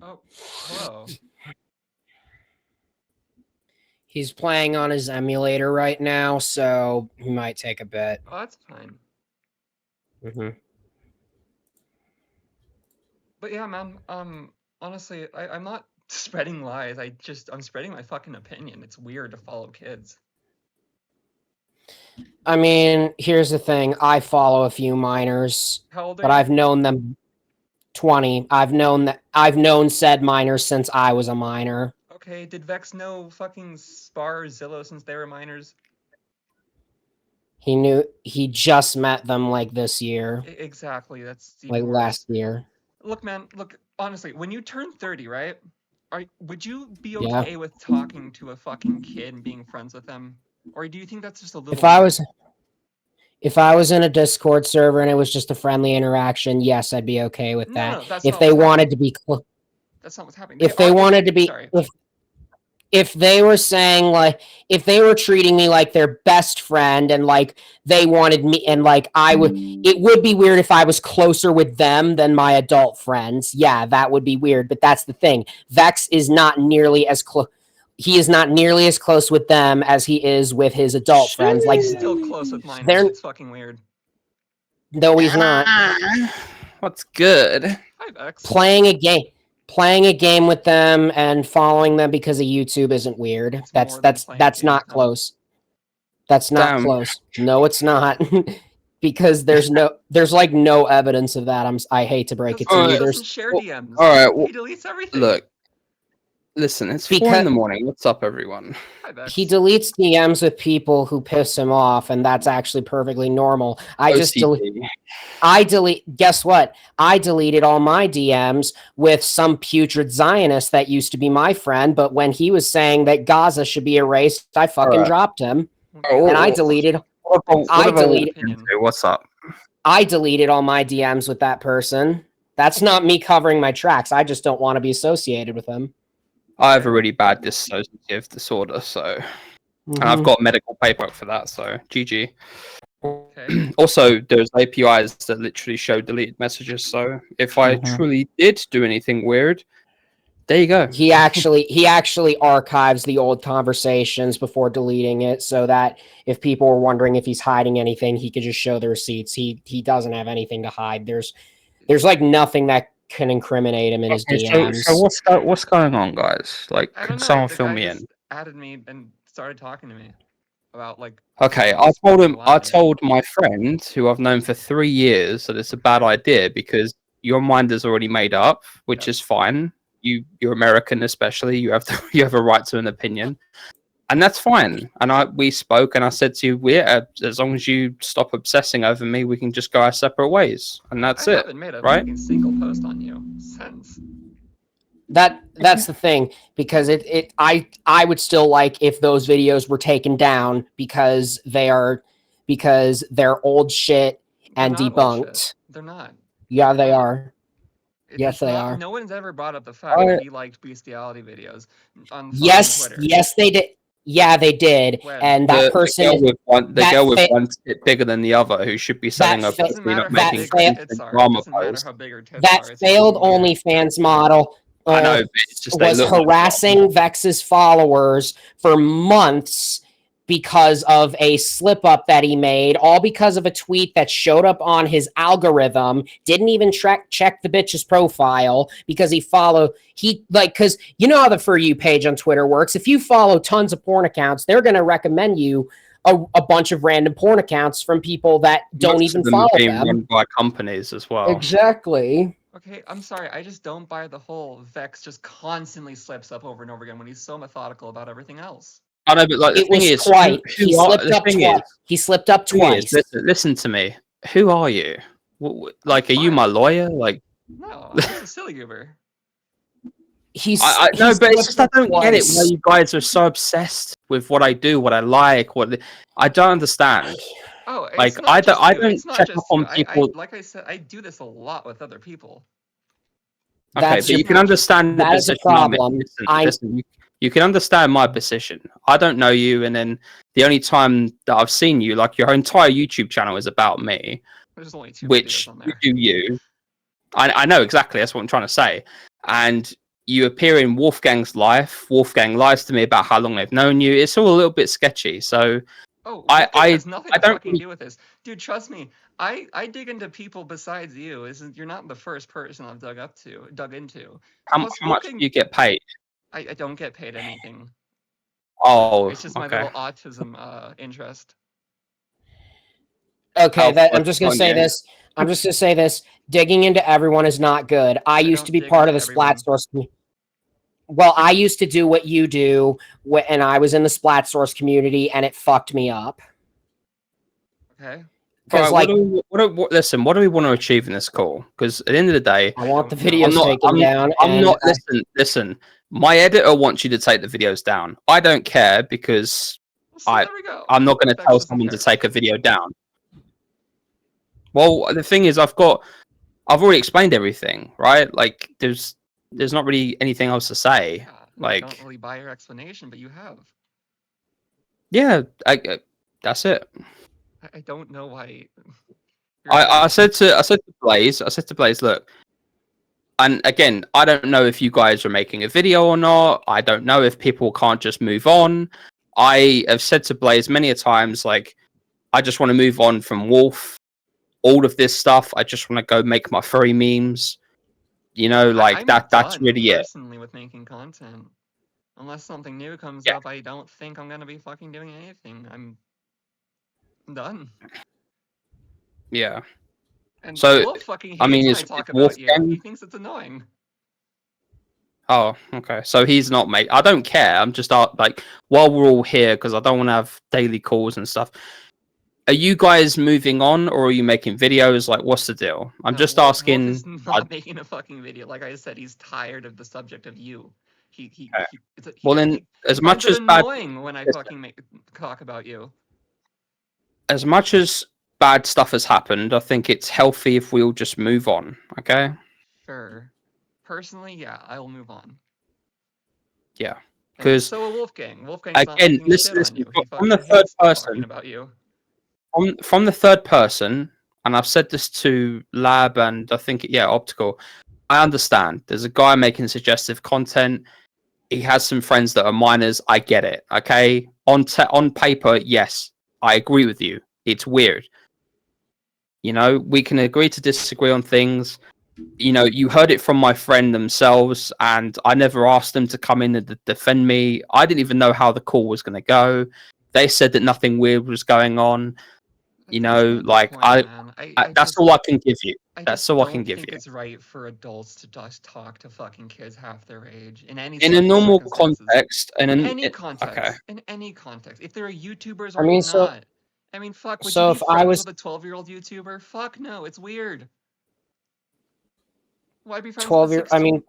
Oh, hello. He's playing on his emulator right now, so he might take a bit. Oh, that's fine. Hmm. But yeah, man. Honestly, I'm not spreading lies. I'm spreading my fucking opinion. It's weird to follow kids. I mean, here's the thing. I follow a few minors, How old are but you? I've known them 20. I've known said minors since I was a minor. Okay, did Vex know fucking Spar or Zillow since they were minors? He just met them like this year, Exactly. That's like even last worse. year. Look, man. Look, honestly, when you turn 30, right? Would you be Yeah. okay with talking to a fucking kid and being friends with them, or do you think that's just a little If I weird? was if I was in a Discord server and it was just a friendly interaction, yes, I'd be okay with No, that. no, that's If not they what's wanted happening. to be That's not what's happening. They if they are. wanted to be Sorry. if they were saying like if they were treating me like their best friend and like they wanted me and like I would it would be weird if I was closer with them than my adult friends. Yeah, that would be weird, but that's the thing. Vex is not nearly as close he is not nearly as close with them as he is with his adult friends. Like He's still close with minors. they're It's fucking weird. no he's not What's good? Hi, Vex. playing a game with them and following them because of YouTube isn't weird. It's That's more than that's playing a that's game with not them. close. That's not Damn. close. No, it's not. Because there's like no evidence of that. I hate to break it to He you. doesn't There's share Well, DMs. all right. Well, He deletes everything. look, listen. It's 4 because in the morning. What's up, everyone? Hi, Vex. he deletes DMs with people who piss him off, and that's actually perfectly normal. OCD. I delete. Guess what? I deleted all my DMs with some putrid Zionist that used to be my friend, but when he was saying that Gaza should be erased, I fucking Alright. dropped him, Okay, and I that's such deleted. a What I about deleted. opinion. What's up? I deleted all my DMs with that person. That's not me covering my tracks. I just don't want to be associated with them. I have a really bad dissociative disorder, so and I've got medical paperwork for that. So GG. Okay. Also, there's APIs that literally show deleted messages. So if I truly did do anything weird, there you go. He actually archives the old conversations before deleting it, so that if people were wondering if he's hiding anything, he could just show the receipts. He doesn't have anything to hide. There's like nothing that can incriminate him in his DMs. So what's going on, guys? Like, I can don't know. someone The fill guy me just in? added me and started talking to me about like. Okay, songs I told being him. I allowed. told my friend, who I've known for 3 years, that it's a bad idea because your mind is already made up, which Yep. is fine. You're American, especially. You have you have a right to an opinion, and that's fine. And we spoke, and I said to you, as long as you stop obsessing over me, we can just go our separate ways, and that's I it, haven't made a right? fucking single post on you since. That's the thing, because I would still like if those videos were taken down because they're old shit They're and not old shit. debunked. They're not. Yeah, they are. Yes, It's they not. are. No one's ever brought up the fact that I, he liked bestiality videos on fucking Yes, Twitter. yes, they did. Yeah, they did. When? And that the person, girl with one tit bigger than the other, who should be selling her It doesn't pussy, matter not how making big her that tits constant are. It drama doesn't matter posts. how big her tits that are. It's failed fucking weird. OnlyFans model I know, but it's just they was look like harassing Vex's followers for months because of a slip up that he made, all because of a tweet that showed up on his algorithm. Didn't even check the bitch's profile because because you know how the For You page on Twitter works. If you follow tons of porn accounts, they're going to recommend you a bunch of random porn accounts from people that don't most even of them are follow being them. run by companies as well. Exactly. Okay, I'm sorry. I just don't buy the whole Vex just constantly slips up over and over again when he's so methodical about everything else. I know, but like the It thing was is, twice. who are the thing is? He slipped up Thing is, twice. listen to me. Who are you? Like, are you my fine. lawyer? Like, No, I'm just a silly goober. no, but it's just I don't get it. Why twice. you guys are so obsessed with what I do, what I like, I don't understand. Oh, it's Like, not just I you. don't It's not check just up on you. people. Like I said, I do this a lot with other people. Okay, That's but you can understand the that is a position I'm in. problem. Listen, you can understand my position. I don't know you, and then the only time that I've seen you, like your entire YouTube channel is about me, There's only 2 videos which on you there. do you. I know exactly. That's what I'm trying to say. And you appear in Wolfgang's life. Wolfgang lies to me about how long they've known you. It's all a little bit sketchy. So Oh, I Wolfgang has nothing I to don't fucking really, do with this. Dude, trust me. I dig into people besides you. You're not the first person I've dug into. Plus, how much do Wolfgang, you get paid? I don't get paid anything. Oh, It's just my okay. little autism interest. Okay, How I'm just gonna on say you? this. I'm just gonna say this. Digging into everyone is not good. I I used to don't be dig part of into the Splat everyone. Source. Well, I used to do what you do, and I was in the Splat Source community, and it fucked me up. Okay. All right, Because, like, listen, what do we want to achieve in this call? Because at the end of the day, I want the Don't know. videos taken down, I'm and not. Listen. My editor wants you to take the videos down. I don't care because Well, see, there we go. I'm not going to Bex tell doesn't someone to care. take a video down. Well, the thing is, I've already explained everything, right? Like, there's not really anything else to say. Yeah, I don't Like, really buy your explanation, but you have. yeah, that's it. I don't know why. I said to Blaze, look, and again, I don't know if you guys are making a video or not. I don't know if people can't just move on. I have said to Blaze many a times, like, I just want to move on from Wolf. All of this stuff, I just want to go make my furry memes. You know, like I'm that's done really it. personally with making content. Unless something new comes Yeah. up, I don't think I'm gonna be fucking doing anything. I'm done. Yeah. And So, Wolf fucking I hates mean, when is I talk about you. He Wolfgang? thinks it's annoying. Oh, okay. So he's not mate. I don't care. I'm just like, while we're all here, because I don't want to have daily calls and stuff. Are you guys moving on, or are you making videos? Like, what's the deal? I'm No, just Wolf is asking. not making a fucking video. Like I said, he's tired of the subject of you. Well, then, He as finds much it as bad, annoying when I listen, fucking talk about you. as much as bad stuff has happened, I think it's healthy if we all just move on. Okay. Sure. Personally, yeah, I'll move on. Yeah. And Because so will Wolfgang. Wolfgang's not again, making shit listen, on listen. you. He From the fucking third hates talking person, about you. from the third person, and I've said this to Lab and I think Optical. I understand. There's a guy making suggestive content. He has some friends that are minors. I get it. Okay, on paper, yes, I agree with you. It's weird. You know, we can agree to disagree on things. You know, you heard it from my friend themselves, and I never asked them to come in and defend me. I didn't even know how the call was going to go. They said that nothing weird was going on. You That's know, not the like point, man. that's all I can give you. I That's just all I can don't give think you. it's right for adults to just talk to fucking kids half their age in any In a normal circumstances. context, In any okay. context. In any context. If they're YouTubers I or mean, not. I mean, fuck, would you so be if I friends was with a 12-year-old YouTuber? Fuck no, it's weird. Why be friends with a 12 year, I mean,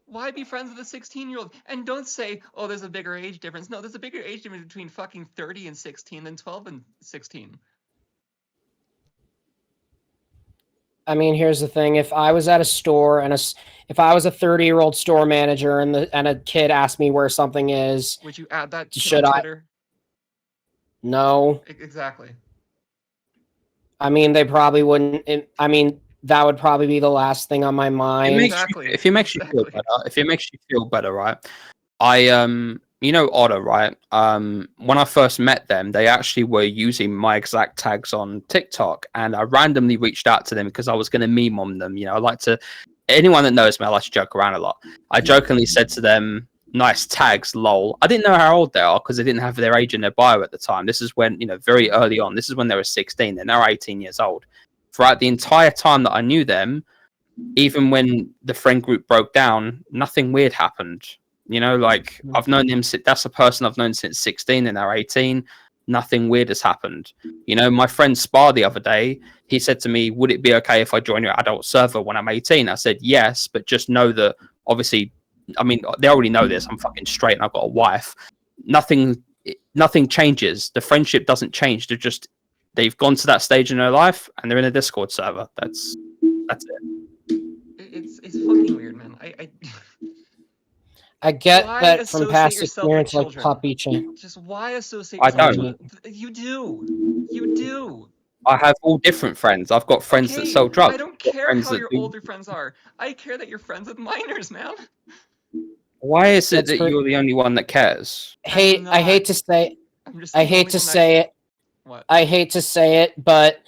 Why be friends with a 16-year-old? And don't say, oh, there's a bigger age difference. No, there's a bigger age difference between fucking 30 and 16 than 12 and 16. I mean, here's the thing: if I was at a store and if I was a 30-year-old store manager and a kid asked me where something is, Would you add that kid on should I? Twitter? No. Exactly. I mean, they probably wouldn't. I mean, that would probably be the last thing on my mind. Exactly. If it makes you feel better, right? You know Otter, right? When I first met them, they actually were using my exact tags on TikTok, and I randomly reached out to them because I was going to meme on them. You know, I like to. Anyone that knows me, I like to joke around a lot. I jokingly said to them, "Nice tags, lol." I didn't know how old they are because they didn't have their age in their bio at the time. This is when, very early on. This is when they were 16. They're now 18 years old. Throughout the entire time that I knew them, even when the friend group broke down, nothing weird happened. You know, like I've known him. That's a person I've known since 16, and they're 18. Nothing weird has happened. You know, my friend Spar the other day, he said to me, "Would it be okay if I join your adult server when I'm 18?" I said, "Yes, but just know that obviously, I mean, they already know this. I'm fucking straight, and I've got a wife. Nothing changes. The friendship doesn't change. They've gone to that stage in their life, and they're in a Discord server. That's it." It's fucking weird, man. I get why that from associate past yourself with experience, like children? puppy chain. Just why associate I yourself don't. with children? You do. You do. I have all different friends. I've got friends that Okay, sell drugs. I don't I've got care friends how that your do. older friends are. I care that you're friends with minors, man. Why is it That's that you're the only one that cares? I hate to say I'm just I the hate only to one that- say it. What? I hate to say it, but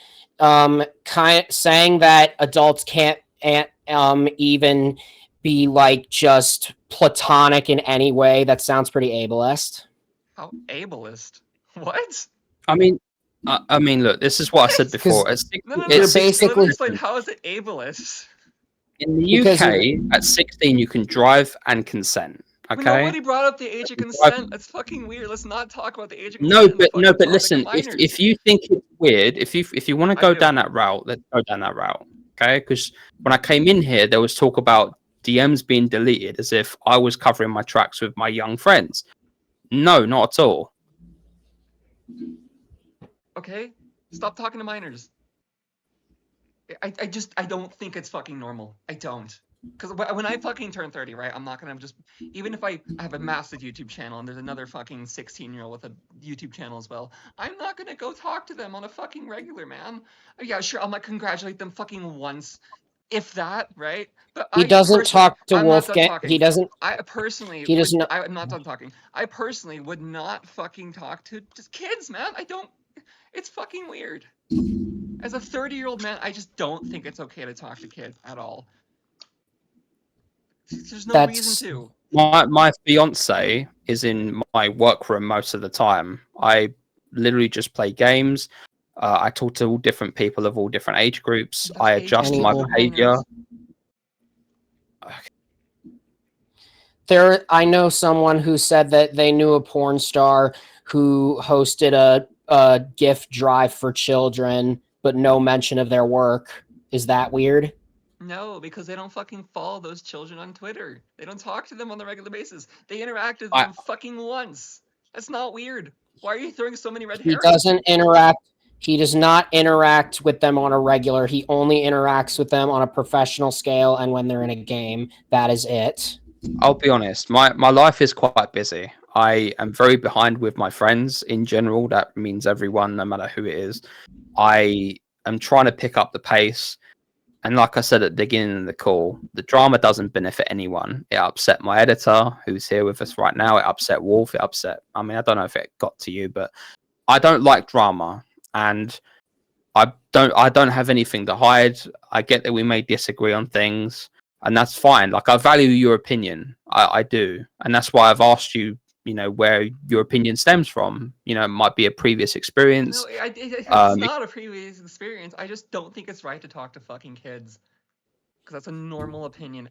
saying that adults can't even be like just platonic in any way, that sounds pretty ableist. How ableist? What? I mean, look, this is what I said before. Because No. You're It's 16, basically- Literally explain how is it ableist? in the Because UK, at 16, you can drive and consent. But Okay. nobody brought up the age of consent. That's fucking weird. Let's not talk about the age of No, consent. but in the fucking topic listen, of minors. if you think it's weird, if you want to I go do. down that route, let's go down that route. Okay, because when I came in here, there was talk about DMs being deleted as if I was covering my tracks with my young friends. No, not at all. Okay, stop talking to minors. I don't think it's fucking normal. I don't. Because when I fucking turn 30, right, I'm not gonna just, even if I have a massive YouTube channel and there's another fucking 16-year-old with a YouTube channel as well, I'm not gonna go talk to them on a fucking regular, man. Yeah, sure, I might congratulate them fucking once, if that, right? But he doesn't talk to I'm not done Wolfgang. talking. He doesn't. I personally, He does not. I'm not done talking. I personally would not fucking talk to just kids, man. I don't. It's fucking weird. As a 30-year-old man, I just don't think it's okay to talk to kids at all. There's no reason to. My fiance is in my workroom most of the time. I literally just play games. I talk to all different people of all different age groups. That's I adjust my Anymore. behavior. I know someone who said that they knew a porn star who hosted a gift drive for children, but no mention of their work. Is that weird? No, because they don't fucking follow those children on Twitter. They don't talk to them on a regular basis. They interact with them fucking once. That's not weird. Why are you throwing so many red herrings? He doesn't interact. He does not interact with them on a regular. He only interacts with them on a professional scale and when they're in a game. That is it. I'll be honest, my life is quite busy. I am very behind with my friends in general. That means everyone, no matter who it is. I am trying to pick up the pace. And like I said at the beginning of the call, the drama doesn't benefit anyone. It upset my editor, who's here with us right now. It upset Wolf. It upset, I mean, I don't know if it got to you, but I don't like drama. And I don't have anything to hide. I get that we may disagree on things, and that's fine. Like, I value your opinion. I do. And that's why I've asked you, you know, where your opinion stems from. You know, it might be a previous experience. No, it's not a previous experience. I just don't think it's right to talk to fucking kids. Because that's a normal opinion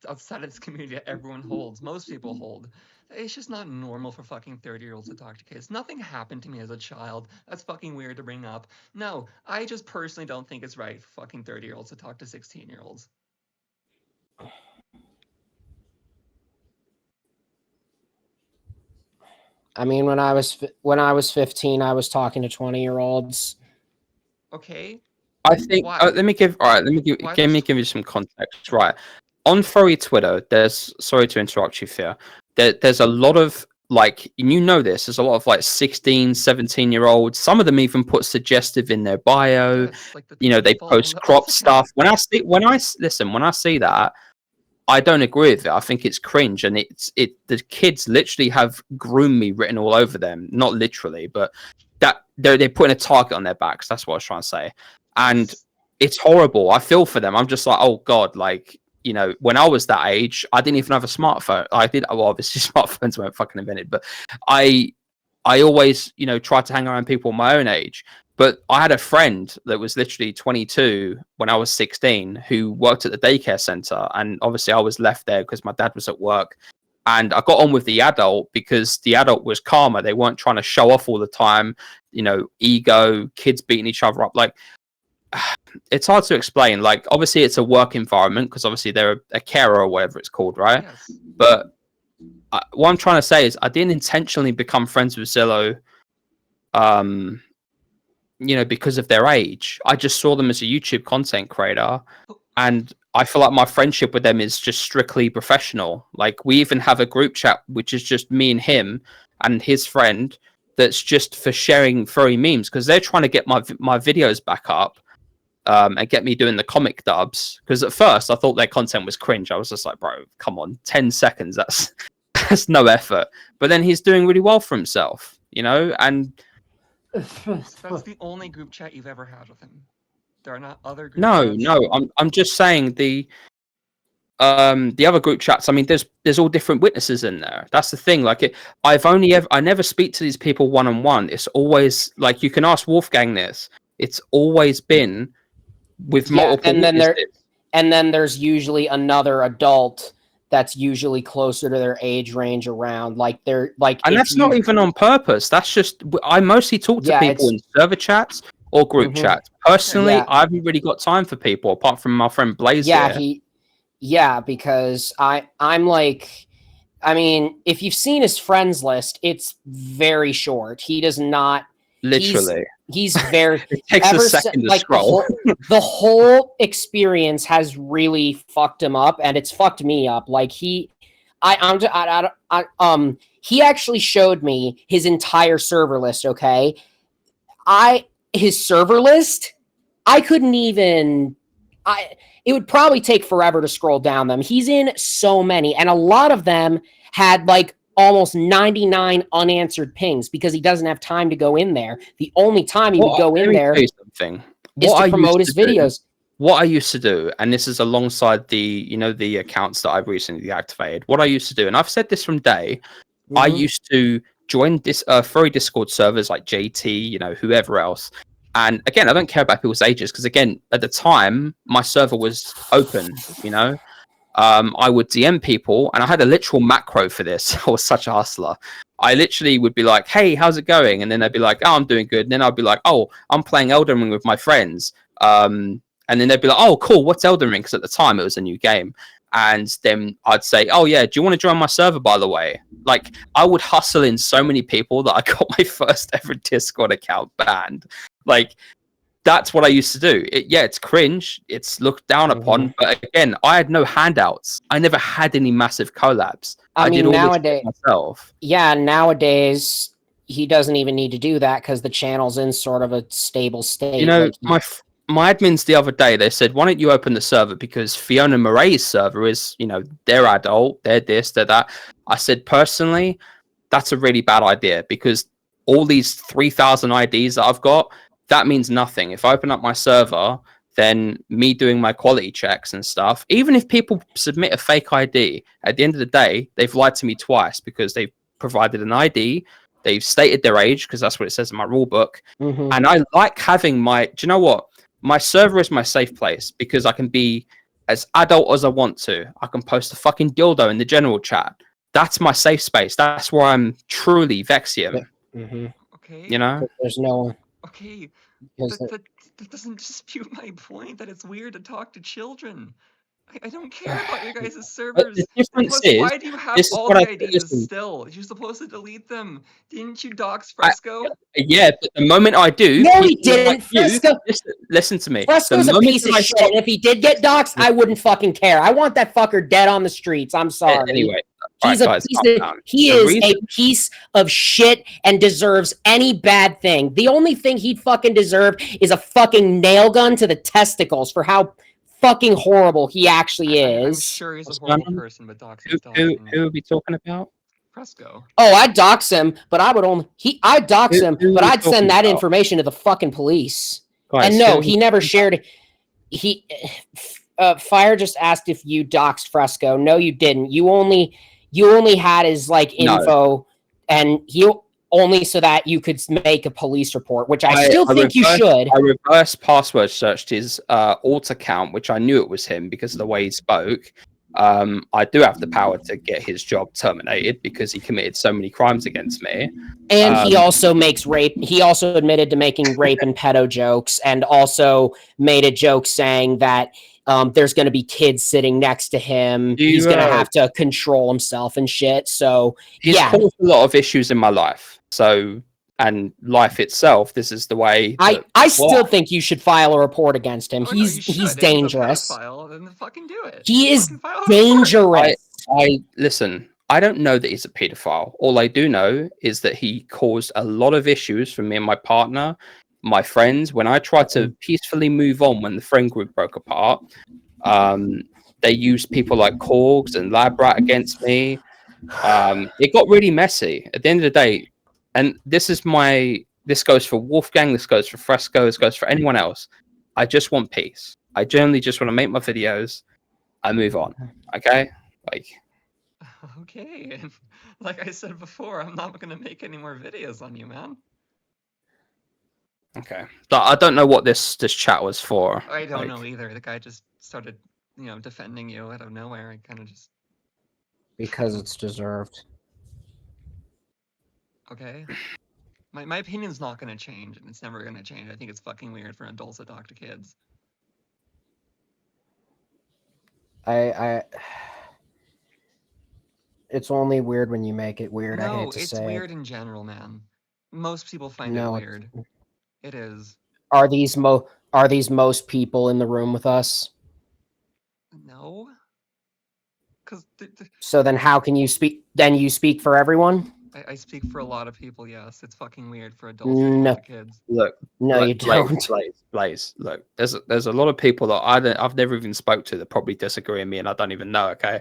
outside of this community that everyone holds. Most people hold. It's just not normal for fucking 30-year-olds to talk to kids. Nothing happened to me as a child. That's fucking weird to bring up. No, I just personally don't think it's right for fucking 30-year-olds to talk to 16-year-olds. I mean, when I was 15, I was talking to 20-year-olds. Okay. I think let me give you some context. Right. On furry Twitter, there's, sorry to interrupt you, Thea. There's a lot of, like, and you know this, there's a lot of like 16, 17-year-olds. Some of them even put suggestive in their bio. Yes, like You know, they post crop stuff. When I see that, I don't agree with it. I think it's cringe, and the kids literally have "groom me" written all over them. Not literally, but that they're putting a target on their backs. That's what I was trying to say, and it's horrible. I feel for them. I'm just like, oh god, like, you know, when I was that age, I didn't even have a smartphone. Well, obviously smartphones weren't fucking invented, but I always, you know, tried to hang around people my own age. But I had a friend that was literally 22 when I was 16 who worked at the daycare center. And obviously I was left there because my dad was at work. And I got on with the adult because the adult was calmer. They weren't trying to show off all the time, you know, ego, kids beating each other up. Like, it's hard to explain. Like, obviously it's a work environment because obviously they're a carer or whatever it's called, right? Yes. But what I'm trying to say is I didn't intentionally become friends with Zillow, you know, because of their age. I just saw them as a YouTube content creator, and I feel like my friendship with them is just strictly professional. Like, we even have a group chat which is just me and him and his friend, that's just for sharing furry memes because they're trying to get my videos back up. and get me doing the comic dubs. Because at first I thought their content was cringe. I was just like, bro, come on, 10 seconds. That's no effort. But then he's doing really well for himself, you know. And That's the only group chat you've ever had with him. There are not other group no, chats. no, I'm just saying the other group chats. I mean, there's all different witnesses in there. That's the thing. Like, I never speak to these people one on one. It's always like, you can ask Wolfgang this. It's always been with multiple witnesses. And then there's usually another adult that's usually closer to their age range around. Like they're like, and that's not even on purpose. That's just, I mostly talk to people in server chats or group chats. Personally, I haven't really got time for people apart from my friend Blaze. Yeah, because I'm like, I mean, if you've seen his friends list, it's very short. He does not literally. He's very. It takes a second to scroll. The whole experience has really fucked him up, and it's fucked me up. Like he actually showed me his entire server list. Okay, his server list, I couldn't even. It would probably take forever to scroll down them. He's in so many, and a lot of them had like almost 99 unanswered pings because he doesn't have time to go in there. The only time he would go in there is to promote his videos. What I used to do, and this is alongside the accounts that I've recently deactivated, what I used to do, and I've said this from day, I used to join this furry Discord servers like JT, whoever else. And again, I don't care about people's ages because, again, at the time, my server was open, I would DM people, and I had a literal macro for this. I was such a hustler. I literally would be like, hey, how's it going? And then they'd be like, oh, I'm doing good. And then I'd be like, oh, I'm playing Elden Ring with my friends. And then they'd be like, oh, cool, what's Elden Ring? Because at the time, it was a new game. And then I'd say, oh, yeah, do you want to join my server, by the way? Like, I would hustle in so many people that I got my first ever Discord account banned. Like, that's what I used to do. It's cringe. It's looked down upon. But again, I had no handouts. I never had any massive collabs. I mean, did all nowadays myself. Yeah, nowadays, he doesn't even need to do that because the channel's in sort of a stable state. My admins the other day, they said, why don't you open the server? Because Fiona Murray's server is, they're adult, they're this, they're that. I said, personally, that's a really bad idea because all these 3,000 IDs that I've got, that means nothing. If I open up my server, then me doing my quality checks and stuff, even if people submit a fake ID, at the end of the day, they've lied to me twice because they've provided an ID, they've stated their age, because that's what it says in my rule book. And I like having do you know what? My server is my safe place because I can be as adult as I want to. I can post a fucking dildo in the general chat. That's my safe space. That's where I'm truly Vexium. Okay. There's no one. Okay, that doesn't dispute my point that it's weird to talk to children. I don't care about your guys' servers. The difference is, why do you have all the IDs still? You're supposed to delete them. Didn't you dox Fresco? Yeah, but the moment I do... No, he didn't. Fresco, listen to me. Fresco's a piece of shit, and if he did get doxed, I wouldn't fucking care. I want that fucker dead on the streets. I'm sorry. Anyway. He is a piece of shit and deserves any bad thing. The only thing he'd fucking deserve is a fucking nail gun to the testicles for how fucking horrible he actually is. I'm sure he's a horrible person, but doxing. Who are we talking about? Fresco. Oh, I'd dox him, but I would I'd dox him, but I'd send that information to the fucking police. Guys, and no, he never shared it. Fire just asked if you doxed Fresco. No, you didn't. You only had his info, and he only so that you could make a police report, which I still think you should. I reverse password searched his alt account, which I knew it was him because of the way he spoke. I do have the power to get his job terminated because he committed so many crimes against me. And he also makes rape. He also admitted to making rape and pedo jokes, and also made a joke saying that there's going to be kids sitting next to him. He's going to have to control himself and shit. So he's caused a lot of issues in my life. So, and life itself, this is the way. I still think you should file a report against him. He's dangerous. Then fucking do it. He is dangerous. Listen. I don't know that he's a pedophile. All I do know is that he caused a lot of issues for me and my partner my friends, when I tried to peacefully move on when the friend group broke apart, they used people like Korgs and Lab Rat against me. It got really messy at the end of the day. And this goes for Wolfgang, this goes for Fresco, this goes for anyone else. I just want peace. I generally just want to make my videos. I move on. Okay? Like, Okay, and like I said before, I'm not gonna make any more videos on you, man. okay. But I don't know what this chat was for. I don't Like, know either. The guy just started, defending you out of nowhere. I kind of just Because it's deserved. okay. My opinion's not gonna change, and it's never gonna change. I think it's fucking weird for adults to talk to kids. It's only weird when you make it weird. I hate No, to it's say weird it. in general, man. Most people find No, it weird. It is. Are these most people in the room with us? No. Because So then how can you speak? Then you speak for everyone? I speak for a lot of people, yes. It's fucking weird for adults to No, talk to kids. look, no, you don't. Blaze. Look, there's a lot of people that I've never even spoke to that probably disagree with me, and I don't even know. Okay,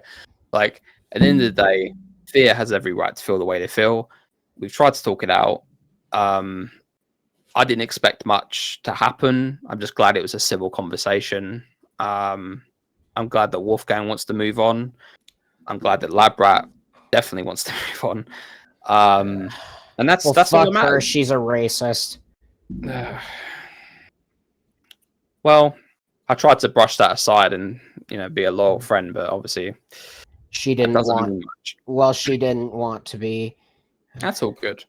like at the end of the day, fear has every right to feel the way they feel. We've tried to talk it out. I didn't expect much to happen. I'm just glad it was a civil conversation. I'm glad that Wolfgang wants to move on. I'm glad that Lab Rat definitely wants to move on. And that's Well, all fuck that her. matters. She's a racist. Well, I tried to brush that aside and be a loyal friend, but obviously She that didn't doesn't want. mean much. Well, she didn't want to be. That's all good.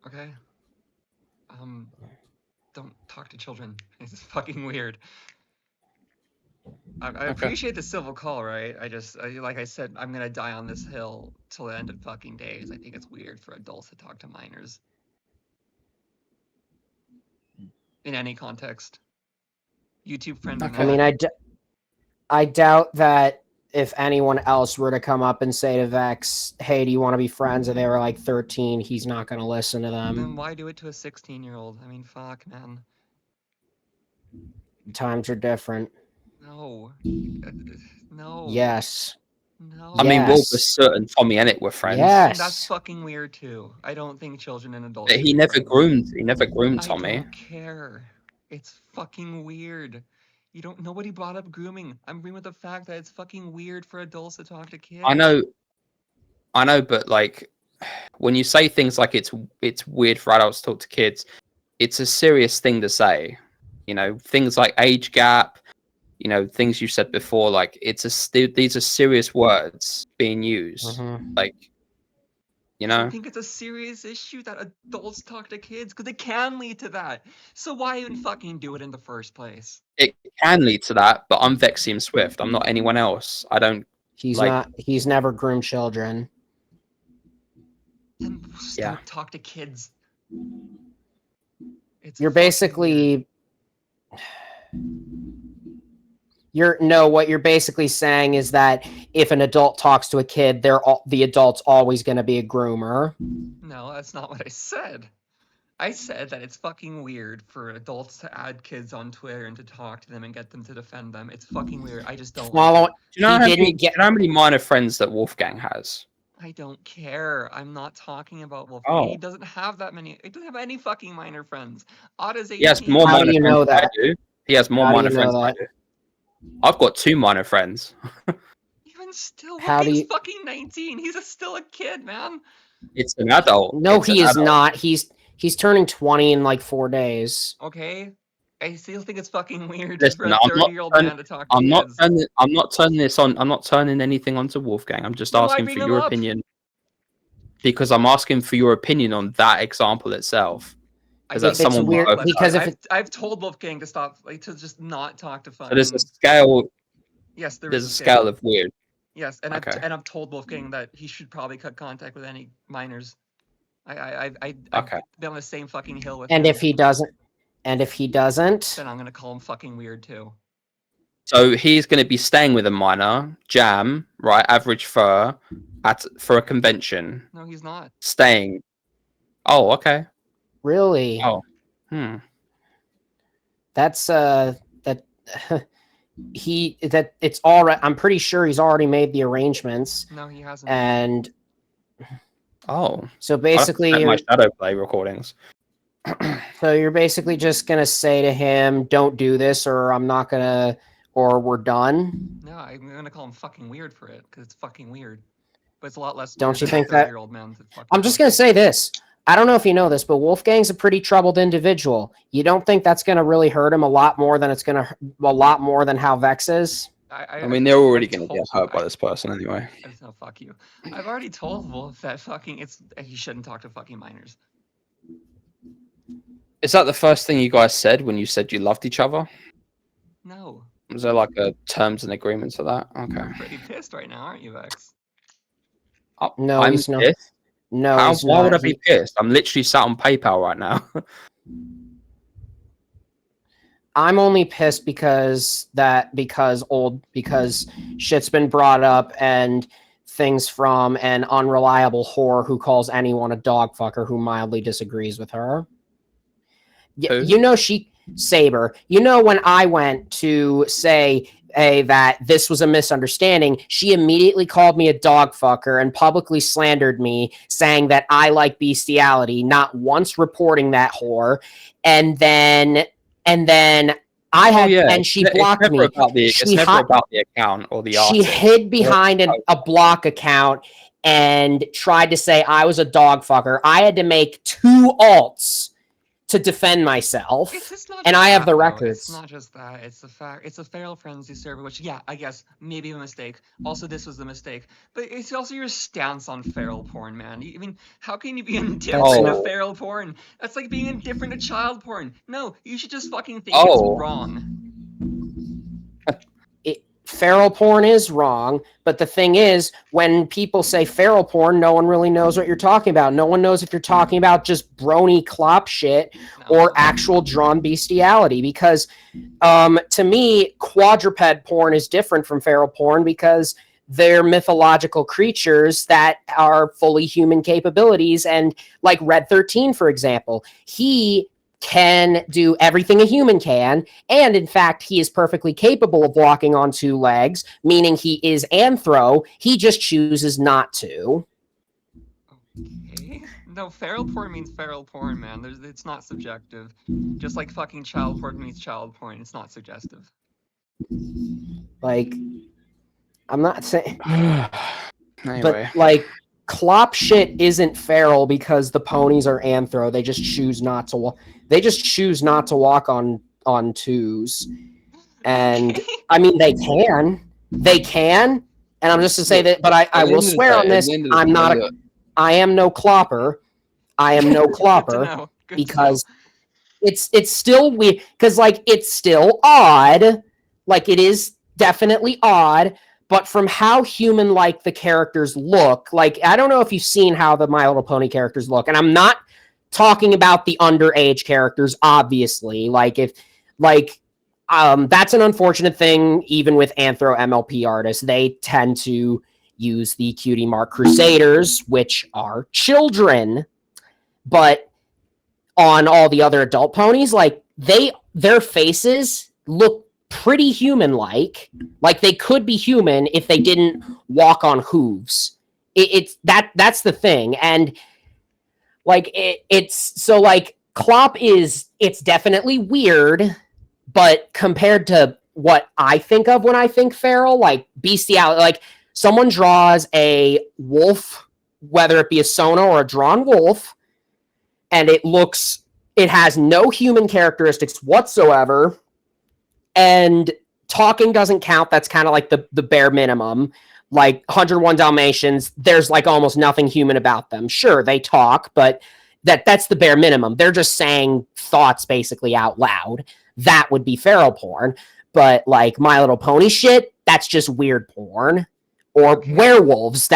Okay. Don't talk to children. It's fucking weird. I appreciate the civil call, right? Like I said, I'm gonna die on this hill till the end of fucking days. I think it's weird for adults to talk to minors. In any context. YouTube friend or Okay. not. I mean, I doubt that if anyone else were to come up and say to Vex, "Hey, do you want to be friends?" and they were like 13, he's not going to listen to Then them. why do it to a 16-year-old? I mean, fuck, man. Times are different. No. No. Yes. No. I mean, Will Yes. Bassett and Tommy Ennett were friends. Yes. And that's fucking weird too. I don't think children and adults. But should he be never friends. groomed Tommy. I don't care. It's fucking weird. Nobody brought up grooming. I'm agreeing with the fact that it's fucking weird for adults to talk to kids. I know, but like when you say things like it's weird for adults to talk to kids, it's a serious thing to say. Things like age gap, things you said before, like these are serious words being used. Like, I don't think it's a serious issue that adults talk to kids because it can lead to that. So why even fucking do it in the first place? it can lead to that, but I'm Vexium Swift. I'm not anyone else. I don't. He's never groomed children. Then don't talk to kids. You're basically what you're basically saying is that if an adult talks to a kid, the adult's always going to be a groomer. No, that's not what I said. I said that it's fucking weird for adults to add kids on Twitter and to talk to them and get them to defend them. It's fucking weird. I just don't like it. Do you know how many minor friends that Wolfgang has? I don't care. I'm not talking about Wolfgang. Oh. He doesn't have that many. He doesn't have any fucking minor friends. Otto's 18. He has more minor friends than I do. He has more minor friends than I do. I've got 2 minor friends. Even still, Wolfgang's fucking 19. He's still a kid, man. It's an adult. No, he is not. He's turning 20 in like 4 days. Okay. I still think it's fucking weird for a 30-year-old man to talk to kids. I'm not turning this on. I'm not turning anything onto Wolfgang. I'm just asking for your opinion. Because I'm asking for your opinion on that example itself. Because I've told Wolfgang to stop, to just not talk to fucking. So there's a scale. Yes, there's a scale of weird. Yes, and I've told Wolfgang that he should probably cut contact with any minors. I've been on the same fucking hill with him. And if he doesn't, then I'm gonna call him fucking weird too. So he's going to be staying with a minor, Jam, right? Average fur, for a convention. No, he's not. Staying. Oh, okay. Really? Oh, That's that it's all right. I'm pretty sure he's already made the arrangements, No, he hasn't. and oh. so I have to basically, check my shadow play recordings. so you're basically just gonna say to him, "Don't do this," or "I'm not gonna," or "We're done." No, I'm gonna call him fucking weird for it because it's fucking weird. But it's a lot less. Don't weird you than a think that- 30-year-old man to fucking I'm just talk gonna to. say this. I don't know if you know this, but Wolfgang's a pretty troubled individual. You don't think that's gonna really hurt him a lot more than how Vex is? I mean, they're already I've going to told- get hurt by this person anyway. No, fuck you. I've already told Wolf that fucking he shouldn't talk to fucking minors. Is that the first thing you guys said when you said you loved each other? No. Was there like a terms and agreements for that? Okay. You're pretty pissed right now, aren't you, Vex? Oh, No, I'm he's not. pissed. No, How? he's Why not. would I be pissed? I'm literally sat on PayPal right now. I'm only pissed because shit's been brought up and things from an unreliable whore who calls anyone a dog fucker who mildly disagrees with her. Who? You know, Saber. You know, when I went to say that this was a misunderstanding, she immediately called me a dog fucker and publicly slandered me, saying that I like bestiality, not once reporting that whore. And then I had, and she blocked me. It's never about the account or the She artist. hid behind a block account and tried to say I was a dog fucker. I had to make 2 alts to defend myself, and I have the records. It's not just that. It's the fact. It's a feral frenzy server, which, yeah, I guess maybe a mistake. Also, this was a mistake, but it's also your stance on feral porn, man. I mean, how can you be indifferent to feral porn? That's like being indifferent to child porn. No, you should just fucking think it's wrong. Feral porn is wrong, but the thing is, when people say feral porn, no one really knows what you're talking about. No one knows if you're talking about just brony clop shit or actual drawn bestiality. Because to me, quadruped porn is different from feral porn because they're mythological creatures that are fully human capabilities. And like Red 13, for example, he can do everything a human can, and in fact he is perfectly capable of walking on 2 legs, meaning he is anthro. He just chooses not to. Okay. No, feral porn means feral porn, man. It's not subjective. Just like fucking child porn means child porn. It's not suggestive. Like, I'm not saying Anyway. But like clop shit isn't feral because the ponies are anthro. They just choose not to walk. They just choose not to walk on 2s. And I mean, they can, and I'm just to say that, but I will swear on this. I am no clopper. I am no clopper because it's still weird. Because like, it's still odd. Like, it is definitely odd. But from how human-like the characters look, like, I don't know if you've seen how the My Little Pony characters look, and I'm not talking about the underage characters, obviously. That's an unfortunate thing, even with Anthro MLP artists. They tend to use the Cutie Mark Crusaders, which are children. But on all the other adult ponies, like, their faces look pretty human-like. Like, they could be human if they didn't walk on hooves. That's the thing. And like, it's so like clop it's definitely weird, but compared to what I think of when I think feral, like bestiality, like someone draws a wolf, whether it be a sono or a drawn wolf, and it has no human characteristics whatsoever, and talking doesn't count. That's kind of like the bare minimum. Like 101 Dalmatians, there's like almost nothing human about them. Sure, they talk, but that's the bare minimum. They're just saying thoughts basically out loud. That would be feral porn. But like My Little Pony shit, that's just weird porn. Or werewolves.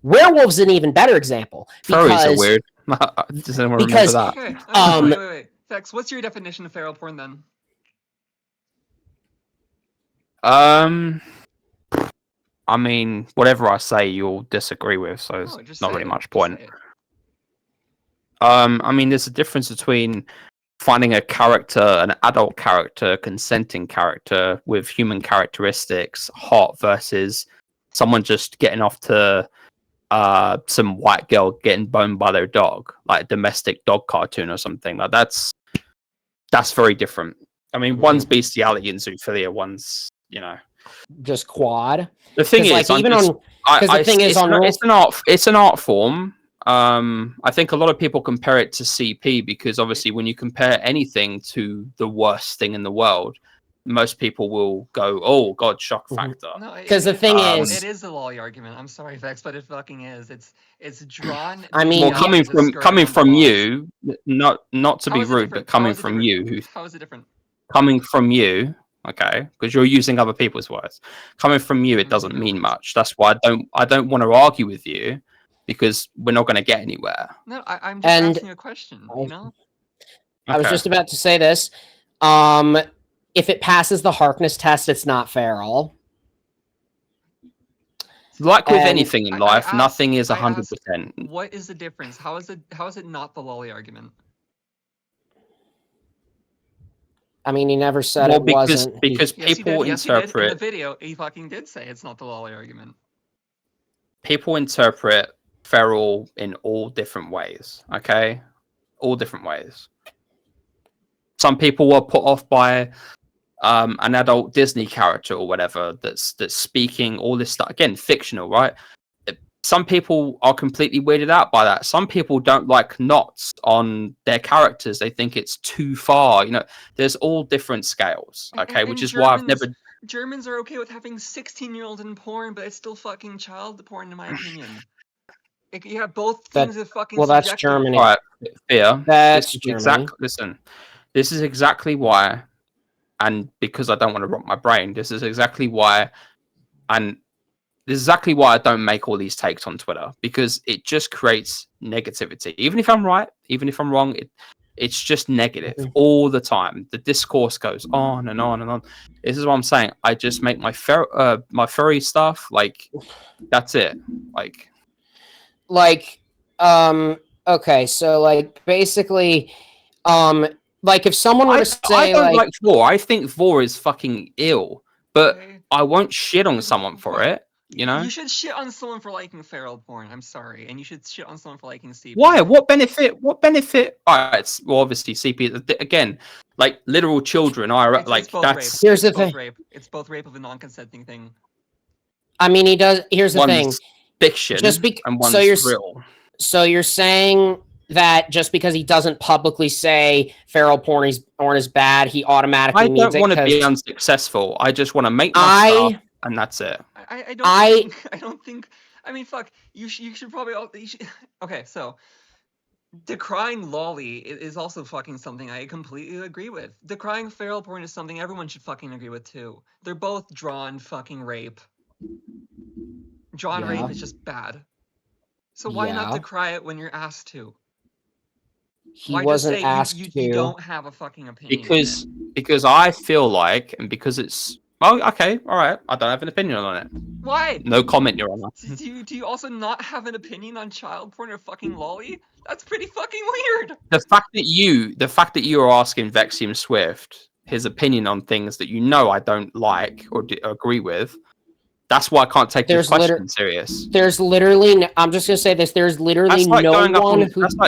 Werewolves an even better example. Furries are weird. Does anyone remember that? Wait. Vex, what's your definition of feral porn then? I mean, whatever I say, you'll disagree with, so No, it's just not say really it. much Just point. say it. I mean, there's a difference between finding a character, an adult character, consenting character with human characteristics, hot versus someone just getting off to some white girl getting boned by their dog, like a domestic dog cartoon or something. Like that's very different. I mean, one's bestiality and zoophilia, one's, you know. Just quad. The thing is, like, even on, because the thing is on it's an art form. I think a lot of people compare it to CP because obviously when you compare anything to the worst thing in the world, most people will go, "Oh God, shock factor." No, because the thing it is, is the lolly argument. I'm sorry, Vex, but it fucking is. It's drawn. I mean, well, coming from you, not to be rude, but coming from you, How is it different? coming from you, okay, because you're using other people's words. Coming from you, it doesn't No, mean much. That's why I don't want to argue with you because we're not going to get anywhere. No, I'm just asking a question. You know. I was just about to say this. If it passes the Harkness test, it's not feral. Like with anything in life, nothing is 100%. What is the difference? How is it not the lolly argument? I mean, he never said it wasn't. Because people interpret. In the video, he fucking did say it's not the lolly argument. People interpret feral in all different ways. Okay, all different ways. Some people were put off by an adult Disney character or whatever that's speaking all this stuff. Again, fictional, right? Some people are completely weirded out by that. Some people don't like knots on their characters. They think it's too far. You know, there's all different scales. Okay, which is why I've never. Germans are okay with having 16-year-olds in porn, but it's still fucking child porn, in my opinion. You have both things of fucking. Well, that's Germany. All right, Fear. That's Germany. Listen, this is exactly why, and because I don't want to rock my brain, this is exactly why, and this is exactly why I don't make all these takes on Twitter, because it just creates negativity. Even if I'm right, even if I'm wrong, it's just negative all the time. The discourse goes on and on and on. This is what I'm saying. I just make my furry stuff, like, that's it. Okay, so like basically, like if someone were to say, I don't like Vor. I think Vor is fucking ill, but I won't shit on someone for it. You know, you should shit on someone for liking feral porn. I'm sorry, and you should shit on someone for liking CP. Why? What benefit? What benefit? All right, it's, well, obviously CP again, like literal children are like that's. Here's the thing. It's both rape of a non-consenting thing. I mean, he does. Here's the thing. Fiction. And one's real. So you're saying that just because he doesn't publicly say feral porn is bad, he automatically means it? I don't want to be unsuccessful. I just want to make my stuff, and that's it. I don't think. I mean, fuck. You should probably. Okay, so decrying lolly is also fucking something I completely agree with. Decrying feral porn is something everyone should fucking agree with too. They're both drawn fucking rape. Drawn rape is just bad. So why not decry it when you're asked to? He wasn't asked to. You don't have a fucking opinion. Because I feel like, and because it's. Oh, okay, all right. I don't have an opinion on it. Why? No comment, Your Honor. Do you also not have an opinion on child porn or fucking lolly? That's pretty fucking weird. The fact that you are asking Vexium Swift his opinion on things that you know I don't like or agree with, that's why I can't take this question serious. There's literally, I'm just gonna say this. There's literally That's like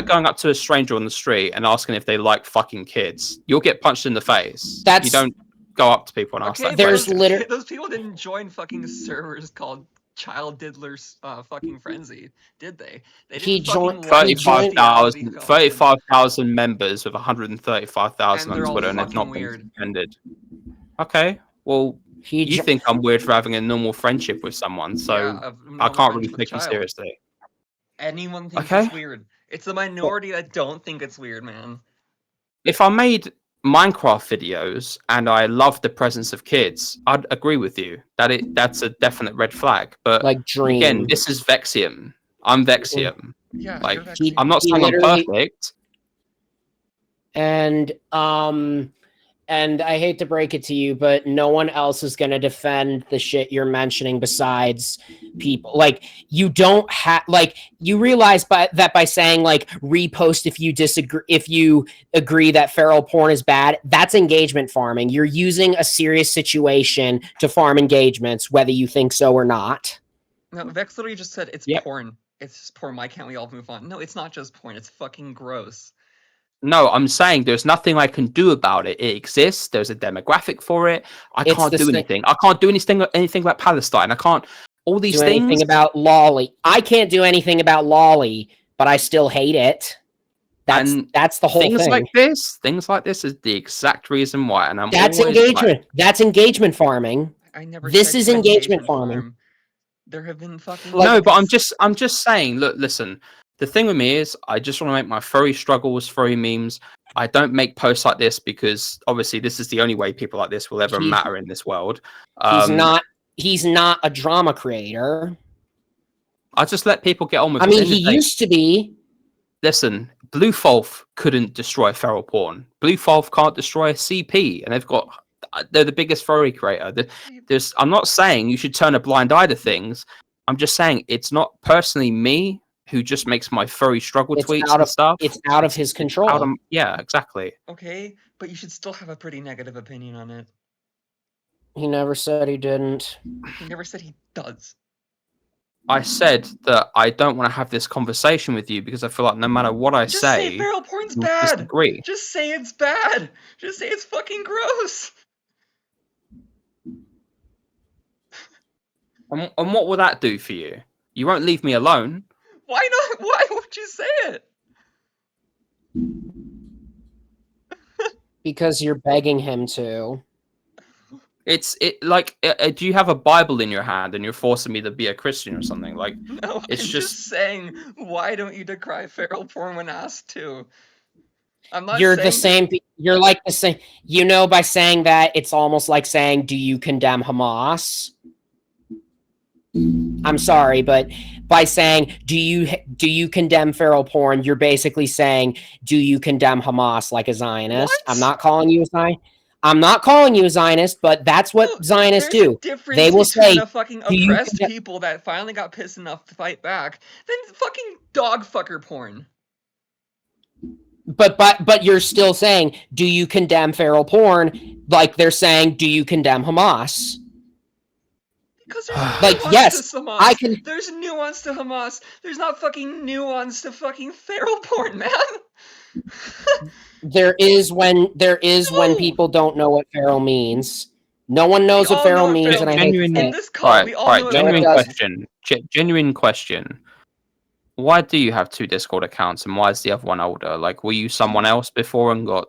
going up to a stranger on the street and asking if they like fucking kids. You'll get punched in the face. You don't go up to people and ask that. Those people didn't join fucking servers called Child Diddler's fucking Frenzy, did they? He joined 35,000 members with 135,000 on Twitter, and they've not been suspended. Okay, well, you think I'm weird for having a normal friendship with someone, so I can't really take you seriously. Anyone thinks it's weird. It's the minority that don't think it's weird, man. If I made Minecraft videos and I love the presence of kids, I'd agree with you that that's a definite red flag. But again, this is Vexium. I'm Vexium. Yeah, I'm not saying I'm perfect. And And I hate to break it to you, but no one else is going to defend the shit you're mentioning besides people. Like, you don't have, like, you realize that by saying, like, repost if you disagree, if you agree that feral porn is bad, that's engagement farming. You're using a serious situation to farm engagements, whether you think so or not. No, Vex literally just said it's Yep. porn. It's just porn. Why can't we all move on? No, it's not just porn. It's fucking gross. No, I'm saying there's nothing I can do about it. It exists. There's a demographic for it. I It's can't the do same- anything. I can't do anything about Palestine. I can't. All these Do things. anything about Lolly. I can't do anything about Lolly, but I still hate it. And That's the whole things thing. things like this is the exact reason why. And I'm That's always engagement. like, That's engagement farming. I never. This said is to engagement farming. farm. There have been fucking. Like- no, but things- I'm just saying. Look, listen. The thing with me is, I just want to make my furry struggles, furry memes. I don't make posts like this because obviously this is the only way people like this will ever He's- matter in this world. He's not a drama creator. I just let people get on with I it. mean, At the end he of the day, used to be. listen, Blue Fulf couldn't destroy feral porn. Blue Fulf can't destroy a CP, and they're the biggest furry creator. I'm not saying you should turn a blind eye to things. I'm just saying it's not personally me who just makes my furry struggle It's tweets out and of stuff. It's out of his control. Yeah, exactly. Okay, but you should still have a pretty negative opinion on it. He never said he didn't. He never said he does. I said that I don't want to have this conversation with you because I feel like no matter what I Just say, say feral porn's you'll bad. disagree. Just say it's bad. Just say it's fucking gross. And what will that do for you? You won't leave me alone. Why not? Why would you say it? Because you're begging him to. Do you have a Bible in your hand and you're forcing me to be a Christian or something? Like, No, It's I'm just saying. Why don't you decry feral porn when asked to? I'm not. You're saying the same. You're like the same. You know, by saying that, it's almost like saying, "Do you condemn Hamas?" I'm sorry, but by saying, "Do you condemn feral porn?" You're basically saying, "Do you condemn Hamas?" Like a Zionist. What? I'm not calling you a Zionist. I'm not calling you a Zionist, but that's what No, Zionists there's do. A difference They will between say, a fucking "Do you oppressed condemn-" people that finally got pissed enough to fight back than fucking dog fucker porn. But you're still saying, "Do you condemn feral porn?" Like they're saying, "Do you condemn Hamas?" Because there's Like, nuance yes, to Hamas. I can. There's nuance to Hamas. There's not fucking nuance to fucking feral porn, man. There is when No. people don't know what feral means. No one knows We what all feral know what means, feral and I hate to means. say In it. this call, we all know what Genuine feral does. question. Genuine question. Why do you have two Discord accounts, and why is the other one older? Like, were you someone else before and got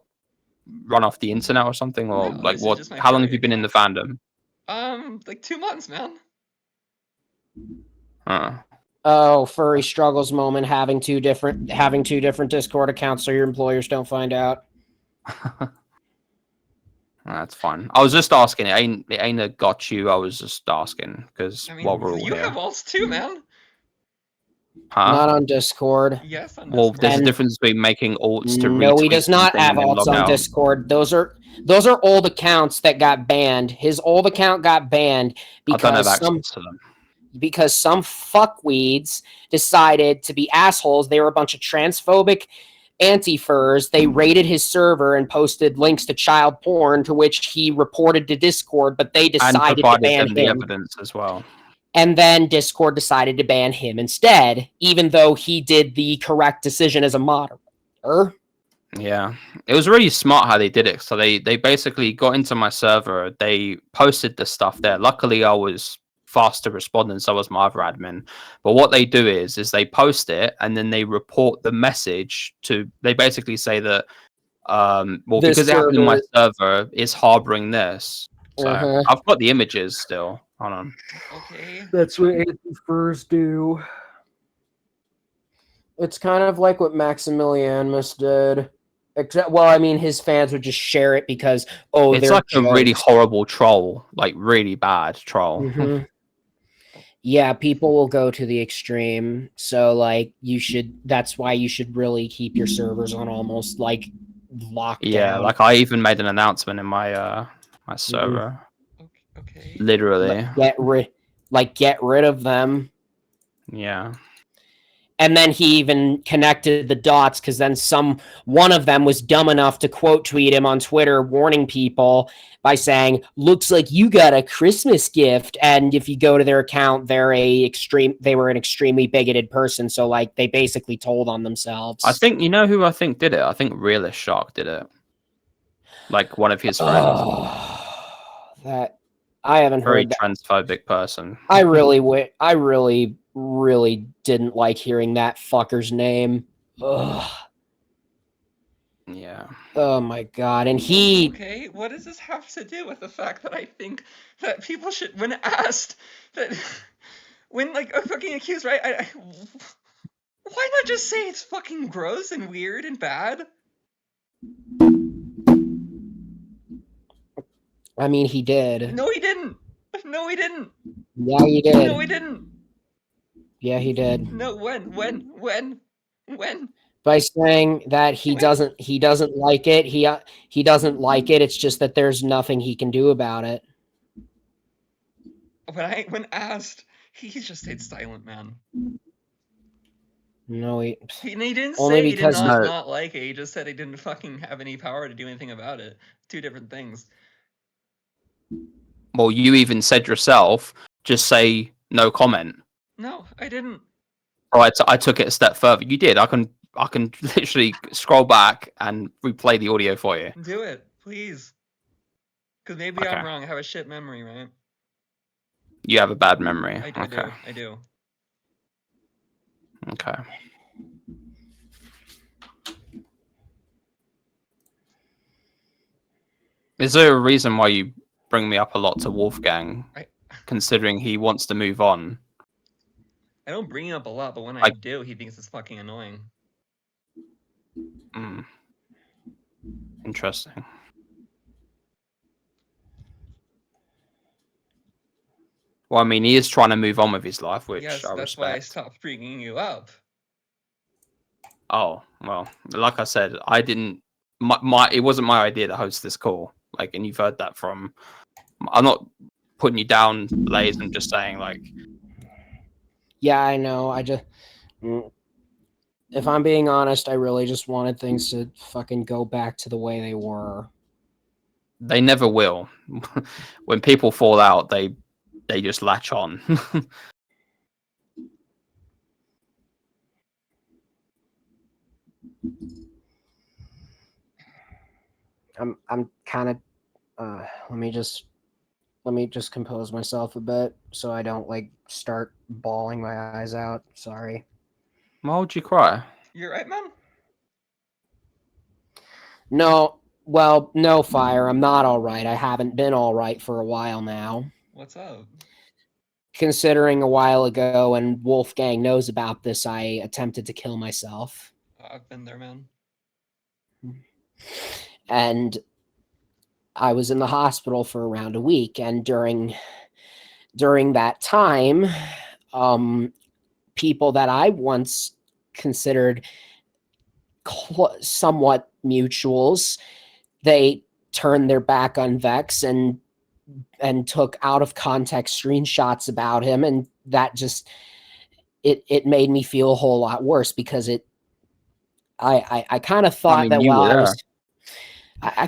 run off the internet or something, or No, like this is what? just my How long furry have you been in the fandom? like 2 months, man. Oh, furry struggles moment. Having two different Discord accounts so your employers don't find out. That's fine. I was just asking. It ain't a got you. I was just asking because I mean, while we're all you here, have alts too, man. Not on Discord. Yes, on Well, Discord. there's a And- difference between making alts to No, he retweet does not something have and then alts log on out. Discord. Those are old accounts that got banned. His old account got banned I don't have because access to them. some fuckweeds decided to be assholes. They were a bunch of transphobic anti-furs. They raided his server and posted links to child porn, to which he reported to Discord, but they And decided to provided ban them the him. evidence as well. And then Discord decided to ban him instead, even though he did the correct decision as a moderator. Yeah, it was really smart how they did it. So they basically got into my server. They posted the stuff there. Luckily, I was fast to respond, and so was my other admin. But what they do is they post it, and then they report the message to. They basically say that, well, This because it happened in my server- server, is harboring this. So Uh-huh. I've got the images still. Hold on. Okay. That's what anti-furs do. It's kind of like what Maximilianus did. Except, well, I mean, his fans would just share it because, oh, It's they're like a really jokes. horrible troll, like really bad troll. Mhm. Yeah, people will go to the extreme. So, like, that's why you should really keep your servers on almost like locked Yeah, down. like I even made an announcement in my my server. Okay. Literally. Get rid of them. Yeah. And then he even connected the dots because then one of them was dumb enough to quote tweet him on Twitter, warning people by saying, "Looks like you got a Christmas gift." And if you go to their account, they were an extremely bigoted person. So like they basically told on themselves. I think, you know who I think did it? I think Realist Shark did it. Like one of his friends. That I haven't Very heard that. transphobic person. I really didn't like hearing that fucker's name. Ugh. Yeah. Oh my god. And he Okay, what does this have to do with the fact that I think that people should, when asked, that when like a fucking accused, right? Why not just say it's fucking gross and weird and bad? I mean, he did. No, he didn't. No, he didn't. Yeah, he did. No, he didn't. Yeah, he did. No, when? By saying that he doesn't like it. He doesn't like it. It's just that there's nothing he can do about it. When asked, he just stayed silent, man. No, he didn't only say he did because not like it. He just said he didn't fucking have any power to do anything about it. Two different things. Well, you even said yourself, just say no comment. No, I didn't. Right, I took it a step further. You did. I can literally scroll back and replay the audio for you. Do it, please. Because maybe I'm wrong. I have a shit memory, right? You have a bad memory. I do. Okay. I do. Okay. Is there a reason why you bring me up a lot to Wolfgang, considering he wants to move on? I don't bring him up a lot, but when I do, he thinks it's fucking annoying. Interesting. Well, I mean, he is trying to move on with his life, which yes, I that's respect. why I stopped bringing you up. Oh, well, like I said, I didn't. It wasn't my idea to host this call. Like, and you've heard that from. I'm not putting you down, Blaze. I'm just saying, like. Yeah, I know. If I'm being honest, I really just wanted things to fucking go back to the way they were. They never will. When people fall out, they just latch on. I'm kind of let me just compose myself a bit so I don't like start bawling my eyes out. Sorry. Why would you cry? You're right, man. No, well, no, Fire. I'm not all right. I haven't been all right for a while now. What's up? Considering a while ago, and Wolfgang knows about this, I attempted to kill myself. I've been there, man. And I was in the hospital for around a week, and during that time, people that I once considered somewhat mutuals, they turned their back on Vex and took out of context screenshots about him, and that just it made me feel a whole lot worse because I kind of thought that while I was I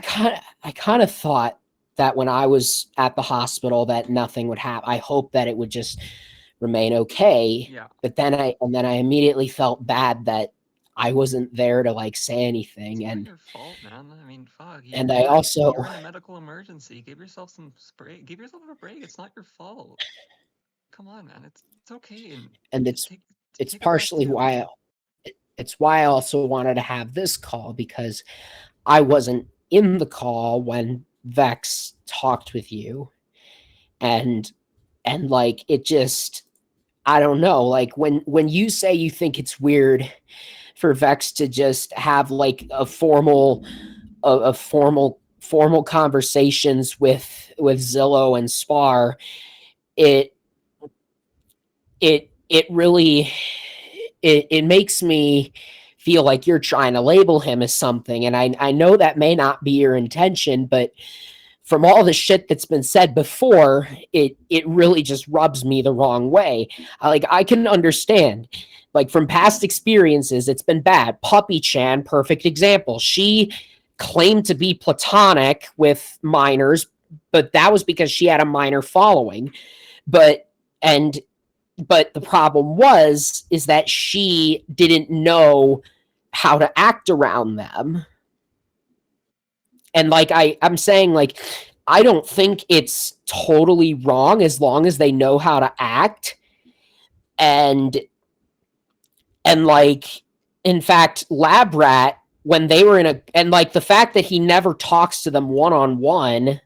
kind of thought that when I was at the hospital that nothing would happen. I hoped that it would just remain okay. Yeah. But then I immediately felt bad that I wasn't there to like say anything. It's and not your fault, man. I mean, fuck. And I also you're in a medical emergency. Give yourself some spray. Give yourself a break. It's not your fault. Come on, man. It's okay. And it's partially why it's why I also wanted to have this call, because I wasn't in the call when Vex talked with you, and like it just, I don't know, like when you say you think it's weird for Vex to just have like a formal conversations with Zillow and Spar, it really it makes me feel like you're trying to label him as something. And I know that may not be your intention, but from all the shit that's been said before, it really just rubs me the wrong way. I can understand, like, from past experiences, it's been bad. Puppy Chan, perfect example. She claimed to be platonic with minors, but that was because she had a minor following. But the problem is that she didn't know how to act around them. And like I'm saying, like, I don't think it's totally wrong as long as they know how to act. And like, in fact, Lab Rat, when they were and like the fact that he never talks to them one-on-one,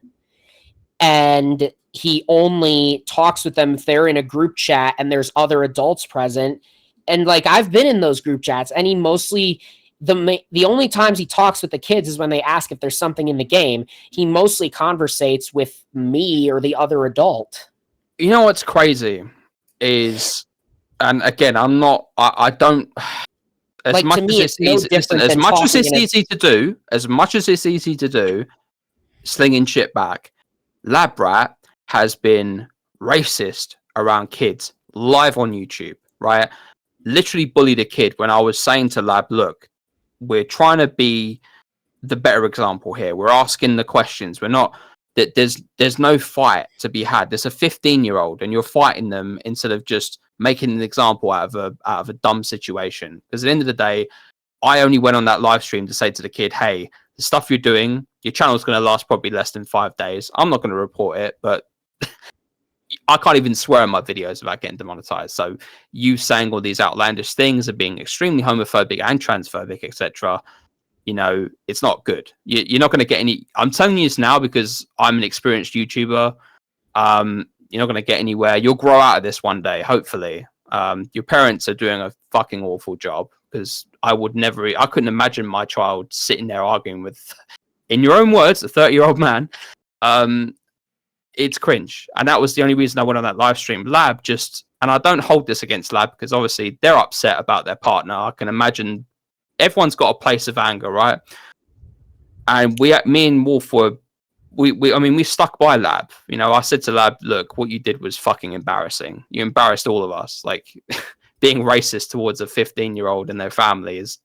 and he only talks with them if they're in a group chat and there's other adults present. And like, I've been in those group chats, and he mostly, the only times he talks with the kids is when they ask if there's something in the game. He mostly conversates with me or the other adult. You know what's crazy is, and again, I don't. As Like, much to as me, it's it's no easy, listen, different as than much as talking it's easy to do, slinging shit back, Lab Rat has been racist around kids live on YouTube, right? Literally bullied a kid when I was saying to Lab, look, we're trying to be the better example here. We're asking the questions. We're not that there's no fight to be had. There's a 15-year-old and you're fighting them instead of just making an example out of a dumb situation. Because at the end of the day, I only went on that live stream to say to the kid, hey, the stuff you're doing, your channel's going to last probably less than 5 days. I'm not going to report it, but I can't even swear in my videos without getting demonetized. So you saying all these outlandish things and being extremely homophobic and transphobic, etc., you know, it's not good. You're not going to get any. I'm telling you this now because I'm an experienced YouTuber. You're not going to get anywhere. You'll grow out of this one day, hopefully. Your parents are doing a fucking awful job, because I couldn't imagine my child sitting there arguing with, in your own words, a 30-year-old man. It's cringe. And that was the only reason I went on that live stream. Lab just, and I don't hold this against Lab because obviously they're upset about their partner. I can imagine everyone's got a place of anger, right? And me and Wolf we stuck by Lab. You know, I said to Lab, look, what you did was fucking embarrassing. You embarrassed all of us. Like, being racist towards a 15-year-old and their family is,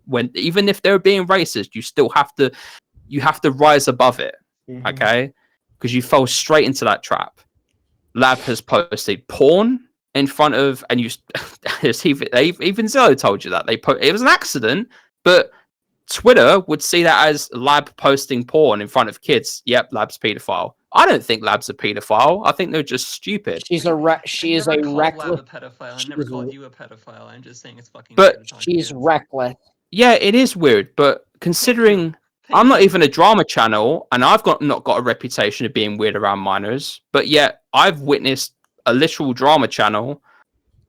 when, even if they're being racist, you have to rise above it. Mm-hmm. Okay? Because you fell straight into that trap. Lab has posted porn in front of, and even Zillow told you that it was an accident, but Twitter would see that as Lab posting porn in front of kids. Yep, Lab's pedophile. I don't think Lab's a pedophile. I think they're just stupid. She is a reckless. Lab a pedophile. I never called you a pedophile. I'm just saying it's fucking. But she's reckless. Yeah, it is weird. But considering I'm not even a drama channel, and I've not got a reputation of being weird around minors, but yet I've witnessed a literal drama channel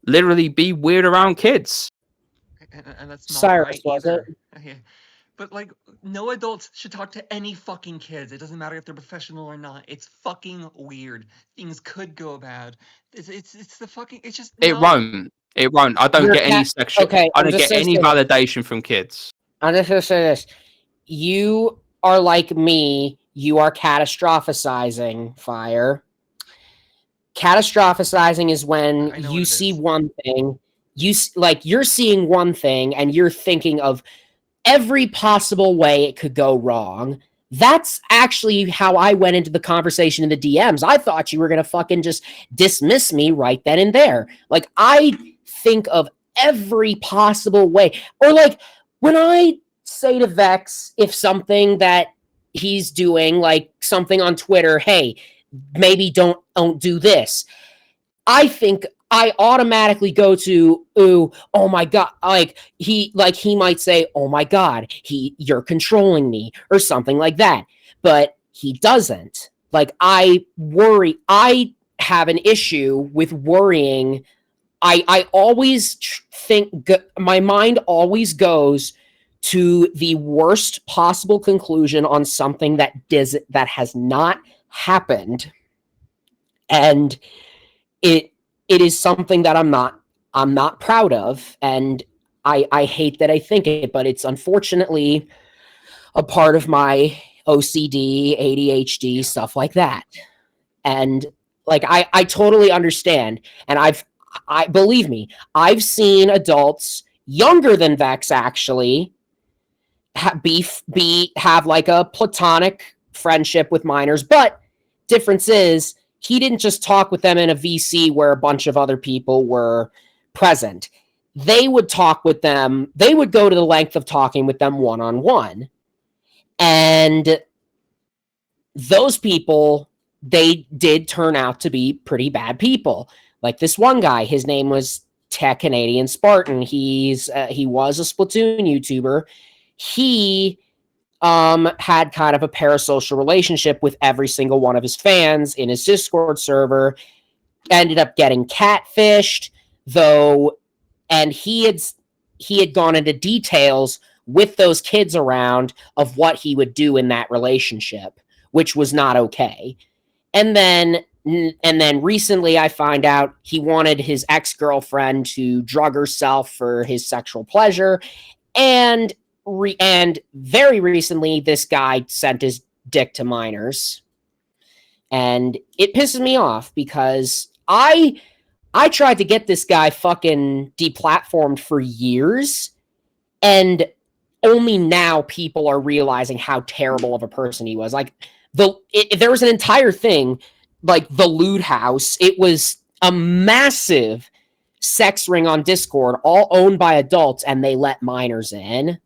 literally be weird around kids. And that's not Cyrus, right was either. it? But like, no adults should talk to any fucking kids. It doesn't matter if they're professional or not. It's fucking weird. Things could go bad. It's the fucking. It's just. It won't. It won't. I don't get any sexual. Okay, I don't get any validation from kids. I'm just gonna say this. You are like me. You are catastrophizing, Fire. Catastrophizing is when you see one thing, you're seeing one thing and you're thinking of every possible way it could go wrong. That's actually how I went into the conversation in the DMs. I thought you were going to fucking just dismiss me right then and there. Like, I think of every possible way. Or like, when I say to Vex, if something that he's doing, like something on Twitter, hey, maybe don't do this, I think I automatically go to, ooh, oh my God. He might say, oh my God, you're controlling me or something like that. But he doesn't. Like, I have an issue with worrying. I always think, my mind always goes to the worst possible conclusion on something that has not happened. And it is something that I'm not proud of, and I hate that I think it, but it's unfortunately a part of my OCD, ADHD, stuff like that. And like I totally understand. And I believe me, I've seen adults younger than Vex actually have like a platonic friendship with minors, but difference is he didn't just talk with them in a VC where a bunch of other people were present. They would talk with them, they would go to the length of talking with them one on one. And those people, they did turn out to be pretty bad people. Like this one guy, his name was Tech Canadian Spartan. He was a Splatoon YouTuber. He had kind of a parasocial relationship with every single one of his fans in his Discord server. Ended up getting catfished, though, and he had gone into details with those kids around of what he would do in that relationship, which was not okay. And then recently I find out he wanted his ex-girlfriend to drug herself for his sexual pleasure. And very recently, this guy sent his dick to minors. And it pisses me off because I tried to get this guy fucking deplatformed for years, and only now people are realizing how terrible of a person he was. Like there was an entire thing, like the Lewd House. It was a massive sex ring on Discord, all owned by adults, and they let minors in.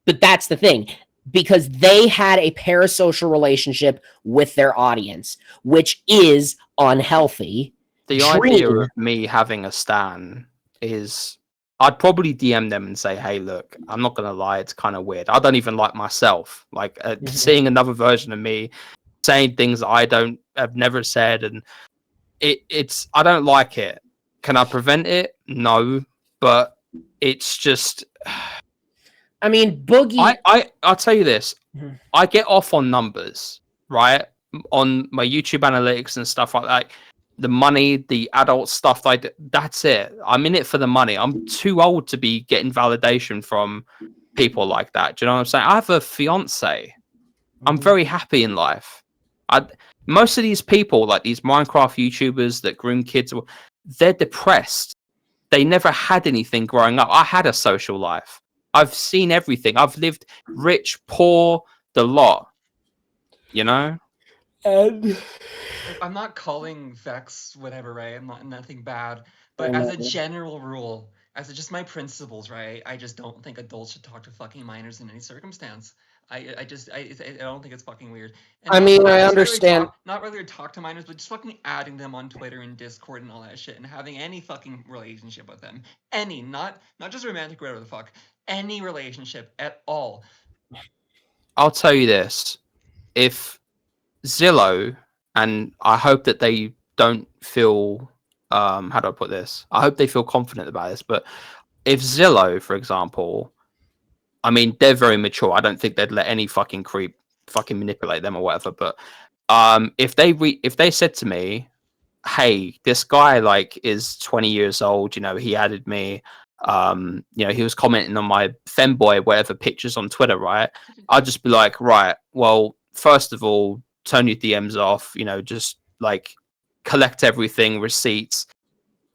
But that's the thing, because they had a parasocial relationship with their audience, which is unhealthy. The idea of me having a stan is I'd probably DM them and say, hey, look, I'm not going to lie. It's kind of weird. I don't even like myself. Like seeing another version of me saying things that I've never said. And it's, I don't like it. Can I prevent it? No, but it's just, I mean, Boogie. I'll tell you this. I get off on numbers, right? On my YouTube analytics and stuff like that. The money, the adult stuff, that's it. I'm in it for the money. I'm too old to be getting validation from people like that. Do you know what I'm saying? I have a fiance. I'm very happy in life. Most of these people, like these Minecraft YouTubers that groom kids, they're depressed. They never had anything growing up. I had a social life. I've seen everything. I've lived rich, poor, the lot. You know? And I'm not calling Vex whatever, right? I'm not nothing bad. But as a general rule, as just my principles, right? I just don't think adults should talk to fucking minors in any circumstance. I don't think it's fucking weird. And I mean, I understand. Not really talk to minors, but just fucking adding them on Twitter and Discord and all that shit, and having any fucking relationship with them, not just romantic, whatever the fuck, any relationship at all. I'll tell you this: if Zillow, and I hope that they don't feel, how do I put this? I hope they feel confident about this. But if Zillow, for example, I mean, they're very mature. I don't think they'd let any fucking creep fucking manipulate them or whatever. But if they said to me, hey, this guy like is 20 years old, you know, he added me, you know, he was commenting on my femboy, whatever pictures on Twitter, right? I'd just be like, right, well, first of all, turn your DMs off, you know, just like collect everything, receipts,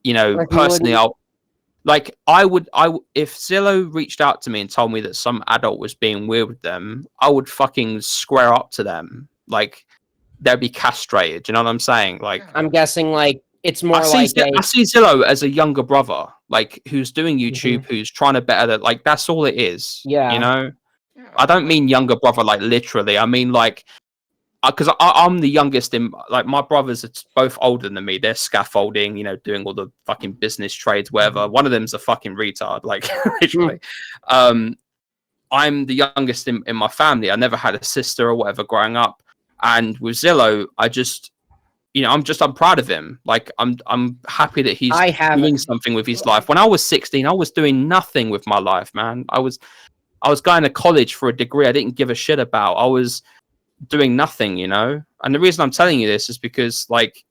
you know, personally, I would, if Zillow reached out to me and told me that some adult was being weird with them, I would fucking square up to them. Like, they'd be castrated. You know what I'm saying? Like, I'm guessing like it's more I see Zillow as a younger brother, like who's doing YouTube, who's trying to better that. Like, that's all it is. Yeah. You know, I don't mean younger brother like literally. I mean like, because I'm the youngest in, like, my brothers are both older than me. They're scaffolding, you know, doing all the fucking business trades, whatever. One of them's a fucking retard, like literally. I'm the youngest in my family. I never had a sister or whatever growing up. And with Zillow, I just, you know, I'm proud of him. Like, I'm happy that he's doing something with his life. When I was 16, I was doing nothing with my life, man. I was going to college for a degree I didn't give a shit about. I was doing nothing, you know. And the reason I'm telling you this is because, like,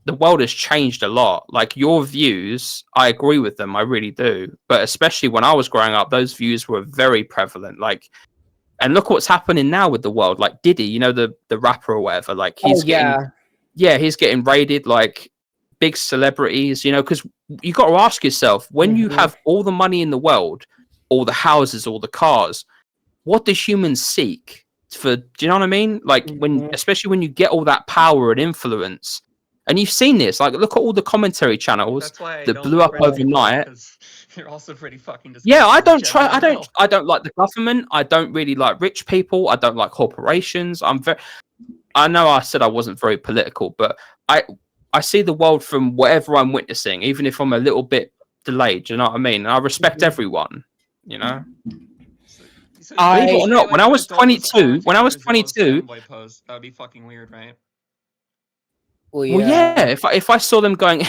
the world has changed a lot. Like your views, I agree with them, I really do. But especially when I was growing up, those views were very prevalent. Like, and look what's happening now with the world. Like Diddy, you know, the rapper or whatever. Like he's he's getting raided. Like big celebrities, you know, because you got to ask yourself, when you have all the money in the world, all the houses, all the cars, what do humans seek for? Do you know what I mean? Like when, especially when you get all that power and influence, and you've seen this. Like look at all the commentary channels That's why I that don't blew like up rich people, overnight. because you're also pretty fucking Yeah, disgusting I in don't general try. as well. I don't like the government. I don't really like rich people. I don't like corporations. I'm very. I know I said I wasn't very political, but I see the world from whatever I'm witnessing, even if I'm a little bit delayed. Do you know what I mean? And I respect everyone. You know. So Believe it or say, not, like, when I an was adult 22, when I was commenting on Zillow's 22, fanboy post, that would be fucking weird, right? well, yeah, if I saw them going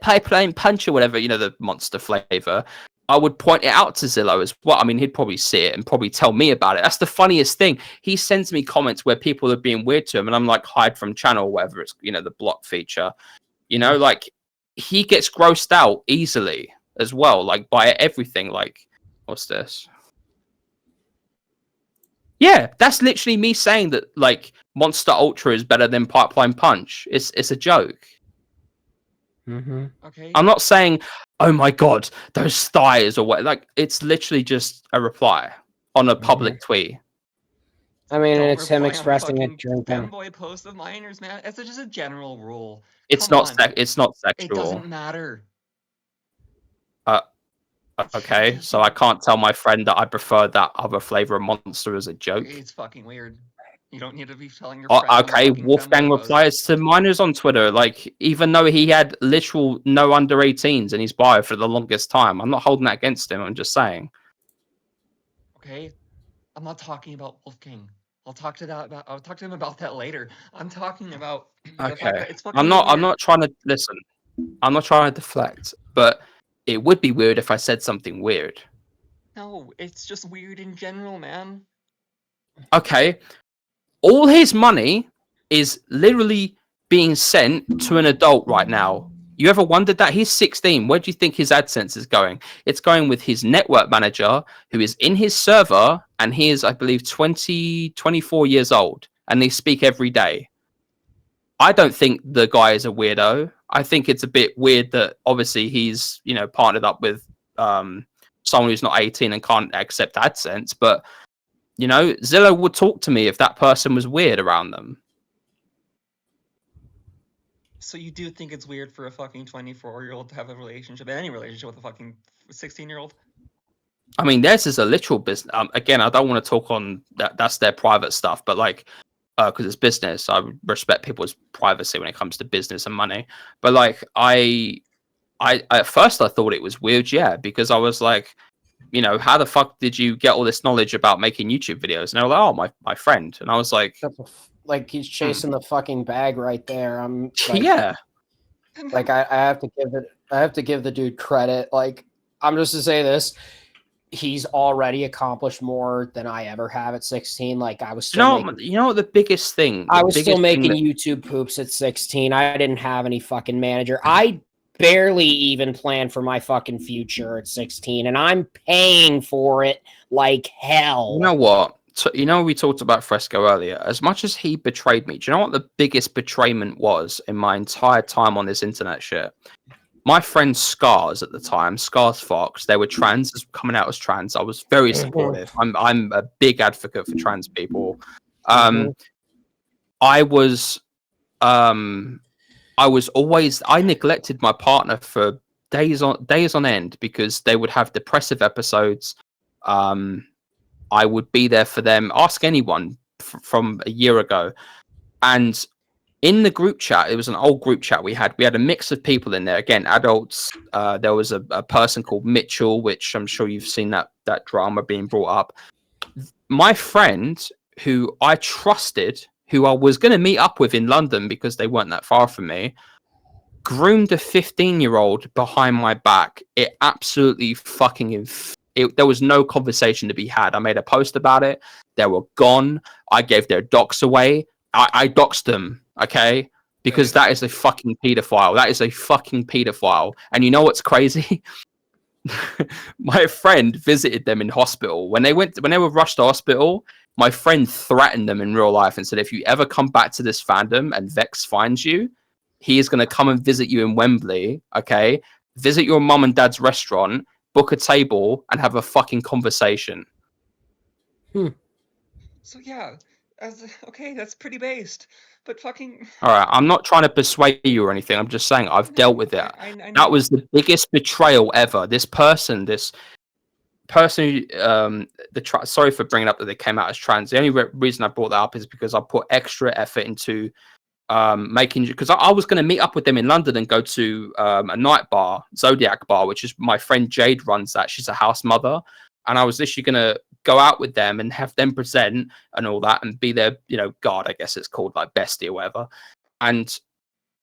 pipeline punch or whatever, you know, the monster flavor, I would point it out to Zillow as well. I mean, he'd probably see it and probably tell me about it. That's the funniest thing. He sends me comments where people are being weird to him, and I'm like, hide from channel, whatever it's, you know, the block feature. You know, like he gets grossed out easily as well, like by everything. Like, what's this? Yeah, that's literally me saying that like Monster Ultra is better than Pipeline Punch. It's a joke. Okay. I'm not saying, oh my god, those thighs or what. Like it's literally just a reply on a public tweet. I mean, Don't it's him reply on expressing it fucking during femboy posts of minors, man. It's just a general rule. It's Come not on. it's not It sexual. doesn't matter. Okay, so I can't tell my friend that I prefer that other flavor of Monster as a joke. It's fucking weird. You don't need to be telling your friend on a Okay, fucking Wolfgang femboy post. replies to minors on Twitter, like even though he had literal no under 18s in his bio for the longest time. I'm not holding that against him. I'm just saying. Okay, I'm not talking about Wolfgang. I'll talk to him about that later. I'm talking about the fact that it's fucking I'm weird. not trying to listen. I'm not trying to deflect, but it would be weird if I said something weird. No, it's just weird in general, man. Okay. All his money is literally being sent to an adult right now. You ever wondered that? He's 16. Where do you think his AdSense is going? It's going with his network manager, who is in his server, and he is, I believe, 24 years old, and they speak every day. I don't think the guy is a weirdo. I think it's a bit weird that obviously he's, you know, partnered up with someone who's not 18 and can't accept AdSense, but you know, Zillow would talk to me if that person was weird around them. So you do think it's weird for a fucking 24-year-old to have a relationship, any relationship with a fucking 16-year-old? I mean, theirs is a literal business. Again, I don't want to talk on that. That's their private stuff, but like, because it's business, I respect people's privacy when it comes to business and money. But like, I at first I thought it was weird, yeah, because I was like, you know, how the fuck did you get all this knowledge about making YouTube videos? And they were like, oh, my friend. And I was like, like he's chasing the fucking bag right there. I'm like, yeah. Like I have to give the dude credit. Like I'm just to say this, he's already accomplished more than I ever have at 16. Like I was still you know what the biggest thing? I was still making YouTube poops at 16. I didn't have any fucking manager. I barely even planned for my fucking future at 16, and I'm paying for it like hell. You know what? So, you know, we talked about Fresco earlier. As much as he betrayed me, do you know what the biggest betrayment was in my entire time on this internet shit? My friend Scars at the time, Scars Fox, they were trans, coming out as trans. I was very supportive. I'm a big advocate for trans people. I was always, I neglected my partner for days on end because they would have depressive episodes. I would be there for them. Ask anyone from a year ago. And in the group chat, it was an old group chat we had a mix of people in there. Again, adults. There was a person called Mitchell, which I'm sure you've seen that drama being brought up. My friend, who I trusted, who I was going to meet up with in London because they weren't that far from me, groomed a 15-year-old behind my back. It absolutely fucking... there was no conversation to be had. I made a post about it. They were gone. I gave their docs away. I doxed them, okay? because that is a fucking pedophile. That is a fucking pedophile. And you know what's crazy? My friend visited them in hospital. When they were rushed to hospital, my friend threatened them in real life and said, if you ever come back to this fandom and Vex finds you, he is going to come and visit you in Wembley, okay? Visit your mum and dad's restaurant, book a table, and have a fucking conversation. So yeah, okay, that's pretty based. But fucking All right, I'm not trying to persuade you or anything. I'm just saying I've dealt with it. I know. That was the biggest betrayal ever. This person who, sorry for bringing up that they came out as trans. The only reason I brought that up is because I put extra effort into making, because I was going to meet up with them in London and go to a night bar, Zodiac Bar, which is my friend Jade runs that. She's a house mother, and I was literally going to go out with them and have them present and all that and be their, God, I guess it's called, like, bestie or whatever. And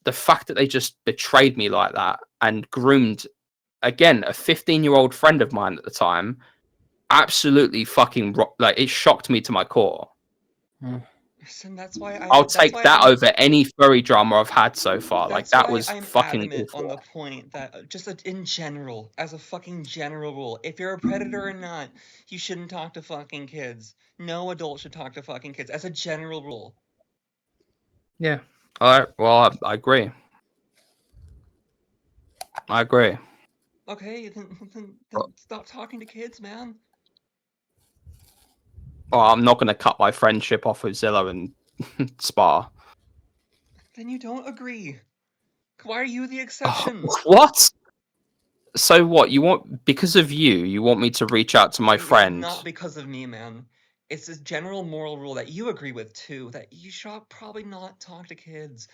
the fact that they just betrayed me like that and groomed, again, a 15-year-old friend of mine at the time, absolutely fucking, like, it shocked me to my core. And that's why I'll take that over any furry drama I've had so far. Like, that was I'm fucking adamant awful. on the point that just in general, as a fucking general rule, if you're a predator or not, you shouldn't talk to fucking kids. No adult should talk to fucking kids, as a general rule. Yeah. All right. Well, I agree. I agree. Okay, then stop talking to kids, man. Well, I'm not going to cut my friendship off with Zilla and Spa. Then you don't agree. Why are you the exception? What? So what? Because of you want me to reach out to my friend? It's not because of me, man. It's this general moral rule that you agree with too, that you should probably not talk to kids.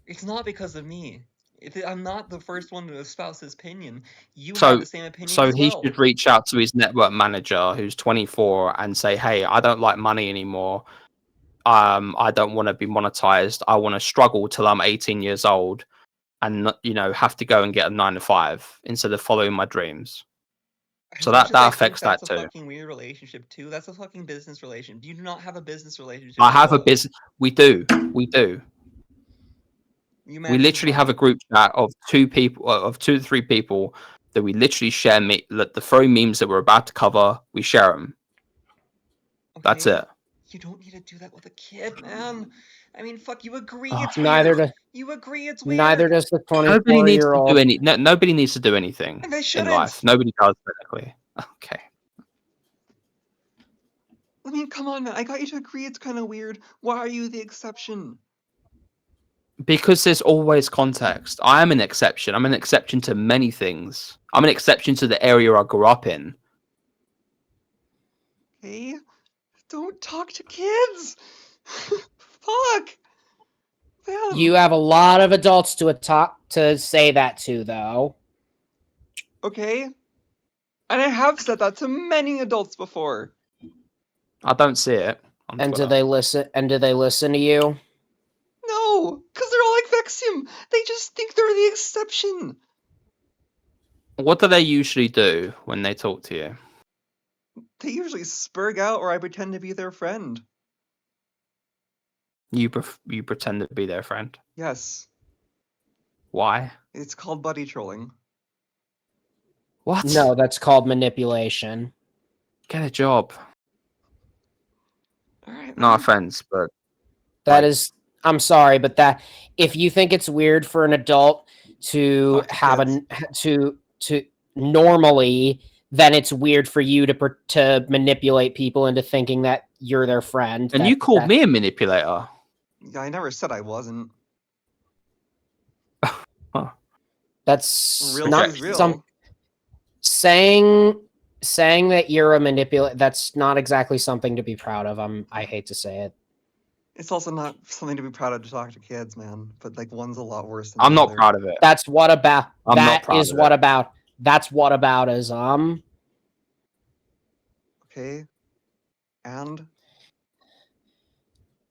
It's not because of me. I'm not the first one to espouse this opinion. You have the same opinion So as he well. should reach out to his network manager, who's 24, and say, "Hey, I don't like money anymore. I don't want to be monetized. I want to struggle till I'm 18 years old, and have to go and get a 9 to 5 instead of following my dreams." So that affects that too. That's a fucking weird relationship too. That's a fucking business relationship. You do not have a business relationship. I have a business. We do. We literally have a group chat of 2 people, of 2 to 3 people, that we literally share the furry memes that we're about to cover. We share them. Okay. That's it. You don't need to do that with a kid, man. I mean, fuck. You agree it's weird. You agree it's weird. Neither does the 24-year-old. Nobody needs to do anything in life. Nobody does, technically. Okay. I mean, come on, man. I got you to agree it's kind of weird. Why are you the exception? Because there's always context. I am an exception. I'm an exception to many things. I'm an exception to the area I grew up in. Okay? Don't talk to kids! Fuck! Man. You have a lot of adults to say that to, though. Okay? And I have said that to many adults before. I don't see it. And do they listen? And do they listen to you? No, because they're all like Vexium. They just think they're the exception. What do they usually do when they talk to you? They usually spurg out, or I pretend to be their friend. You pretend to be their friend? Yes. Why? It's called buddy trolling. What? No, that's called manipulation. Get a job. All right. No offense, but that is. I'm sorry, but that if you think it's weird for an adult to have to normally, then it's weird for you to manipulate people into thinking that you're their friend. And you called me a manipulator. Yeah, I never said I wasn't. Huh. That's real not real. some saying that you're a manipulator. That's not exactly something to be proud of. I hate to say it. It's also not something to be proud of to talk to kids, man. But like one's a lot worse than I'm the not other. proud of it. That's what about. I'm that not proud is of what it. about. That's what about is Okay. And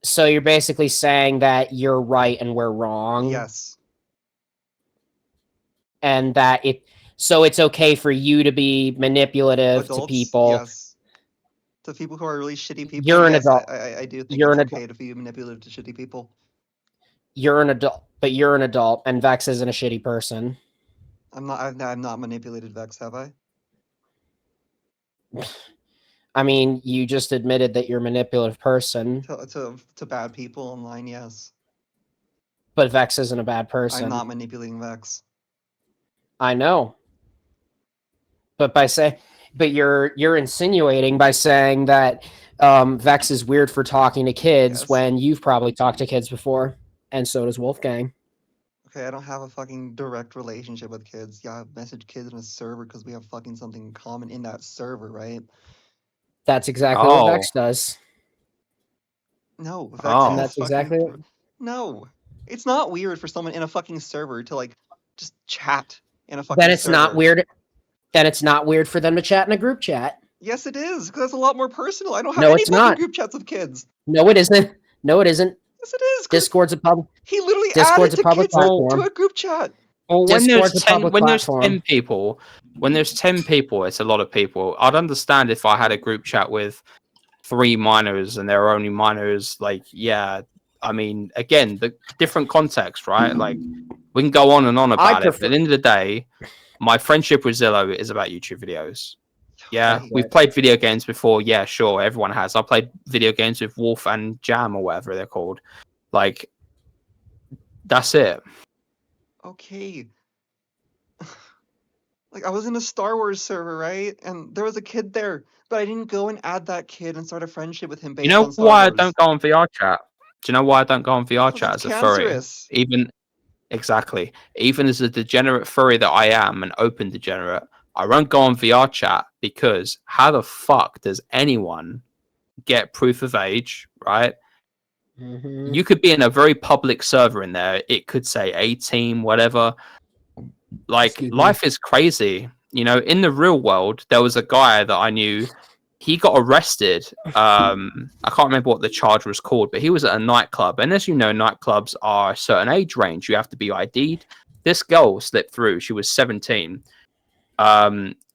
so you're basically saying that you're right and we're wrong. yes. And that it's okay for you to be manipulative to people. Yes. To people who are really shitty people, You're an yes, adult. I do think You're it's an okay to be manipulative to shitty people. You're an adult, but you're an adult, and Vex isn't a shitty person. I'm not. I'm not manipulated Vex, have I? I mean, you just admitted that you're a manipulative person, To bad people online, yes. but Vex isn't a bad I'm person. not manipulating Vex. I know. But you're insinuating by saying that Vex is weird for talking to kids Yes. when you've probably talked to kids before, and so does Wolfgang. Okay, I don't have a fucking direct relationship with kids. Yeah, I message kids in a server because we have fucking something in common in that server, right? That's exactly what Oh, Vex does. No, Vex Oh. And has that's fucking. exactly No, it's not weird for someone in a fucking server to like just chat in a fucking then it's server. not weird. Then it's not weird for them to chat in a group chat. Yes, it is, because that's a lot more personal. I don't have No, any it's fucking not. group chats with kids. No, it isn't. No, it isn't. Yes, it is. 'Cause Discord's a public. he literally Discord's added a to public kids to platform. a group chat. Well, when there's Discord's a 10, public when there's platform. 10 people, when there's 10 people, it's a lot of people. I'd understand if I had a group chat with 3 minors and there are only minors. Like, yeah, I mean, again, the different context, right? Like, we can go on and on about it. But at the end of the day, my friendship with Zillow is about YouTube videos. Yeah, Okay. we've played video games before. Yeah, sure, everyone has. I played video games with Wolf and Jam or whatever they're called. Like, that's it. Okay. Like, I was in a Star Wars server, right? And there was a kid there, but I didn't go and add that kid and start a friendship with him based You know on Star why I Wars. don't go on VR chat? Do you know why I don't go on VR Because chat it's as a furry? cancerous. Even exactly, even as a degenerate furry that I am, an open degenerate, I won't go on VR chat because how the fuck does anyone get proof of age, right? Mhm. You could be in a very public server in there. It could say 18, whatever. Like, Excuse me. life is crazy. You know, in the real world, there was a guy that I knew. He got arrested. I can't remember what the charge was called, but he was at a nightclub. And as you know, nightclubs are a certain age range. You have to be ID'd. This girl slipped through. She was 17.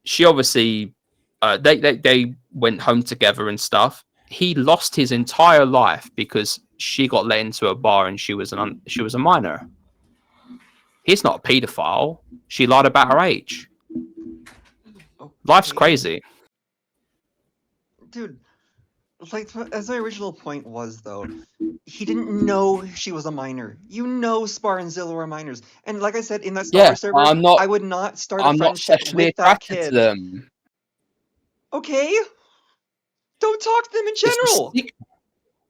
She obviously, they went home together and stuff. He lost his entire life because she got let into a bar and she was a minor. He's not a pedophile. She lied about her age. Life's Okay. crazy. Dude, like, as my original point was, though, he didn't know she was a minor. You know Spar and Zilla were minors. And like I said, in that Star Wars server, I would not start a I'm not friendship sexually with that attracted to kid. them. Okay? Don't talk to them in It's the general.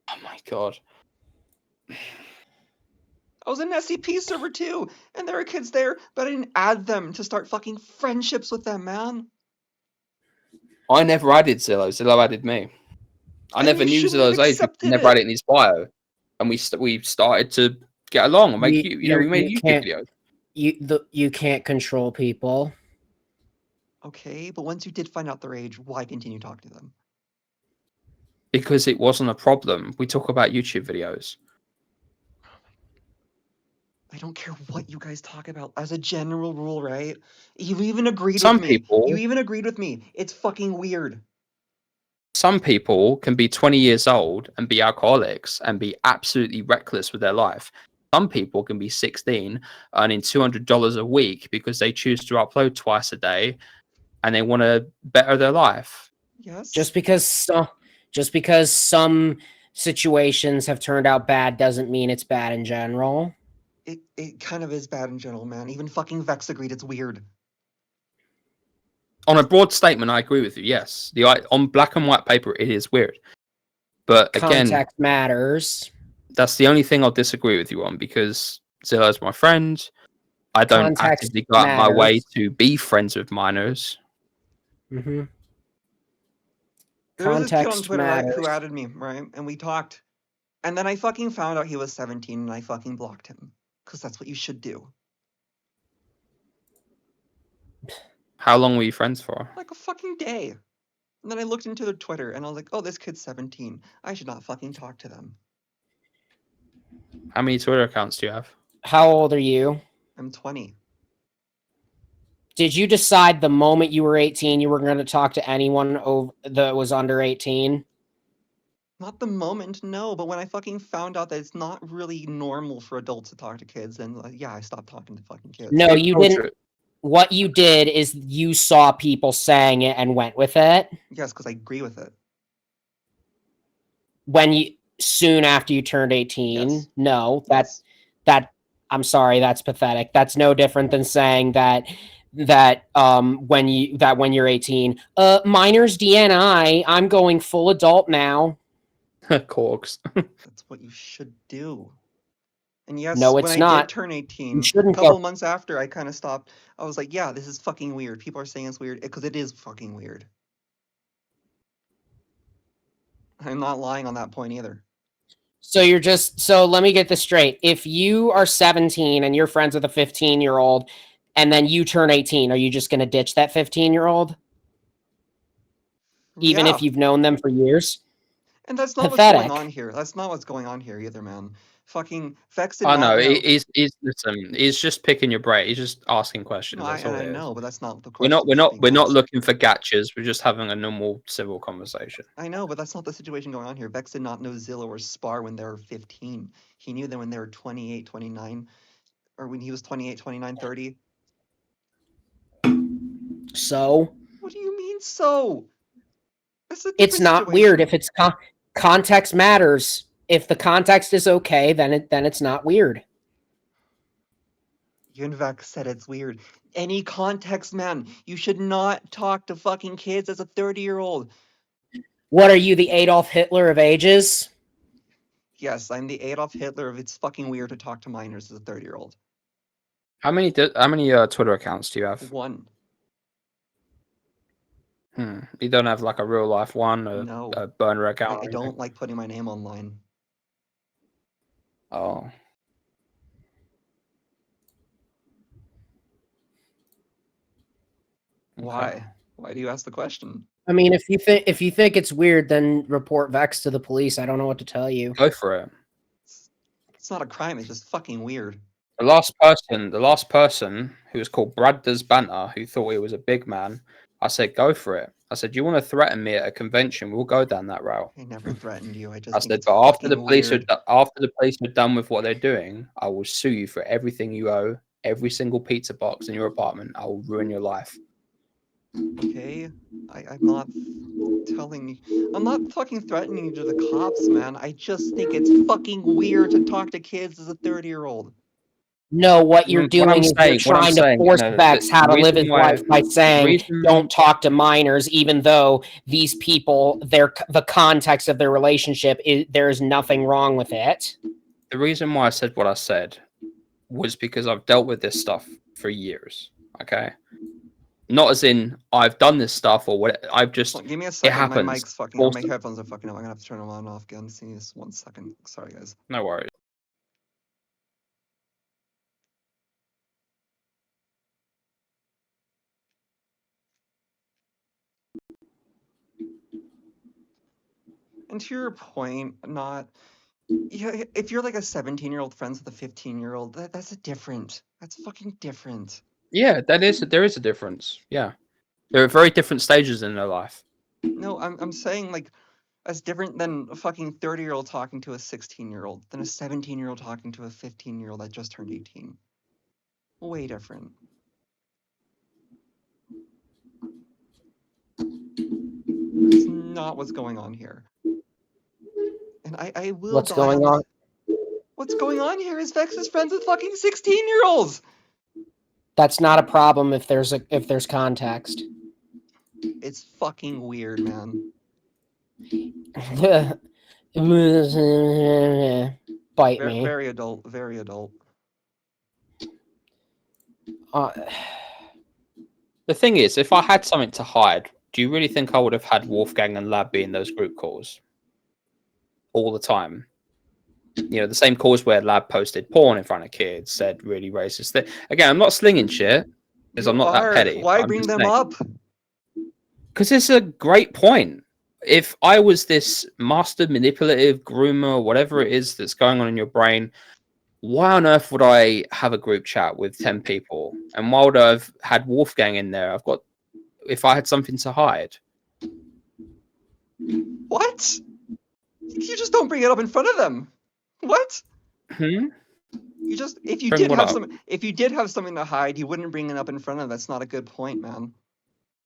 Oh my god. I was in an SCP server too, and there were kids there, but I didn't add them to start fucking friendships with them, man. I never added Zillow. Zillow added me. I And never you knew shouldn't have Zillow's age. accepted Never had it. it in his bio, and we started to get along and make You- we made you YouTube can't- videos You can't control people. Okay, but once you did find out their age, why continue talking to them? because it wasn't a problem. We talk about YouTube videos. I don't care what you guys talk about. As a general rule, right? You even agreed Some with me. people- You even agreed with me. It's fucking weird. Some people can be 20 years old and be alcoholics and be absolutely reckless with their life. Some people can be 16, earning $200 a week because they choose to upload twice a day and they want to better their life. Yes. Just because some situations have turned out bad doesn't mean it's bad in general. It kind of is bad in general, man. Even fucking Vex agreed it's weird. On a broad statement, I agree with you. Yes, on black and white paper, it is weird. But again, Context matters. that's the only thing I'll disagree with you on because Zilla's my friend. I don't Context actively go out my way matters. to be friends with minors. Mm-hmm. There was this kid on Context Twitter, right, who matters. added me, right? And we talked. And then I fucking found out he was 17 and I fucking blocked him. Because that's what you should do. How long were you friends for? Like a fucking day. And then I looked into their Twitter and I was like, oh, this kid's 17. I should not fucking talk to them. How many Twitter accounts do you have? How old are you? I'm 20. Did you decide the moment you were 18 you were going to talk to anyone that was under 18? Not the moment, no, but when I fucking found out that it's not really normal for adults to talk to kids, then yeah, I stopped talking to fucking kids. No, you Told didn't. What you did is you saw people saying it and went with it. Yes, because I agree with it. When you soon after you turned 18? Yes. No, Yes. that I'm sorry, that's pathetic. That's no different than saying that when you're 18, minors DNI, I'm going full adult now. Corks. That's what you should do. And yes, No, when it's I not. did turn You 18, a shouldn't couple go. months after, I kind of stopped. I was like, yeah, this is fucking weird. People are saying it's weird because it is fucking weird. I'm not lying on that point either. So let me get this straight. If you are 17 and you're friends with a 15-year-old and then you turn 18, are you just going to ditch that 15-year-old? Even Yeah. if you've known them for years? And that's not what's going on here. That's not what's going on here either, man. Fucking Vex did I not know. know. Listen, he's just picking your brain. He's just asking questions. No, That's all I it is. know, but that's not the We're question. we're not looking for gotchas. We're just having a normal civil conversation. I know, but that's not the situation going on here. Vex did not know Zilla or Spar when they were 15. He knew them when they were 28, 29, or when he was 28, 29, 30. So? What do you mean, so? It's not weird if it's context matters. If the context is okay, then it's not weird. Yunvak said it's weird. Any context, man. You should not talk to fucking kids as a 30-year-old. What are you, the Adolf Hitler of ages? Yes, I'm the Adolf Hitler of it's fucking weird to talk to minors as a 30-year-old. How many Twitter accounts do you have? One. You don't have like a real life one, No. a burner account? I don't like putting my name online. Oh. Why? Okay. Why do you ask the question? I mean, if you think it's weird, then report Vex to the police. I don't know what to tell you. Go for it. It's not a crime. It's just fucking weird. The last person who was called Brad Does Banter, who thought he was a big man, I said, go for it. I said, you want to threaten me at a convention? We'll go down that route. I never threatened you. I just I think said, it's but after the police weird. are done with what they're doing, I will sue you for everything you owe, every single pizza box in your apartment. I will ruin your life. Okay, I'm not telling you. I'm not fucking threatening you to the cops, man. I just think it's fucking weird to talk to kids as a 30-year-old. No, what you're doing is you're trying to force Vex how to live his life by saying don't talk to minors, even though these people, the context of their relationship, there is nothing wrong with it. The reason why I said what I said was because I've dealt with this stuff for years. Okay, not as in I've done this stuff or what. I've just give me a second. It happens. My mic's fucking up. My headphones are fucking up. I'm gonna have to turn them on and off again. See this 1 second. Sorry, guys. No worries. And to your point, not if you're like a 17-year-old friends with a 15-year-old, that's that's fucking different. Yeah, there is a difference. Yeah, there are very different stages in their life. No, I'm saying like that's different than a fucking 30-year-old talking to a 16-year-old, than a 17-year-old talking to a 15-year-old that just turned 18. Way different. That's not what's going on here. And I will. What's going on? What's going on here is Vex is friends with fucking 16-year-olds. That's not a problem if there's context. It's fucking weird, man. Bite me. Very adult. Very adult. The thing is, if I had something to hide, do you really think I would have had Wolfgang and Lab be in those group calls all the time? You know, the same calls where Lab posted porn in front of kids, said really racist things. Again, I'm not slinging shit because I'm not that petty. Why bring them up? Because it's a great point. If I was this master manipulative groomer, whatever it is that's going on in your brain, why on earth would I have a group chat with 10 people? And why would I have had Wolfgang in there? If I had something to hide. What? You just don't bring it up in front of them. What? Hmm? You just if you Bring did what have up? something to hide, you wouldn't bring it up in front of them. That's not a good point, man.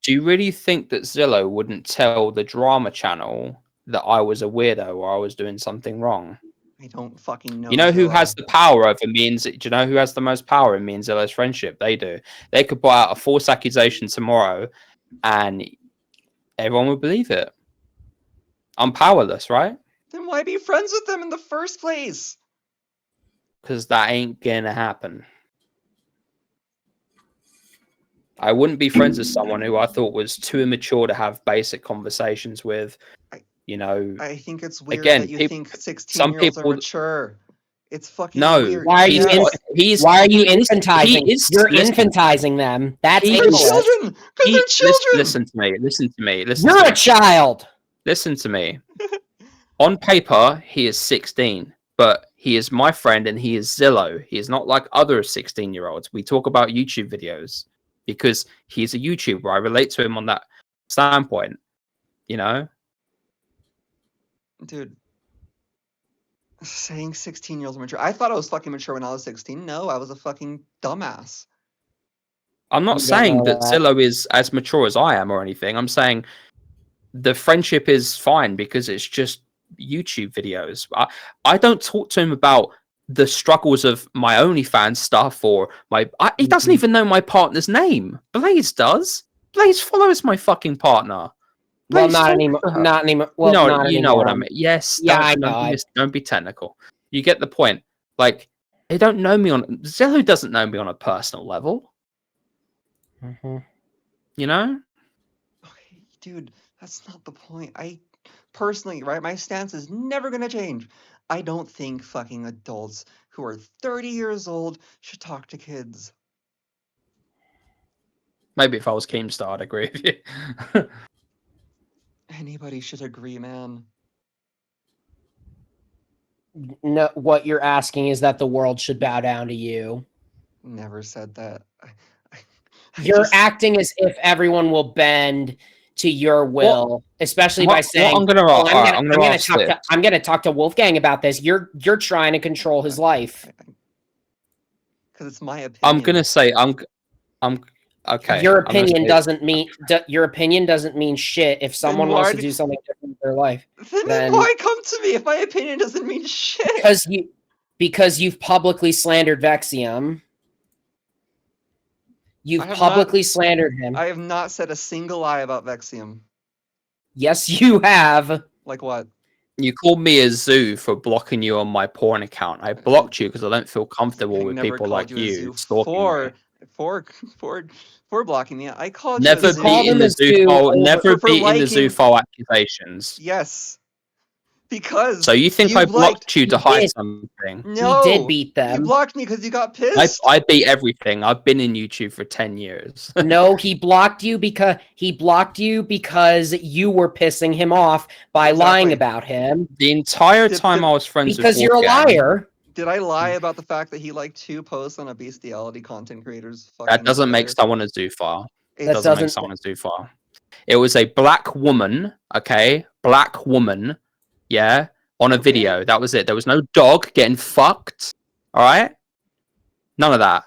Do you really think that Zillow wouldn't tell the drama channel that I was a weirdo or I was doing something wrong? I don't fucking know. You know who Zillow. has the power over me and do you know who has the most power in me and Zillow's friendship? They do. They could buy out a false accusation tomorrow and everyone would believe it. I'm powerless, right? Then why be friends with them in the first place? Because that ain't gonna happen. I wouldn't be friends with someone who I thought was too immature to have basic conversations with. You know, I think it's weird again, that you people, think 16-year-olds some are people. mature. It's fucking No, weird. Why are you he's why are you he is- infantizing? he is- You're listen, infantizing them. That's he They're is- ableist. children! Because they're children! Listen to me. Listen to me. You're a child. Listen to me. On paper, he is 16, but he is my friend and he is Zillow. He is not like other 16-year-olds. We talk about YouTube videos because he's a YouTuber. I relate to him on that standpoint, you know? Dude. Saying 16-year-olds are mature. I thought I was fucking mature when I was 16. No, I was a fucking dumbass. I'm not You don't saying know that that. Zillow is as mature as I am or anything. I'm saying the friendship is fine because it's just YouTube videos. I don't talk to him about the struggles of my OnlyFans stuff or he doesn't even know my partner's name. Blaze does. Blaze follows my fucking partner. Well, Blaze not talks anymore. to her. Not anymore. Well, not you anymore. know what I mean. Yes. Yeah, I know. Don't be technical. You get the point. Like, they don't know me on Zillow doesn't know me on a personal level. Mm-hmm. You know? Okay, dude, that's not the point. I personally, right, my stance is never going to change. I don't think fucking adults who are 30 years old should talk to kids. Maybe if I was Keemstar, I'd agree with you. Anybody should agree, man. No, what you're asking is that the world should bow down to you. Never said that. I You're just- acting as if everyone will bend to your will, especially by saying, I'm gonna I'm gonna talk to Wolfgang about this. You're trying to control his life. Because it's my opinion. I'm gonna say I'm okay. Your I'm gonna opinion say- doesn't mean shit if someone Then wants why to do- do something different with their life. Then then- why come to me if my opinion doesn't mean shit? Because you've publicly slandered Vexium. You've I have publicly slandered him. I have not said a single lie about Vexium. Yes, you have. Like what? You called me a zoo for blocking you on my porn account. I blocked you because I don't feel comfortable I with never people called like a you zoo stalking me. for blocking me. I called Never you a zoo. called beating him the a zoo zoophile. over- Never for beating the liking- zoophile accusations. Yes. Because So you think I you've blocked you to He hide did. something? No, He did beat you them. blocked me because you got pissed. I beat everything. I've been in YouTube for 10 years. No, he blocked you because you were pissing him off by lying Exactly. about him. The entire Did- time did- I was friends Because with you're a Wolfgang, liar. Did I lie about the fact that he liked 2 posts on a bestiality content creator's fucking that doesn't make Twitter? someone a zoophile. It That Doesn't make doesn't- someone a zoophile. It was a black woman, okay? Black woman, yeah, on a Okay. video. That was it. There was no dog getting fucked. All right? None of that.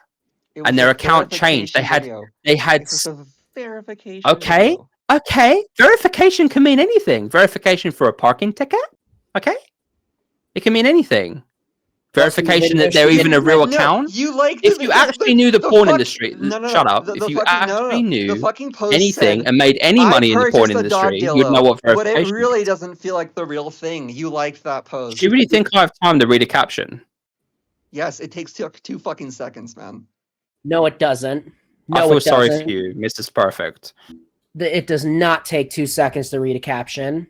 It was And their a account changed. verification video. They had It's just a verification. Okay. video. Okay, verification can mean anything. Verification for a parking ticket? Okay? It can mean anything. Verification that they're even a real No, account? you like If you actually knew the porn industry, shut up. If you actually The knew fucking post anything said, and made any money in the porn purchased a dog industry, you'd know what dildo, but it verification really is. doesn't feel like the real thing. You liked that post. Do you really think I have time to read a caption? Yes, it takes 2 fucking seconds, man. No, it doesn't. I No, feel it sorry doesn't. for you, Mrs. Perfect. It does not take 2 seconds to read a caption.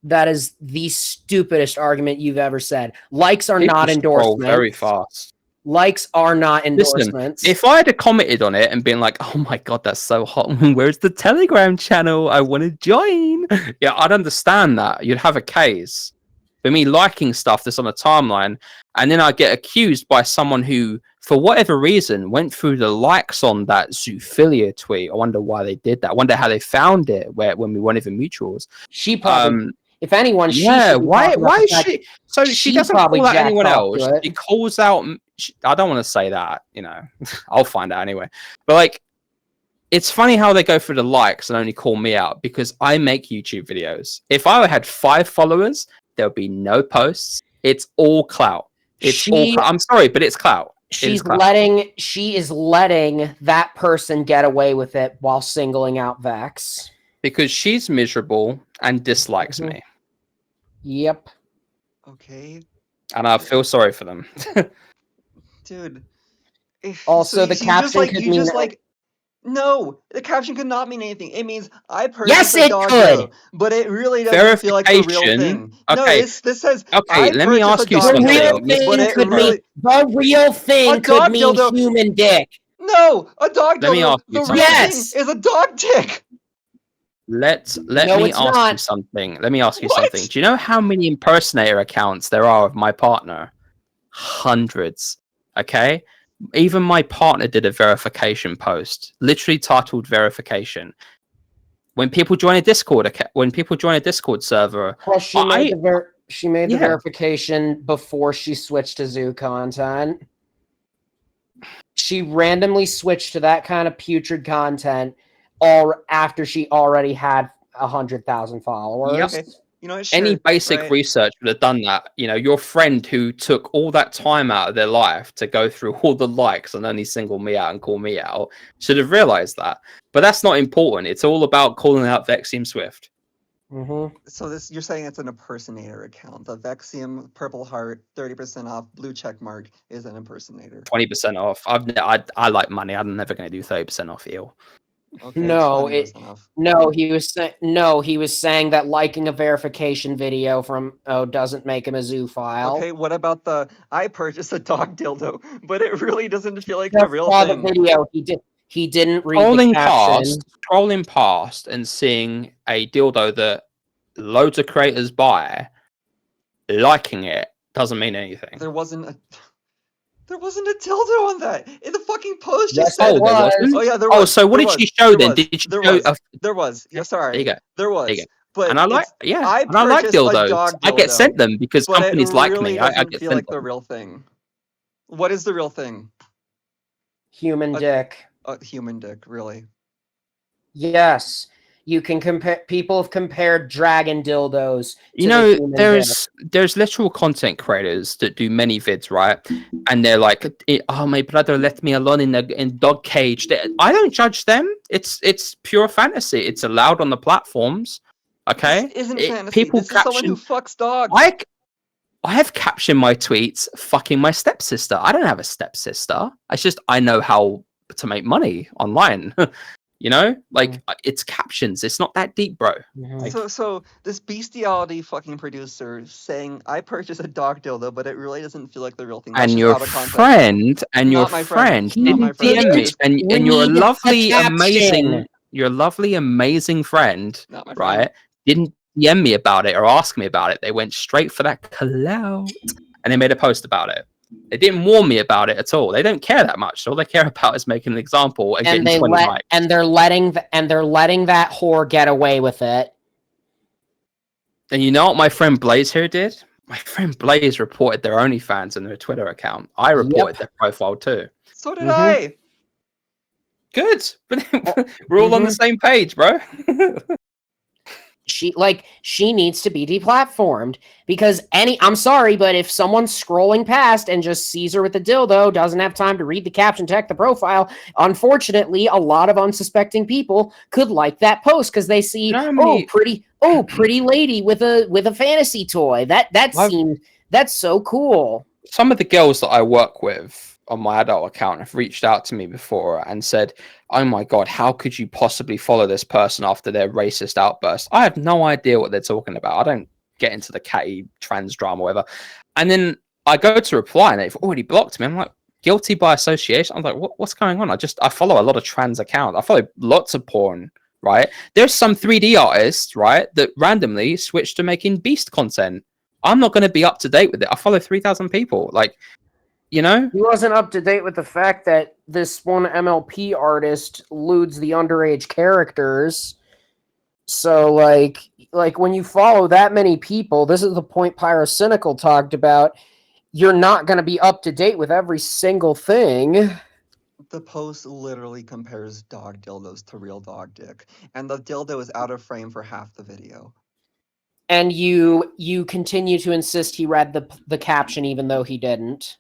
That is the stupidest argument you've ever said. Likes are People not scroll endorsements. very fast. Likes are not endorsements. If I had commented on it and been like, "Oh my god, that's so hot! Where's the Telegram channel? I want to join." Yeah, I'd understand that. You'd have a case. for me liking stuff that's on a timeline, and then I get accused by someone who, for whatever reason, went through the likes on that zoophilia tweet. I wonder why they did that. I wonder how they found it when we weren't even mutuals. She probably, if anyone, she yeah. should be Why? talking about Why the is fact she? So she she doesn't probably call out jacked anyone off to else. it. She calls out. I don't want to say that. You know, I'll find out anyway. But like, it's funny how they go through the likes and only call me out because I make YouTube videos. If I had 5 followers, there would be no posts. It's all clout. I'm sorry, but it's clout. She is letting that person get away with it while singling out Vex. Because she's miserable and dislikes me. Yep. Okay. And I feel sorry for them. Dude. Also, the caption could mean... No, the caption could not mean anything. It means I purchased Yes, a dog it could. dildo, but it really doesn't feel like the real thing. Okay. No, this says okay. Let me ask you The something. real thing could mean human dick. No, a dog dildo. Let me ask you the something. real thing is a dog dick. Let me ask you something. Let me ask you something. Do you know how many impersonator accounts there are of my partner? Hundreds. Okay. Even my partner did a verification post, literally titled verification. When people join a Discord server, well, she made the verification before she switched to zoo content. She randomly switched to that kind of putrid content all after she already had 100,000 followers. Yep. Okay. You know, any basic research would have done that. You know, your friend who took all that time out of their life to go through all the likes and only single me out and call me out should have realized that. But that's not important. It's all about calling out Vexium Swift. So you're saying it's an impersonator account. The Vexium Purple Heart 30% off blue check mark is an impersonator. 20% off. I like money. I'm never going to do 30% off eel. Okay, he was saying that liking a verification video from doesn't make him a zoophile. Okay, what about I purchased a dog dildo, but it really doesn't feel like the real thing. The video he didn't read the caption. Scrolling past and seeing a dildo that loads of creators buy, liking it doesn't mean anything. There wasn't a dildo on that. In the fucking post just said there was. Oh yeah, there was. Oh, so what did she show then? Did she show there was. Yeah, sorry. There you go. There was. There you go. But and I like dildos. I get sent them because companies like me. I get feel like the real thing. What is the real thing? Human dick. Human dick, really? Yes. You can compare. People have compared dragon dildos. You know, there's literal content creators that do many vids, right? And they're like, "Oh, my brother left me alone in dog cage." I don't judge them. It's pure fantasy. It's allowed on the platforms. Okay, this isn't fantasy. This is someone who fucks dogs. I have captioned my tweets fucking my stepsister. I don't have a stepsister. It's just I know how to make money online. You know, like it's captions. It's not that deep, bro. Like, so this bestiality fucking producer saying I purchased a dog dildo, but it really doesn't feel like the real thing. That's and your friend didn't DM me, and you're a lovely, amazing friend, right? Didn't DM me about it or ask me about it. They went straight for that clout, and they made a post about it. They didn't warn me about it at all. They don't care that much. All they care about is making an example and getting 20 likes. And they're letting that whore get away with it. And you know what my friend Blaze here did? My friend Blaze reported their OnlyFans in their Twitter account. I reported their profile too. So did I. Good. We're all on the same page, bro. She needs to be deplatformed because I'm sorry, but if someone's scrolling past and just sees her with the dildo, doesn't have time to read the caption, check the profile, unfortunately, a lot of unsuspecting people could like that post because they see, pretty lady with a fantasy toy. That's so cool. Some of the girls that I work with on my adult account have reached out to me before and said, "Oh my god, how could you possibly follow this person after their racist outburst?" I have no idea what they're talking about. I don't get into the catty trans drama or whatever. And then I go to reply and they've already blocked me. I'm like, guilty by association. I'm like, what's going on? I follow a lot of trans accounts. I follow lots of porn, right? There's some 3D artists, right, that randomly switch to making beast content. I'm not going to be up to date with it. I follow 3,000 people. Like, you know, He wasn't up to date with the fact that this one MLP artist lewds the underage characters. So, like when you follow that many people, this is the point Pyrocynical talked about. You're not going to be up to date with every single thing. The post literally compares dog dildos to real dog dick, and the dildo is out of frame for half the video. And you continue to insist he read the caption even though he didn't.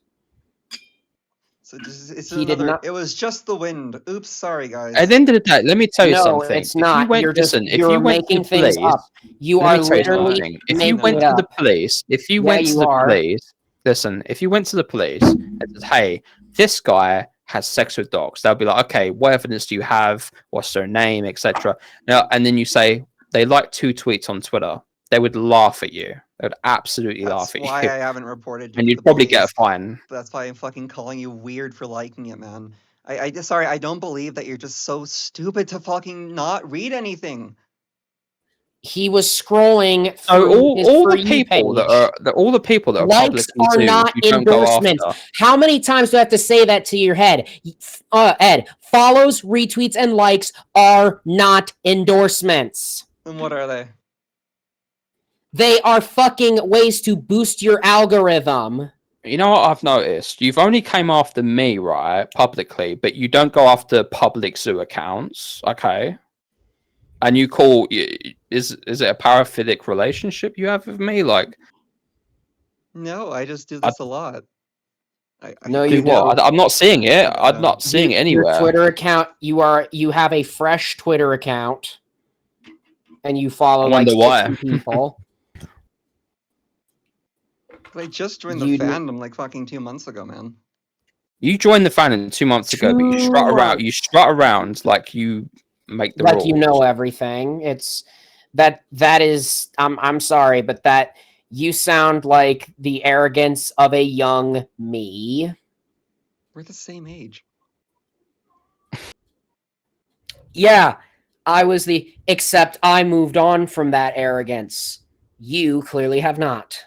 So it's He did another. not. It was just the wind. Oops, sorry guys. at the end of the day, let me tell you No, something. it's not. If you went, listen, if you're you went to making the things police, up. You let are me tell you literally something. If you making went it to up. the police, if you Yeah, went to you the are. police, listen, if you went to the police and said, hey, this guy has sex with dogs, they'll be like, okay, what evidence do you have? What's their name, etc. Now, and then you say they like 2 tweets on Twitter, they would laugh at you. They would absolutely That's laugh at why you, I haven't reported you and to you'd the probably get a police. fine. That's why I'm fucking calling you weird for liking it, man. I just sorry, I don't believe that you're just so stupid to fucking not read anything. He was scrolling So through his all For the You people page. all the people that are Likes publicly are zoos, not you don't go endorsements. after. How many times do I have to say that to your head? Ed, follows, retweets, and likes are not endorsements. Then what are they? They are fucking ways to boost your algorithm. You know what I've noticed? You've only came after me, right, publicly, but you don't go after public zoo accounts, okay? And you call is it a paraphilic relationship you have with me? Like, No, I just do this a lot. I No, do you what? don't. I'm not seeing it. Yeah. I'm not seeing it Your anywhere. Twitter account, you have a fresh Twitter account, and you follow I like wonder why. 60 people. I just joined the You- fandom like fucking 2 months ago, man. You joined the fandom 2 months ago, but you 2 strut around. months. You strut around like you make the Like rules. you know everything. It's that is I'm sorry, but that you sound like the arrogance of a young me. We're the same age. Yeah, I was except I moved on from that arrogance. You clearly have not.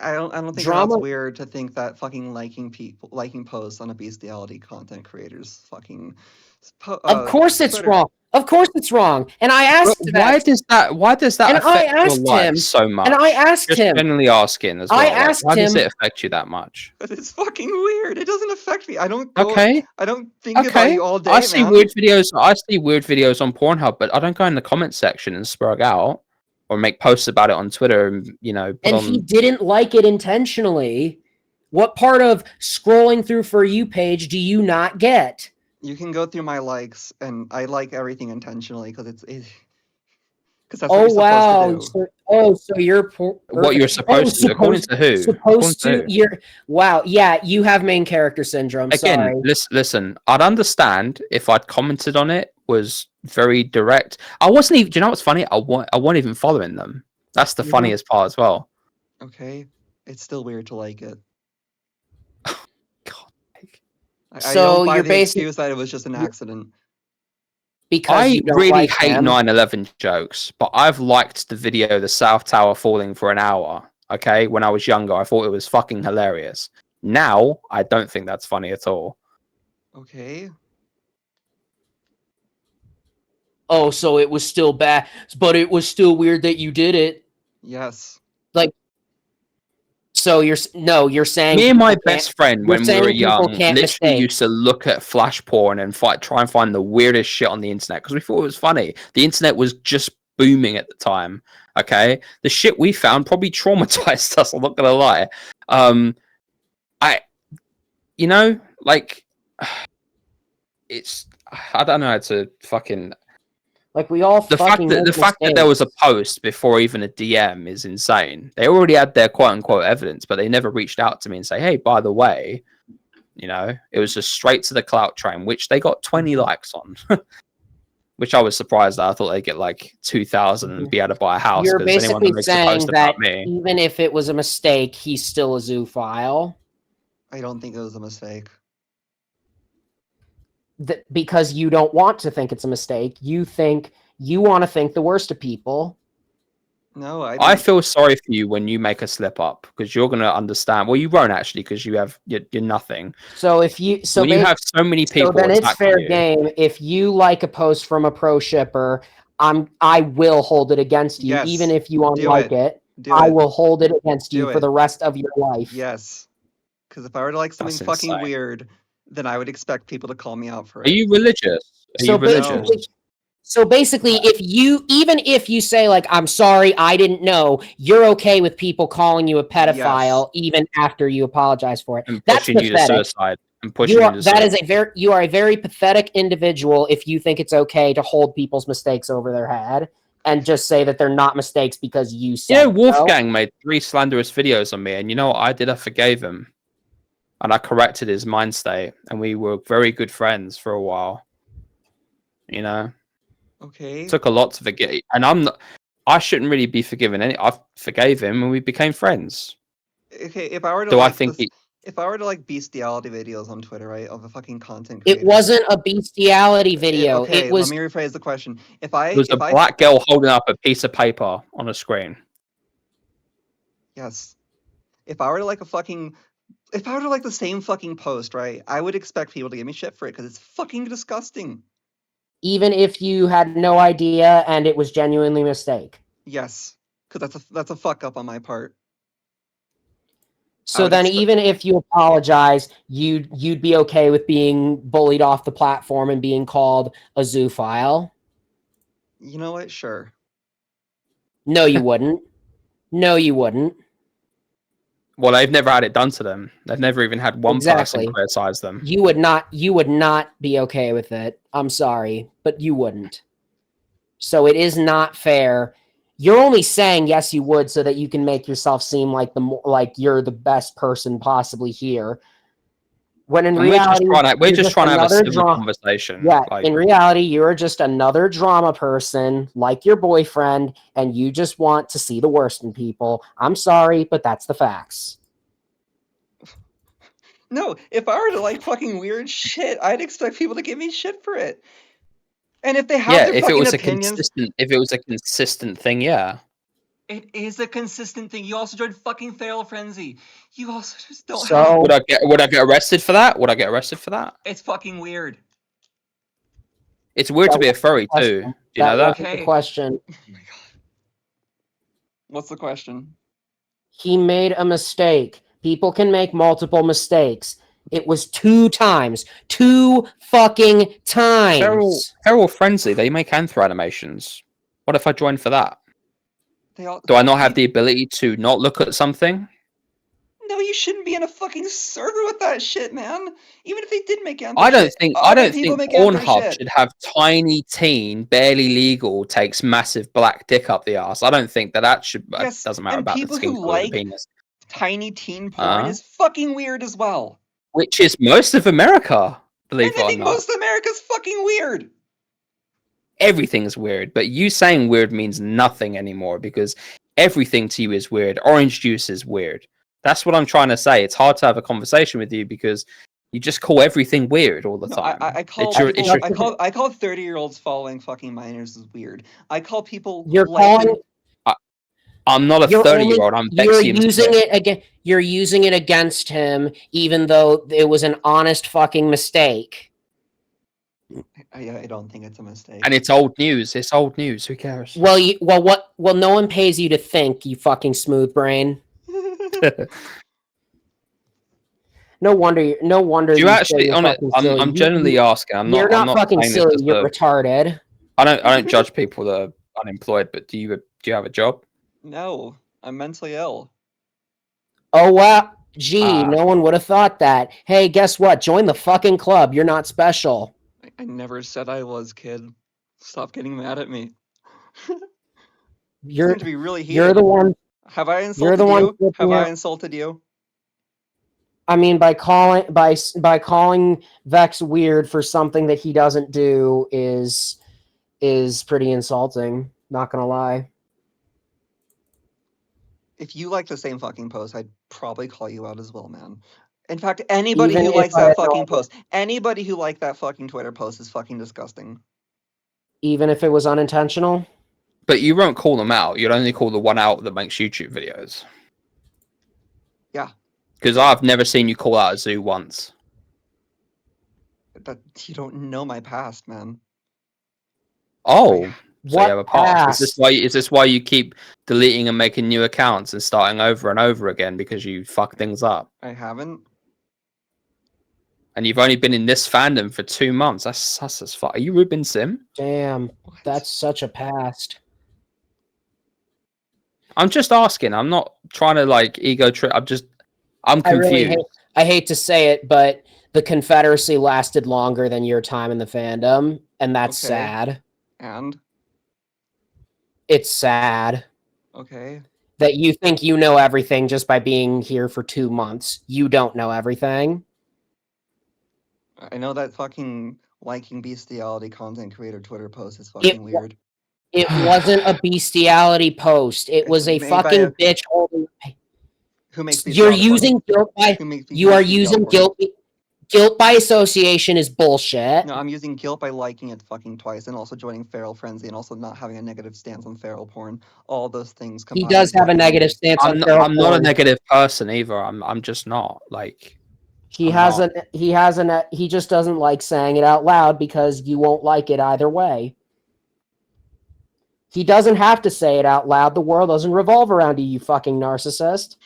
I don't think Drama- that's weird to think that fucking liking posts on a bestiality content creators fucking. Of course it's Twitter. wrong. Of course it's wrong. And I asked Why does that And I affect your asked life him- so much? and I asked Just him. generally asking as well. I like, asked why does him- it affect you that much? But it's fucking weird. It doesn't affect me. I don't go. Okay. I don't think about you all day, I see man. weird videos. I see weird videos on Pornhub, but I don't go in the comment section and spurg out or make posts about it on Twitter. And put And on. he didn't like it intentionally. What part of scrolling through For You page do you not get? You can go through my likes, and I like everything intentionally because because that's what you're supposed to do. So you're What you're supposed to, according to who? Supposed According to, who? you're wow, yeah, you have main character syndrome. Again, Sorry. listen. I'd understand if I'd commented on it was very direct. I wasn't even. Do you know what's funny? I wasn't even following them. That's the Mhm. funniest part as well. Okay, it's still weird to like it. God. I So don't buy you're the basic- excuse that it was just an accident. Because I you don't really like hate them. 9/11 jokes, but I've liked the video "The South Tower Falling" for an hour. Okay, when I was younger, I thought it was fucking hilarious. Now, I don't think that's funny at all. Okay. Oh, so it was still bad, but it was still weird that you did it. Yes. So you're saying Me and my people can't- best friend, you're when we saying were people young, can't literally mistake. used to look at flash porn and try and find the weirdest shit on the internet because we thought it was funny. The internet was just booming at the time. Okay, the shit we found probably traumatized us. I'm not gonna lie. I don't know how to fucking. Like we all The fact fucking that make there was a mistakes. post before even a DM is insane. They already had their quote unquote evidence, but they never reached out to me and say, "Hey, by the way, it was just straight to the clout train," which they got 20 likes on, which I was surprised at. I thought they'd get like 2,000 and be able to buy a house. You're 'Cause anyone basically that makes a saying post that about me, even if it was a mistake, he's still a zoophile. I don't think it was a mistake. Because you don't want to think it's a mistake. You want to think the worst of people. No, I feel sorry for you when you make a slip up because you're gonna understand. Well, you won't actually because you're nothing. So if you When you have so many people then it's attacking fair you, game. If you like a post from a pro shipper, I will hold it against you, Yes, even if you do unlike it. it. I will hold it against Do you for it. the rest of your life. Yes. Because if I were to like something That's fucking insane. weird, then I would expect people to call me out for Are it. you religious? Are you So religious? basically, so basically, even if you say like, "I'm sorry, I didn't know," you're okay with people calling you a pedophile even after you apologize for it. And That's pushing you to pathetic. suicide. And pushing you to suicide. You are a very pathetic individual if you think it's okay to hold people's mistakes over their head and just say that they're not mistakes because you said You know, so. Wolfgang made 3 slanderous videos on me, and you know what I did? I forgave him. And I corrected his mind state, and we were very good friends for a while. You know? Okay. It took a lot to forget. And I shouldn't really be forgiven. I forgave him, and we became friends. Okay, if I were to Do I like think if I were to like bestiality videos on Twitter, right, of a fucking content creator. It wasn't a bestiality video. Okay, It was. let me rephrase the question. If it was a black girl holding up a piece of paper on a screen? Yes. If I were to like the same fucking post, right, I would expect people to give me shit for it because it's fucking disgusting. Even if you had no idea and it was genuinely a mistake. Yes, because that's a fuck up on my part. So then, even if you apologize, you'd be okay with being bullied off the platform and being called a zoophile? You know what? Sure. No, you wouldn't. No, you wouldn't. Well, they've never had it done to them. They've never even had one person criticize them. You would not be okay with it. I'm sorry, but you wouldn't. So it is not fair. You're only saying yes, you would, so that you can make yourself seem like you're the best person possibly here. When in reality, we're just trying to have a civil conversation. Yeah, in reality, you're just another drama person like your boyfriend, and you just want to see the worst in people. I'm sorry, but that's the facts. No, if I were to like fucking weird shit, I'd expect people to give me shit for it. And if they have their fucking opinions, if it was a consistent thing, yeah. It is a consistent thing. You also joined fucking Feral Frenzy. You also just don't have... Would I get arrested for that? Would I get arrested for that? It's fucking weird. It's weird to be a furry too. Do you know that? Okay. The question. Oh my god. What's the question? He made a mistake. People can make multiple mistakes. It was 2 times. 2 fucking times. Feral Frenzy, they make anthro animations. What if I joined for that? Do I not have the ability to not look at something? No, you shouldn't be in a fucking server with that shit, man. Even if they did make anthro I don't think Pornhub should have tiny teen, barely legal, takes massive black dick up the ass. I don't think that should. Yes, doesn't matter about the skin color of the penis. Tiny teen porn is fucking weird as well. Which is most of America, believe it or not. I think most of America's fucking weird. Everything's weird, but you saying weird means nothing anymore because everything to you is weird. Orange juice is weird. That's what I'm trying to say. It's hard to have a conversation with you because you just call everything weird all the time. I call 30-year-olds following fucking minors is weird. I call people. I'm not a 30-year-old. I'm You're using it against him, even though it was an honest fucking mistake. I don't think it's a mistake. And it's old news. It's old news. Who cares? Well, no one pays you to think, you fucking smooth brain. No wonder. Do you actually? I'm genuinely asking. You're not fucking silly. You're retarded. I don't judge people that are unemployed, but do you have a job? No, I'm mentally ill. Oh wow, gee, no one would have thought that. Hey, guess what? Join the fucking club. You're not special. I never said I was, kid. Stop getting mad at me. You're to be really heated. You're the one. Have I insulted you? Have I insulted you? I mean, by calling Vex weird for something that he doesn't do is pretty insulting. Not gonna lie. If you like the same fucking post, I'd probably call you out as well, man. In fact, anybody who likes that fucking post, anybody who liked that fucking Twitter post is fucking disgusting. Even if it was unintentional? But you won't call them out. You'd only call the one out that makes YouTube videos. Yeah. Because I've never seen you call out a zoo once. That you don't know my past, man. Oh, so What you have a past. past? Is this why you keep deleting and making new accounts and starting over and over again because you fuck things up? I haven't. And you've only been in this fandom for 2 months. That's sus as fuck. Are you Ruben Sim? Damn, What? that's such a past. I'm just asking. I'm not trying to like ego trip. I'm I really confused. I hate to say it, but the Confederacy lasted longer than your time in the fandom, and that's Okay. sad. And It's sad okay. that you think you know everything just by being here for 2 months. You don't know everything. I know that fucking liking bestiality content creator Twitter post is fucking weird. It wasn't a bestiality post. It It's was a made by fucking a- bitch holding. Who makes these You're dog porn? using guilt by Who makes you who are makes these dog using porn? guilt by association is bullshit. No, I'm using guilt by liking it fucking twice and also joining feral frenzy and also not having a negative stance on feral porn. All those things He combined. does have a get me- negative stance on feral I'm not a porn. negative person either. I'm just not like. He I'm has not. he just doesn't like saying it out loud because you won't like it either way. He doesn't have to say it out loud. The world doesn't revolve around you, you fucking narcissist.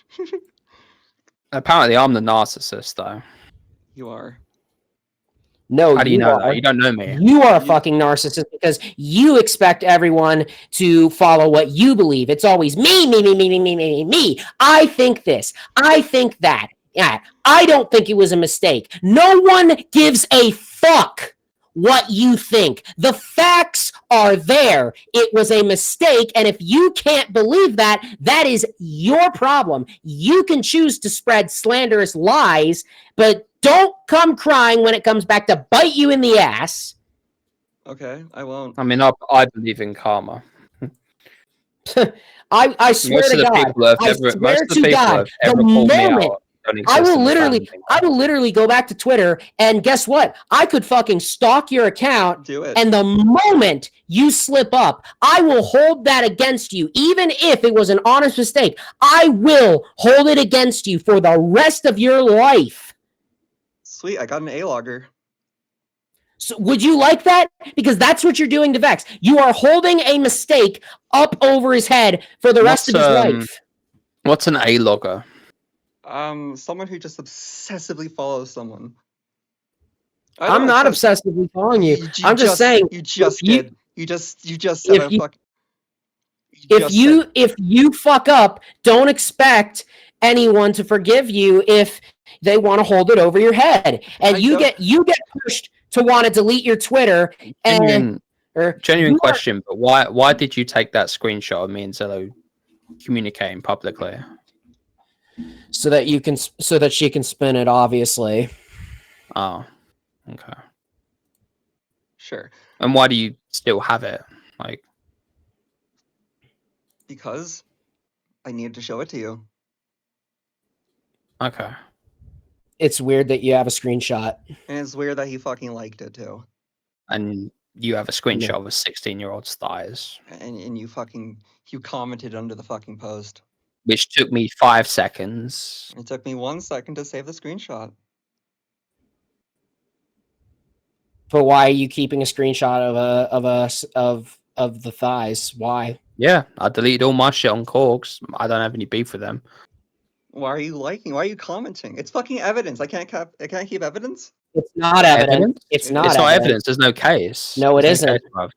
Apparently, I'm the narcissist though. You are. No, How do you know are. that? You don't know me. You are a You- fucking narcissist because you expect everyone to follow what you believe. It's always me, me, me, me, me, me, me, me. I think this. I think that. Yeah, I don't think it was a mistake. No one gives a fuck what you think. The facts are there. It was a mistake. And if you can't believe that, that is your problem. You can choose to spread slanderous lies, but don't come crying when it comes back to bite you in the ass. Okay, I won't. I mean, I believe in karma. I swear Most to of the God. people have I ever, swear most of the to people God, have the ever called me moment out don't I exist will in the literally, fandom. I will literally go back to Twitter and guess what? I could fucking stalk your account, Do it. and the moment you slip up, I will hold that against you. Even if it was an honest mistake, I will hold it against you for the rest of your life. Sweet, I got an A logger. So would you like that? Because that's what you're doing to Vex. You are holding a mistake up over his head for the rest of his life. What's an A-logger? Someone who just obsessively follows someone. I'm not obsessively following you. I'm just saying You just you- did. You just said if I you- fuck. if you fuck up, don't expect anyone to forgive you if they want to hold it over your head. And you get pushed to want to delete your Twitter and Genuine question, but why did you take that screenshot of me and Zello communicating publicly? so that she can spin it, obviously. Oh, okay. Sure. And why do you still have it? Like, Because I needed to show it to you. okay. It's weird that you have a screenshot. And it's weird that he fucking liked it too. And you have a screenshot of a 16-year-old's thighs, And you commented under the fucking post. which took me 5 seconds. It took me 1 second to save the screenshot. But why are you keeping a screenshot of the thighs? Why? Yeah, I deleted all my shit on Corks. I don't have any beef with them. Why are you liking? Why are you commenting? It's fucking evidence. I can't keep evidence. It's not evidence. Evidence? It's not It's not evidence. evidence. There's no case. No, it There's no isn't. case, bruv.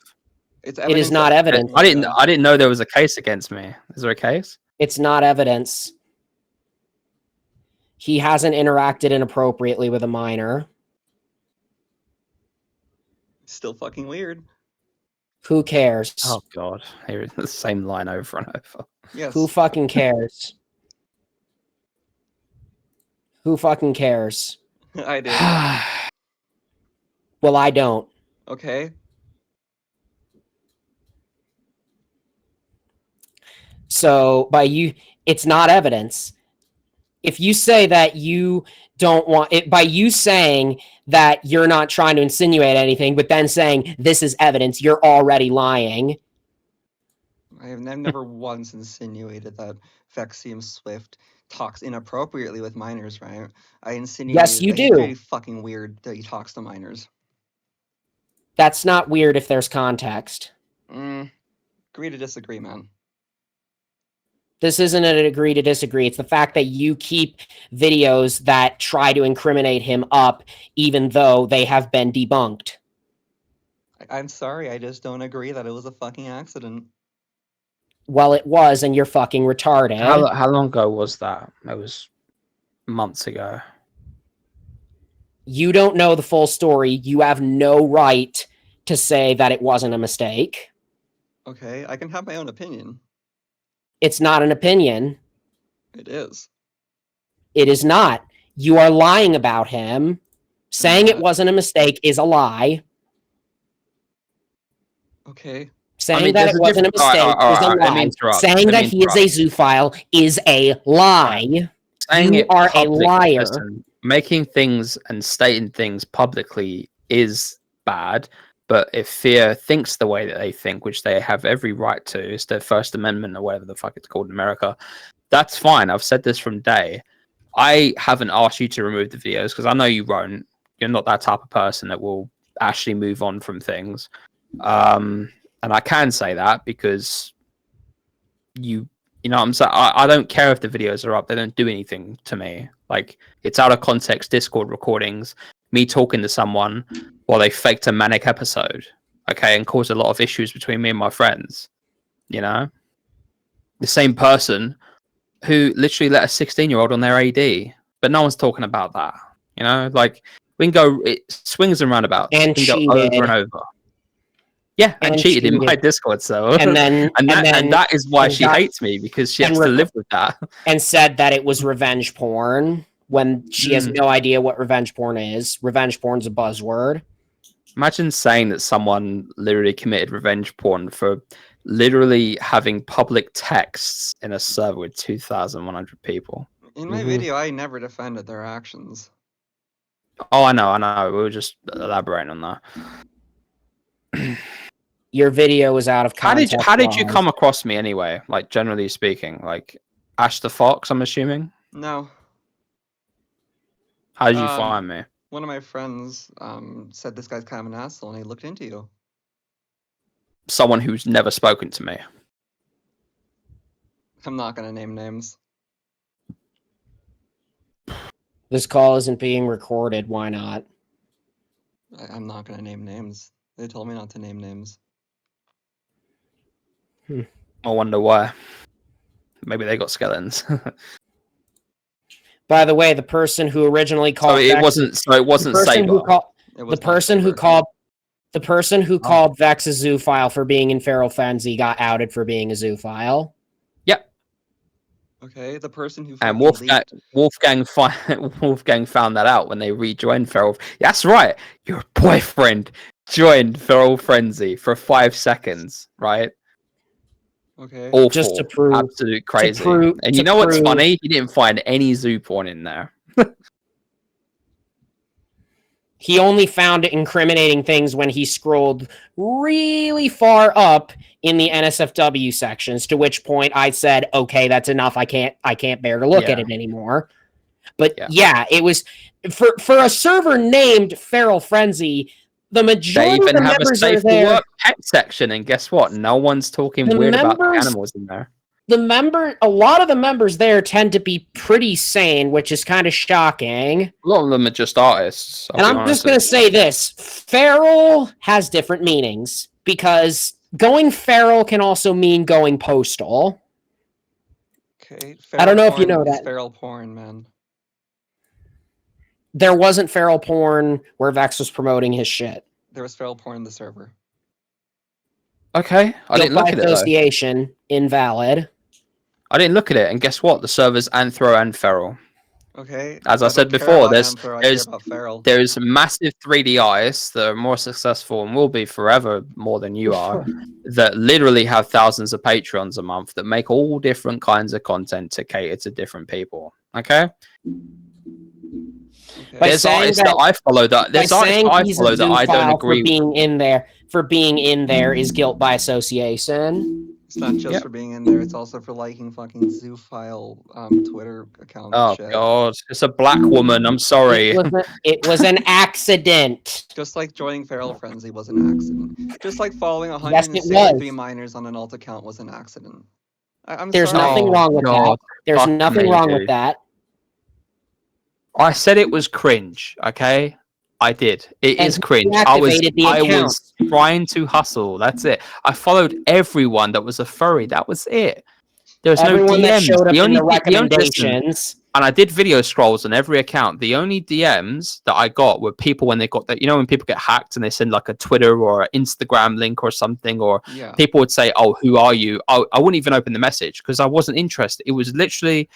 It's It evidence is not that- evidence. I didn't know there was a case against me. Is there a case? It's not evidence. He hasn't interacted inappropriately with a minor. Still fucking weird. Who cares? Oh god, here the same line over and over. Yes. Who fucking cares? Who fucking cares? I do. Well, I don't. Okay. So by you, it's not evidence. If you say that you don't want it, by you saying that you're not trying to insinuate anything, but then saying this is evidence, you're already lying. I've never once insinuated that Vexium Swift talks inappropriately with minors, right? I insinuated Yes, you that he's do. pretty fucking weird that he talks to minors. That's not weird if there's context. Agree to disagree, man. This isn't an agree to disagree. It's the fact that you keep videos that try to incriminate him up, even though they have been debunked. I'm sorry, I just don't agree that it was a fucking accident. Well, it was, and you're fucking retarded. How long ago was that? It was months ago. You don't know the full story. You have no right to say that it wasn't a mistake. Okay, I can have my own opinion. It's not an opinion. It is. It is not. You are lying about him. Saying it not. wasn't a mistake is a lie. Okay. Saying that it wasn't a mistake is a lie. Saying that he is a zoophile is a lie. Saying You it are a publicly, liar. listen, making things and stating things publicly is bad. But if fear thinks the way that they think, which they have every right to, it's their First Amendment or whatever the fuck it's called in America, that's fine. I've said this from day. I haven't asked you to remove the videos because I know you won't. You're not that type of person that will actually move on from things. And I can say that because you know what I'm saying? I don't care if the videos are up. They don't do anything to me. Like, it's out of context Discord recordings, me talking to someone while they faked a manic episode, okay, and caused a lot of issues between me and my friends. You know? The same person who literally let a 16-year-old on their AD, but no one's talking about that. You know? Like, we can go, it swings and roundabouts. And we can cheated. go over and over. Yeah, and cheated in my Discord server. And then and that is why she hates me, because she has to live with that. And said that it was revenge porn when she has no idea what revenge porn is. Revenge porn's a buzzword. Imagine saying that someone literally committed revenge porn for literally having public texts in a server with 2,100 people. In my video, I never defended their actions. Oh, I know. We were just elaborating on that. Your video was out of context. How did you come across me anyway? Like, generally speaking, like Ash the Fox, I'm assuming? No. How did you find me? One of my friends said this guy's kind of an asshole, and he looked into you. Someone who's never spoken to me. I'm not going to name names. This call isn't being recorded. Why not? I'm not going to name names. They told me not to name names. I wonder why. Maybe they got skeletons. By the way, the person who originally called it wasn't Saber. The person who called Vex a zoophile for being in feral frenzy got outed for being a zoophile. Yep. Okay, the person who and Wolfgang found that out when they rejoined feral. That's right. Your boyfriend joined feral frenzy for 5 seconds, right? Okay. Awful. Just to prove, absolute crazy. And you know what's funny? He didn't find any zoo porn in there. He only found incriminating things when he scrolled really far up in the NSFW sections, to which point I said, okay, that's enough. I can't bear to look at it anymore. But yeah, it was for a server named Feral Frenzy. The majority of the members are there. Work pet section, and guess what? No one's talking weird about the animals in there. A lot of the members there tend to be pretty sane, which is kind of shocking. A lot of them are just artists. And I'm just going to say this. Feral has different meanings, because going feral can also mean going postal. Okay. I don't know if you know that. Feral porn, man. There wasn't feral porn where Vex was promoting his shit. There was feral porn in the server. Okay, I didn't look at it. Association, invalid. I didn't look at it, and guess what? The server's Anthro and Feral. Okay. As I said before, there's massive 3D eyes that are more successful and will be forever more than you are, that literally have thousands of Patreons a month that make all different kinds of content to cater to different people. Okay? There's artists that I follow that I don't agree with. For being in there is guilt by association. It's not just Yep. for being in there, it's also for liking fucking zoophile Twitter account Oh shit. God, it's a black woman. I'm sorry. It was an accident. Just like joining Feral Frenzy was an accident. Just like following Yes, it 163 was. minors on an alt account was an accident. I'm There's sorry. nothing Oh, wrong with God. that. There's Fuck nothing me, wrong with dude. that. I said it was cringe. Okay, I did. It And is he cringe. deactivated the I account. was trying to hustle. That's it. I followed everyone that was a furry. That was it. There's Everyone no that DMs. showed up The in only the listen, recommendations. and I did video scrolls on every account. The only DMs that I got were people when they got that. You know, when people get hacked and they send like a Twitter or an Instagram link or something, or Yeah. people would say, "Oh, who are you?" I wouldn't even open the message because I wasn't interested. It was literally,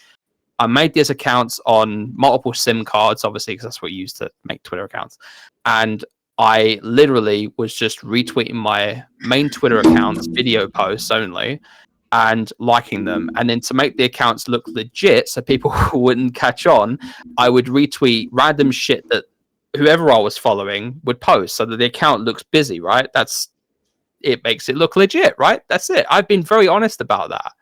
I made these accounts on multiple SIM cards, obviously, because that's what you use to make Twitter accounts. And I literally was just retweeting my main Twitter accounts, video posts only, and liking them. And then to make the accounts look legit so people wouldn't catch on, I would retweet random shit that whoever I was following would post so that the account looks busy, right? It makes it look legit, right? That's it. I've been very honest about that.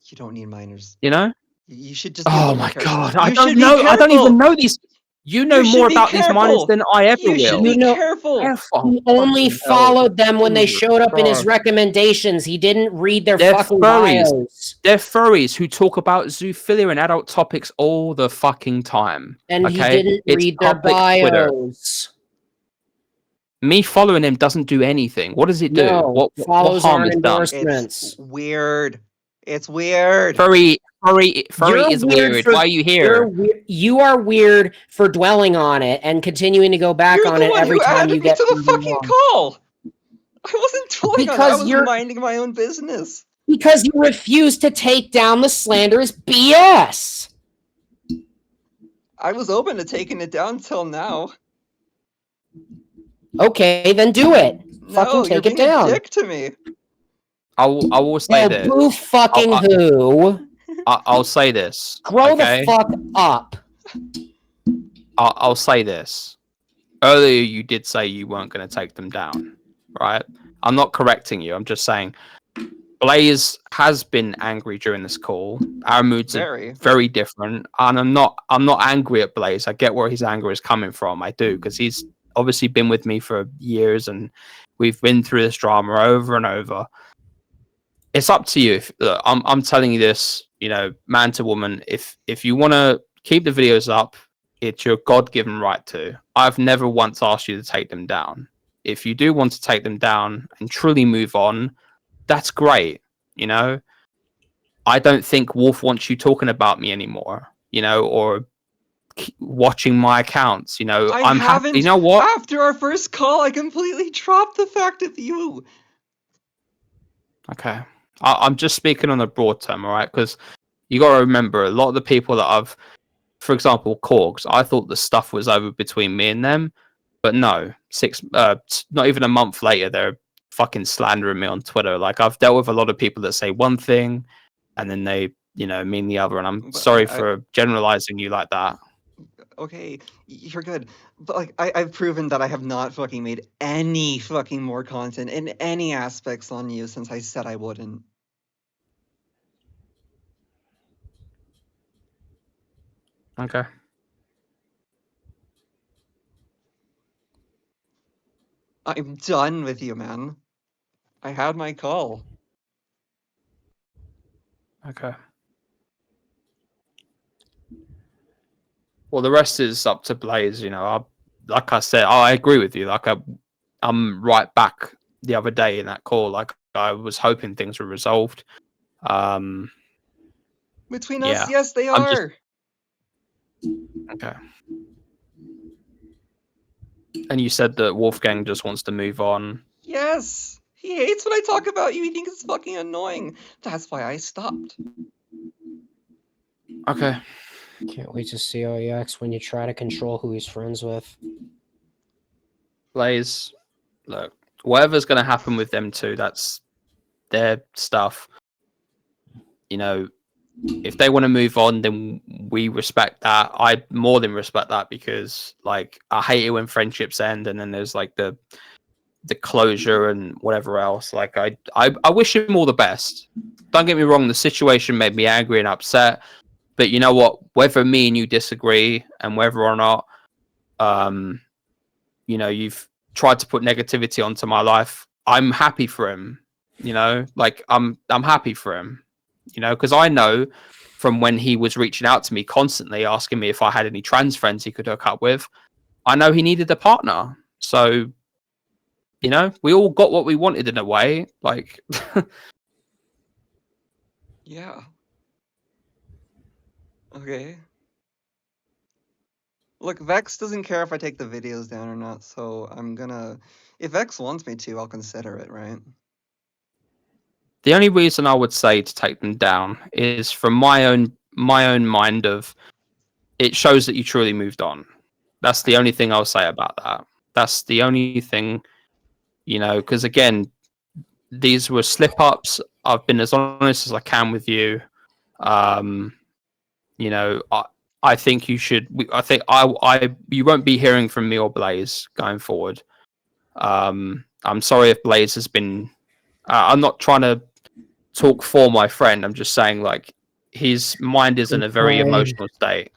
You don't need minors. You know? You should just be a Oh little my more careful. God. You I don't should be know. I don't even careful! know these. You know You should more be about these miners careful! than I ever You should will. be You know- careful! Careful. He only Fucking hell. followed them when they Jesus showed up in his Christ. recommendations. He didn't read their They're fucking furries. bios. They're furries who talk about zoophilia and adult topics all the fucking time. And he Okay? didn't It's read their public Twitter. bios. Me following him doesn't do anything. What does it do? No, What follows harm aren't is done? endorsements. It's weird. It's weird. Furry You're is weird weird. for- Why are you here? You are weird for dwelling on it and continuing to go back You're on the it one every who time added you me get to the something fucking wrong. call! I wasn't dwelling on it, I Because was you're- minding my own business. Because you refuse to take down the slanderous BS. I was open to taking it down till now. Okay, then do it. No, Fucking you're take it being a down. dick to me. I will say Oh, this. boo fucking who? I'll say this. Grow okay? the fuck up. I'll say this. Earlier, you did say you weren't going to take them down, right? I'm not correcting you. I'm just saying Blaze has been angry during this call. Our moods are very different, and I'm not angry at Blaze. I get where his anger is coming from. I do, because he's obviously been with me for years, and we've been through this drama over and over. It's up to you. Look, I'm telling you this, you know, man to woman. If you want to keep the videos up, it's your God-given right to. I've never once asked you to take them down. If you do want to take them down and truly move on, that's great. You know, I don't think Wolf wants you talking about me anymore. You know, or watching my accounts. You know, I'm happy. You know what? After our first call, I completely dropped the fact of you. Okay. I'm just speaking on a broad term, all right? Because you got to remember, a lot of the people that I've, for example, Korgs, I thought the stuff was over between me and them, but no, not even a month later, they're fucking slandering me on Twitter. Like, I've dealt with a lot of people that say one thing and then they, you know, mean the other, and I'm sorry for generalizing you like that. Okay, you're good. But like I've proven that I have not fucking made any fucking more content in any aspects on you since I said I wouldn't. Okay. I'm done with you, man. I had my call. Okay. Well, the rest is up to Blaze. You know, like I said, I agree with you. Like I'm right back the other day in that call. Like I was hoping things were resolved. Between yeah, us, yes, they are. Okay. And you said that Wolfgang just wants to move on. Yes. He hates when I talk about you. He thinks it's fucking annoying. That's why I stopped. Okay. Can't wait to see how he acts when you try to control who he's friends with. Blaze, look, whatever's going to happen with them two, that's their stuff. You know, if they want to move on, then we respect that. I more than respect that, because like I hate it when friendships end and then there's like the the closure and whatever else. Like I wish him all the best. Don't get me wrong, the situation made me angry and upset. But you know what? Whether me and you disagree and whether or not you know, you've tried to put negativity onto my life, I'm happy for him. You know, like I'm happy for him. You know, because I know from when he was reaching out to me constantly asking me if I had any trans friends he could hook up with, I know he needed a partner. So, you know, we all got what we wanted in a way. Like, Yeah. Okay. Look, Vex doesn't care if I take the videos down or not, so I'm gonna. If Vex wants me to, I'll consider it, right? the only reason I would say to take them down is from my own mind of it shows that you truly moved on. That's the only thing I'll say about that. That's the only thing, you know, because again, these were slip ups. I've been as honest as I can with you. Um, you know, I think you should. I think you won't be hearing from me or Blaze going forward. I'm sorry if Blaze has been. I'm not trying to talk for my friend. I'm just saying, like, his mind is in a very emotional state.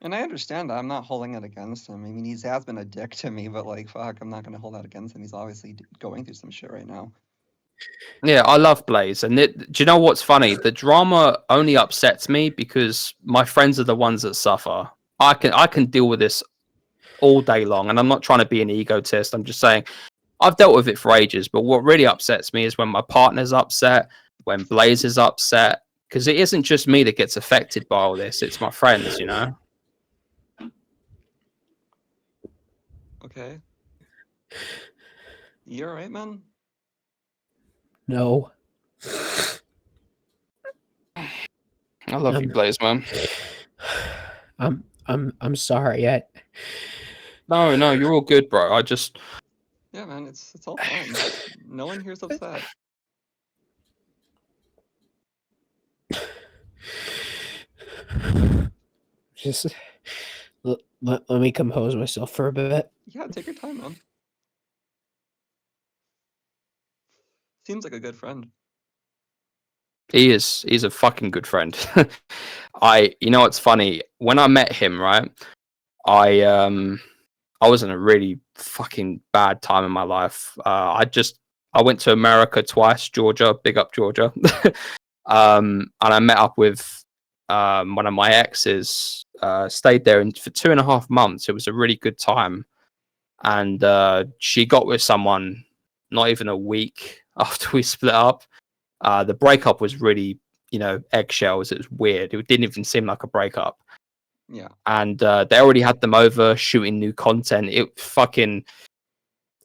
And I understand that. I'm not holding it against him. I mean, he has been a dick to me, but like, fuck, I'm not gonna hold that against him. He's obviously going through some shit right now. Yeah, I love Blaze, and do you know what's funny? The drama only upsets me because my friends are the ones that suffer. I can deal with this all day long, and I'm not trying to be an egotist. I'm just saying I've dealt with it for ages. But what really upsets me is when my partner's upset, when Blaze is upset, because it isn't just me that gets affected by all this; it's my friends, you know. Okay. You alright, man? No. I love you, Blaze, man. I'm sorry. No, you're all good, bro. I just Yeah, man, it's all fine. No one here's upset. Just let me compose myself for a bit. Yeah, take your time, man. Seems like a good friend. he's a fucking good friend. You know what's funny? When I met him, right? I was in a really fucking bad time in my life. I went to America twice, Georgia, big up Georgia. And I met up with one of my exes, stayed there for 2.5 months. It was a really good time. And she got with someone not even a week after we split up. The breakup was really, you know, eggshells. It was weird. It didn't even seem like a breakup. Yeah. And they already had them over shooting new content.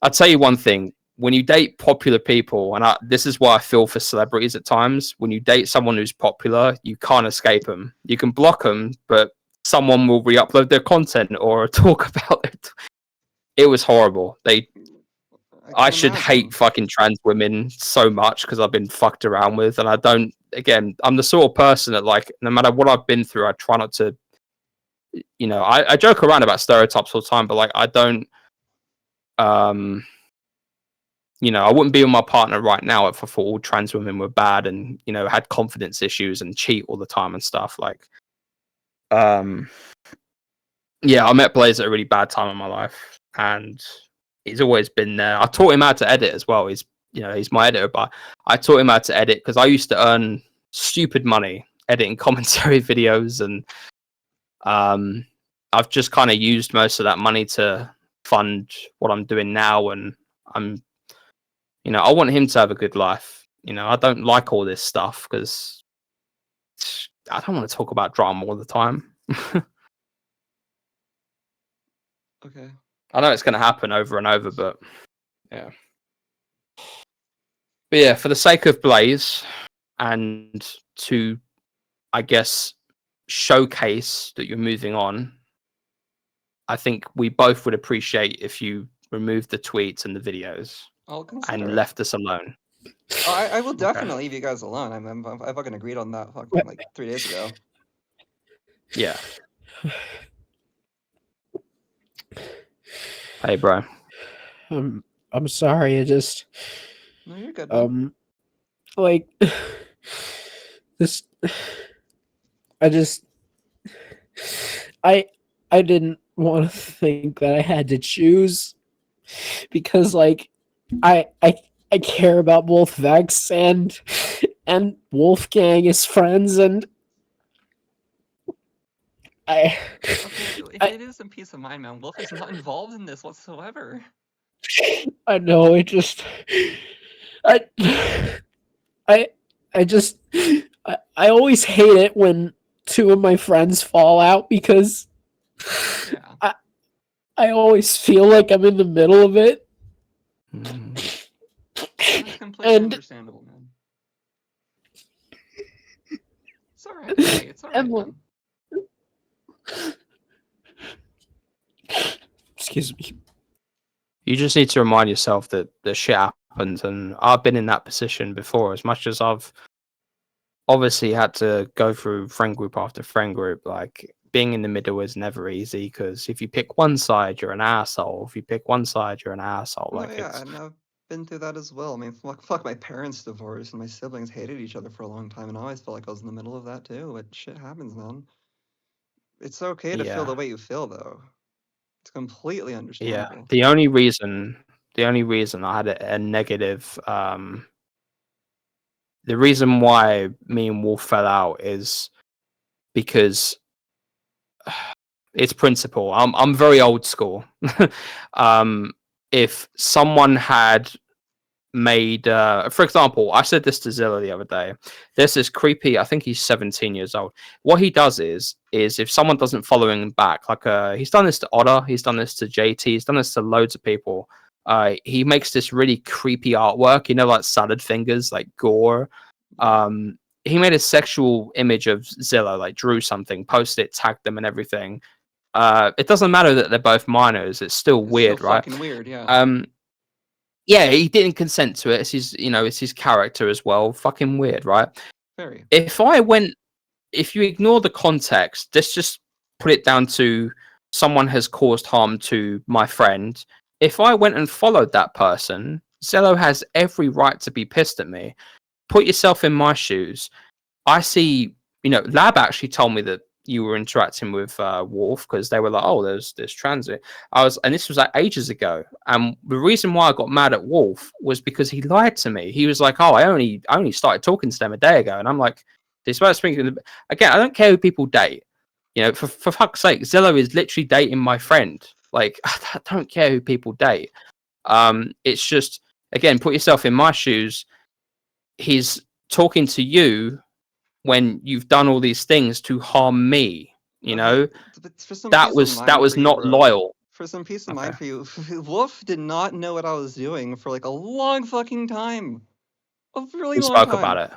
I'll tell you one thing. When you date popular people, and this is why I feel for celebrities at times, when you date someone who's popular, you can't escape them. You can block them, but someone will re-upload their content or talk about it. It was horrible. I should hate fucking trans women so much because I've been fucked around with, and I don't. Again, I'm the sort of person that, like, no matter what I've been through, I try not to. You know, I joke around about stereotypes all the time, but like, I don't. You know, I wouldn't be with my partner right now if I thought all trans women were bad and, you know, had confidence issues and cheat all the time and stuff. Like, yeah, I met Blaze at a really bad time in my life, and he's always been there. I taught him how to edit as well. He's my editor, but I taught him how to edit because I used to earn stupid money editing commentary videos, and I've just kind of used most of that money to fund what I'm doing now, and I want him to have a good life. You know, I don't like all this stuff because I don't want to talk about drama all the time. Okay. I know it's going to happen over and over, but yeah. But yeah, for the sake of Blaze and to, I guess, showcase that you're moving on, I think we both would appreciate if you removed the tweets and the videos I'll consider and it. left us alone. I will definitely leave you guys alone. I fucking agreed on that fucking like 3 days ago. Yeah. Hey, bro. I'm sorry. I just No, you're good, man. like this. I just I I didn't want to think that I had to choose because like I I I care about both Vex and Wolfgang as friends, and I Okay, if I it is some peace of mind, man, Wolf is not involved in this whatsoever. I know it just I I I just I always hate it when two of my friends fall out because Yeah, I I always feel like I'm in the middle of it. that's completely And understandable, man. It's alright. Hey, it's alright, and man. excuse me. You just need to remind yourself that the shit happens, and I've been in that position before. As much as I've obviously had to go through friend group after friend group, like being in the middle is never easy because if you pick one side, you're an asshole. If you pick one side, you're an asshole. No, Like yeah, it's and I've been through that as well. I mean, fuck, my parents divorced and my siblings hated each other for a long time, and I always felt like I was in the middle of that too. But shit happens, man. It's okay to feel yeah, the way you feel, though. It's completely yeah. understandable. The only reason I had a negative, the reason why me and Wolf fell out is because it's principle. I'm very old school. um, if someone had made, for example, I said this to Zilla the other day. There's this creepy. I think he's 17 years old. What he does is if someone doesn't follow him back, like he's done this to Otter, he's done this to JT, he's done this to loads of people. He makes this really creepy artwork. You know, like salad fingers, like gore. Yeah. He made a sexual image of Zilla, like drew something, posted it, tagged them, and everything. It doesn't matter that they're both minors. It's still It's still weird, right? fucking weird, yeah. Yeah, he didn't consent to it. It's his character as well. Fucking weird, right? Very. If you ignore the context, let's just put it down to someone has caused harm to my friend. If I went and followed that person, Zello has every right to be pissed at me. Put yourself in my shoes. I see, Lab actually told me that you were interacting with Wolf because they were like, "Oh, there's transit." And this was like ages ago. And the reason why I got mad at Wolf was because he lied to me. He was like, "Oh, I only started talking to them a day ago," and I'm like, "Despite speaking again, I don't care who people date. For fuck's sake, Zillow is literally dating my friend. Like, I don't care who people date. It's just again, put yourself in my shoes. He's talking to you when you've done all these things to harm me, Okay, but for some that peace of was that mind was for you, not bro. loyal. For some peace of Okay. mind for you, Wolf did not know what I was doing for like a long fucking time. A really We long spoke about time. it.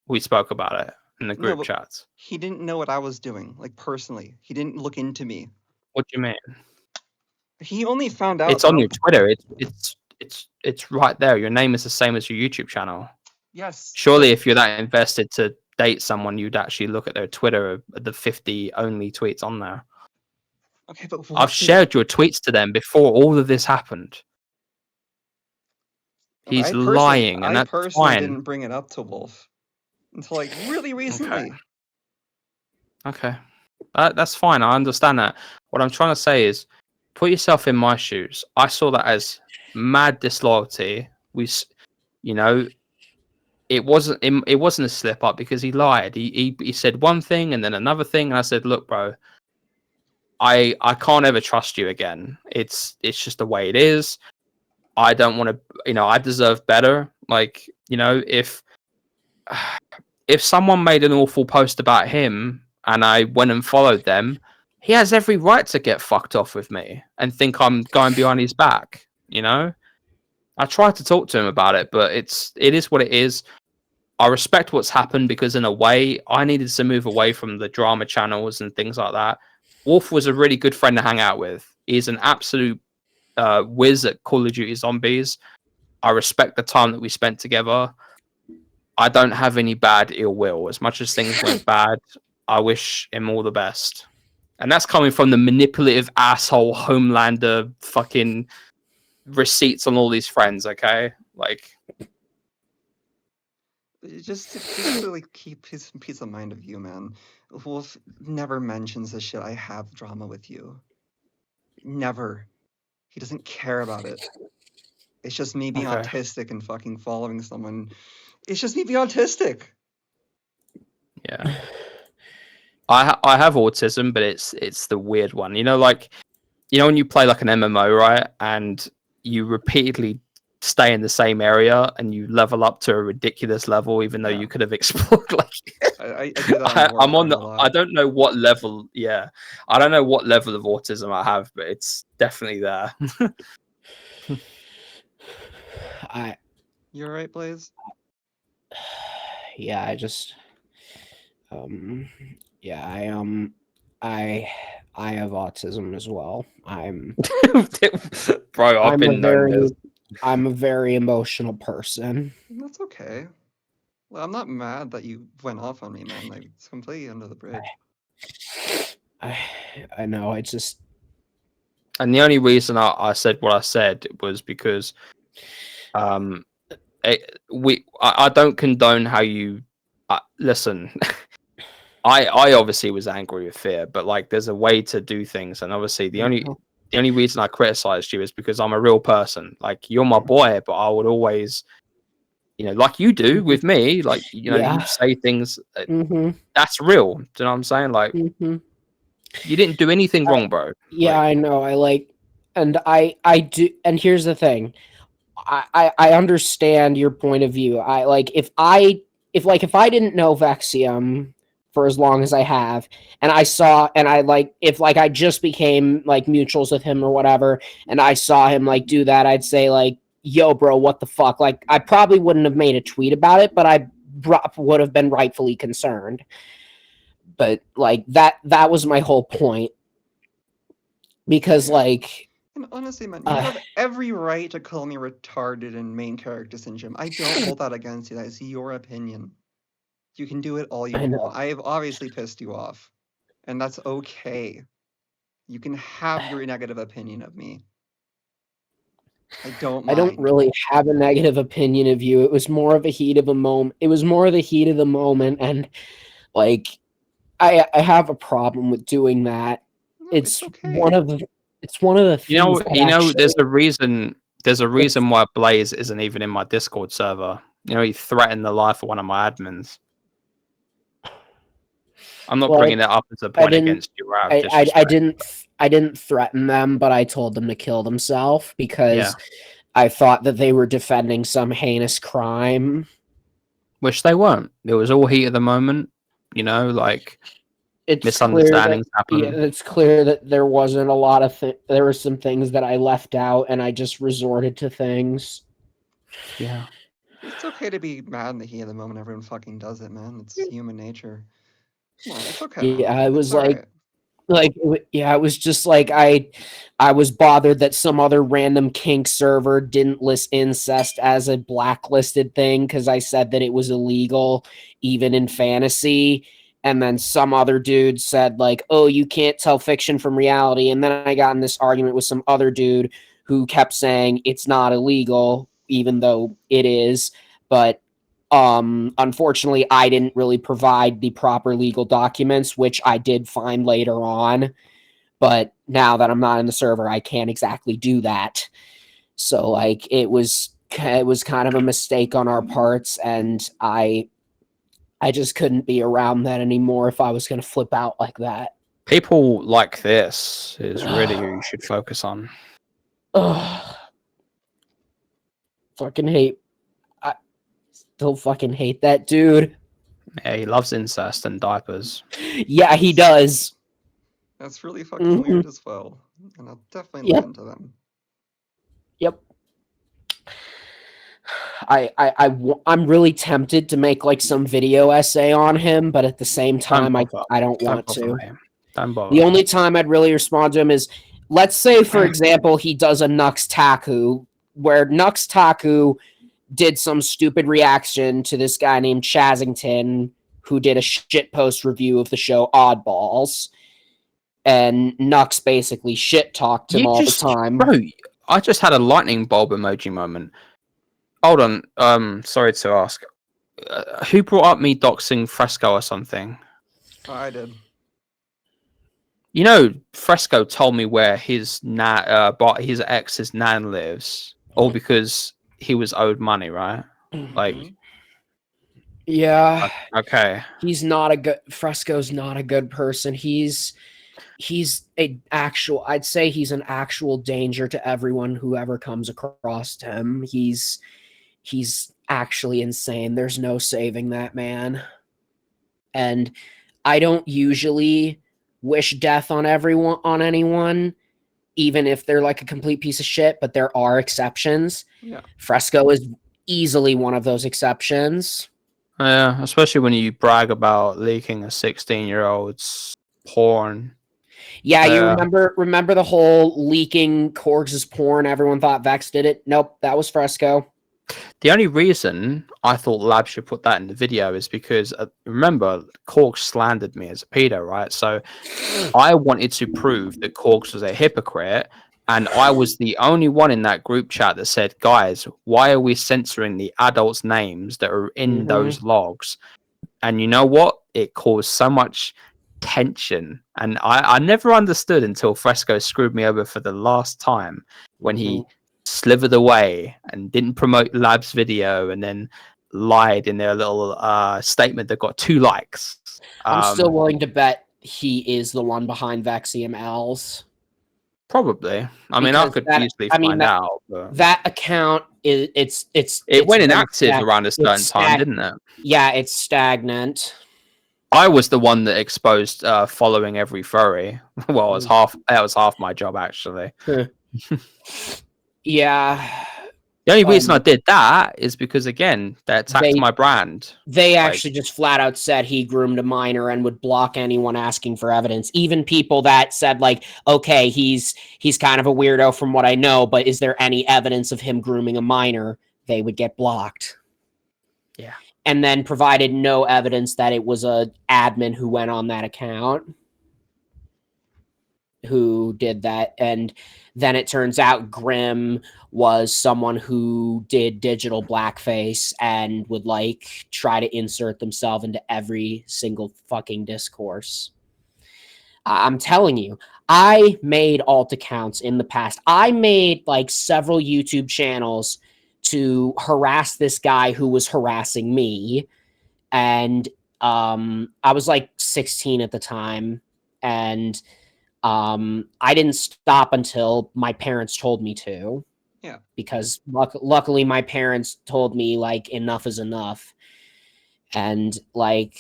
We spoke about it in the No, group but chats. he didn't know what I was doing, like personally. He didn't look into me. What do you mean? He only found out It's that on your Twitter. It's right there. Your name is the same as your YouTube channel. Yes, Surely, if you're that invested to date someone, you'd actually look at their Twitter, the 50 only tweets on there. okay, but I've Wolf didn't. shared your tweets to them before all of this happened. He's lying, and I that's personally fine. didn't bring it up to Wolf until like really recently. Okay. That's fine. I understand that. What I'm trying to say is, put yourself in my shoes. I saw that as mad disloyalty. You know, it wasn't a slip up because he lied. He said one thing and then another thing, and I said, look, bro, I can't ever trust you again. It's just the way it is. I don't want to. I deserve better. Like, if someone made an awful post about him and I went and followed them, he has every right to get fucked off with me and think I'm going behind his back. I tried to talk to him about it, but it is what it is. I respect what's happened because in a way I needed to move away from the drama channels and things like that. Wolf was a really good friend to hang out with. He's an absolute whiz at Call of Duty Zombies. I respect the time that we spent together. I don't have any bad ill will. As much as things went bad, I wish him all the best. And that's coming from the manipulative asshole Homelander fucking receipts on all these friends. Okay, like Just to like keep his peace of mind of you, man. Wolf never mentions the shit I have drama with you. Never. He doesn't care about it. It's just me being Okay. autistic and fucking following someone. It's just me being autistic. yeah. I have autism, but it's the weird one. You know, like when you play like an MMO, right? And you repeatedly stay in the same area and you level up to a ridiculous level, even though Yeah. you could have explored. Like I do that on I'm on Warframe the. a lot. I don't know what level. Yeah, I don't know what level of autism I have, but it's definitely there. You alright, Blaze? Yeah, I just yeah, I have autism as well. Bro, I've been known this. I'm a very emotional person. That's okay. Well, I'm not mad that you went off on me, man. Like, it's completely under the bridge. I know, I just And the only reason I said what I said was because I don't condone how you listen. I obviously was angry with fear, but like there's a way to do things, and obviously the only reason I criticized you is because I'm a real person. Like you're my boy, but I would always, like you do with me, like you say things that's real. Do you know what I'm saying? Like you didn't do anything wrong, bro. Yeah, I know. I do. And here's the thing. I understand your point of view. If I didn't know Vexium for as long as I have, and I just became like mutuals with him or whatever, and I saw him like do that, I'd say like, yo, bro, what the fuck? Like, I probably wouldn't have made a tweet about it, but I would have been rightfully concerned. But like that was my whole point. Because and honestly, man, you have every right to call me retarded in main character syndrome. I don't hold that against you. That is your opinion. You can do it all you want. I have obviously pissed you off, and that's okay. You can have your negative opinion of me. I don't mind. I don't really have a negative opinion of you. It was more of a heat of a moment. It was more of the heat of the moment, and like I have a problem with doing that. No, it's okay. one of the things. There's a reason. There's a reason why Blaze isn't even in my Discord server. He threatened the life of one of my admins. I'm not bringing it up as a point against you. I didn't threaten them, but I told them to kill themselves because I thought that they were defending some heinous crime, which they weren't. It was all heat of the moment. Misunderstandings happen. Yeah, it's clear that there wasn't a lot of there were some things that I left out, and I just resorted to things. Yeah, it's okay to be mad in the heat of the moment. Everyone fucking does it, man. It's human nature. Come on, it's okay. Yeah, man. I was it was just like I was bothered that some other random kink server didn't list incest as a blacklisted thing because I said that it was illegal even in fantasy. And then some other dude said like, oh, you can't tell fiction from reality. And then I got in this argument with some other dude who kept saying it's not illegal, even though it is. But unfortunately, I didn't really provide the proper legal documents, which I did find later on. But now that I'm not in the server, I can't exactly do that. So like it was kind of a mistake on our parts, and I just couldn't be around that anymore if I was going to flip out like that. People like this is really who you should focus on. Fucking hate. I still fucking hate that dude. Yeah, he loves incest and diapers. Yeah, he does. That's really fucking weird as well. And I'll definitely look into them. Yep. I'm really tempted to make like some video essay on him, but at the same time, I don't want to. The only time I'd really respond to him is, let's say, for example, he does a Nux Taku, where Nux Taku did some stupid reaction to this guy named Chazington, who did a shitpost review of the show Oddballs, and Nux basically shit talked him all the time. Bro, I just had a lightning bulb emoji moment. Hold on. Sorry to ask. Who brought up me doxing Fresco or something? I did. You know, Fresco told me where his his ex's nan lives, all because he was owed money, right? Like, Mhm. Yeah, okay, he's not a good Fresco's not a good person. He's I'd say he's an actual danger to everyone who ever comes across him. He's actually insane. There's no saving that man. And I don't usually wish death on anyone, even if they're like a complete piece of shit, but there are exceptions. Yeah. Fresco is easily one of those exceptions. yeah, especially when you brag about leaking a 16-year-old's porn. Yeah, you Yeah. remember the whole leaking Corgs' porn? Everyone thought Vex did it. Nope, that was Fresco. The only reason I thought Lab should put that in the video is because remember, Corks slandered me as a pedo, right? So I wanted to prove that Corks was a hypocrite, and I was the only one in that group chat that said, "Guys, why are we censoring the adults' names that are in those logs?" And you know what? It caused so much tension, and I never understood until Fresco screwed me over for the last time when he slithered away and didn't promote Lab's video and then lied in their little statement that got 2 likes. I'm still willing to bet he is the one behind VaxEMLs. Probably. I mean, I Because could that easily I mean find out, but that account is it went been inactive around a certain time, didn't it? Yeah, it's stagnant. I was the one that exposed following every furry. Well, that was half my job actually. Yeah. The only reason I did that is because again, they attacked my brand. They Like, actually just flat out said he groomed a minor and would block anyone asking for evidence. Even people that said like, okay, he's kind of a weirdo from what I know, but is there any evidence of him grooming a minor? They would get blocked. yeah. And then provided no evidence that it was a admin who went on that account who did that. And then it turns out Grimm was someone who did digital blackface and would like try to insert themselves into every single fucking discourse. I'm telling you, I made alt accounts in the past. I made like several YouTube channels to harass this guy who was harassing me. And I was like 16 at the time. And I didn't stop until my parents told me to. Yeah. Because luckily my parents told me like enough is enough. And like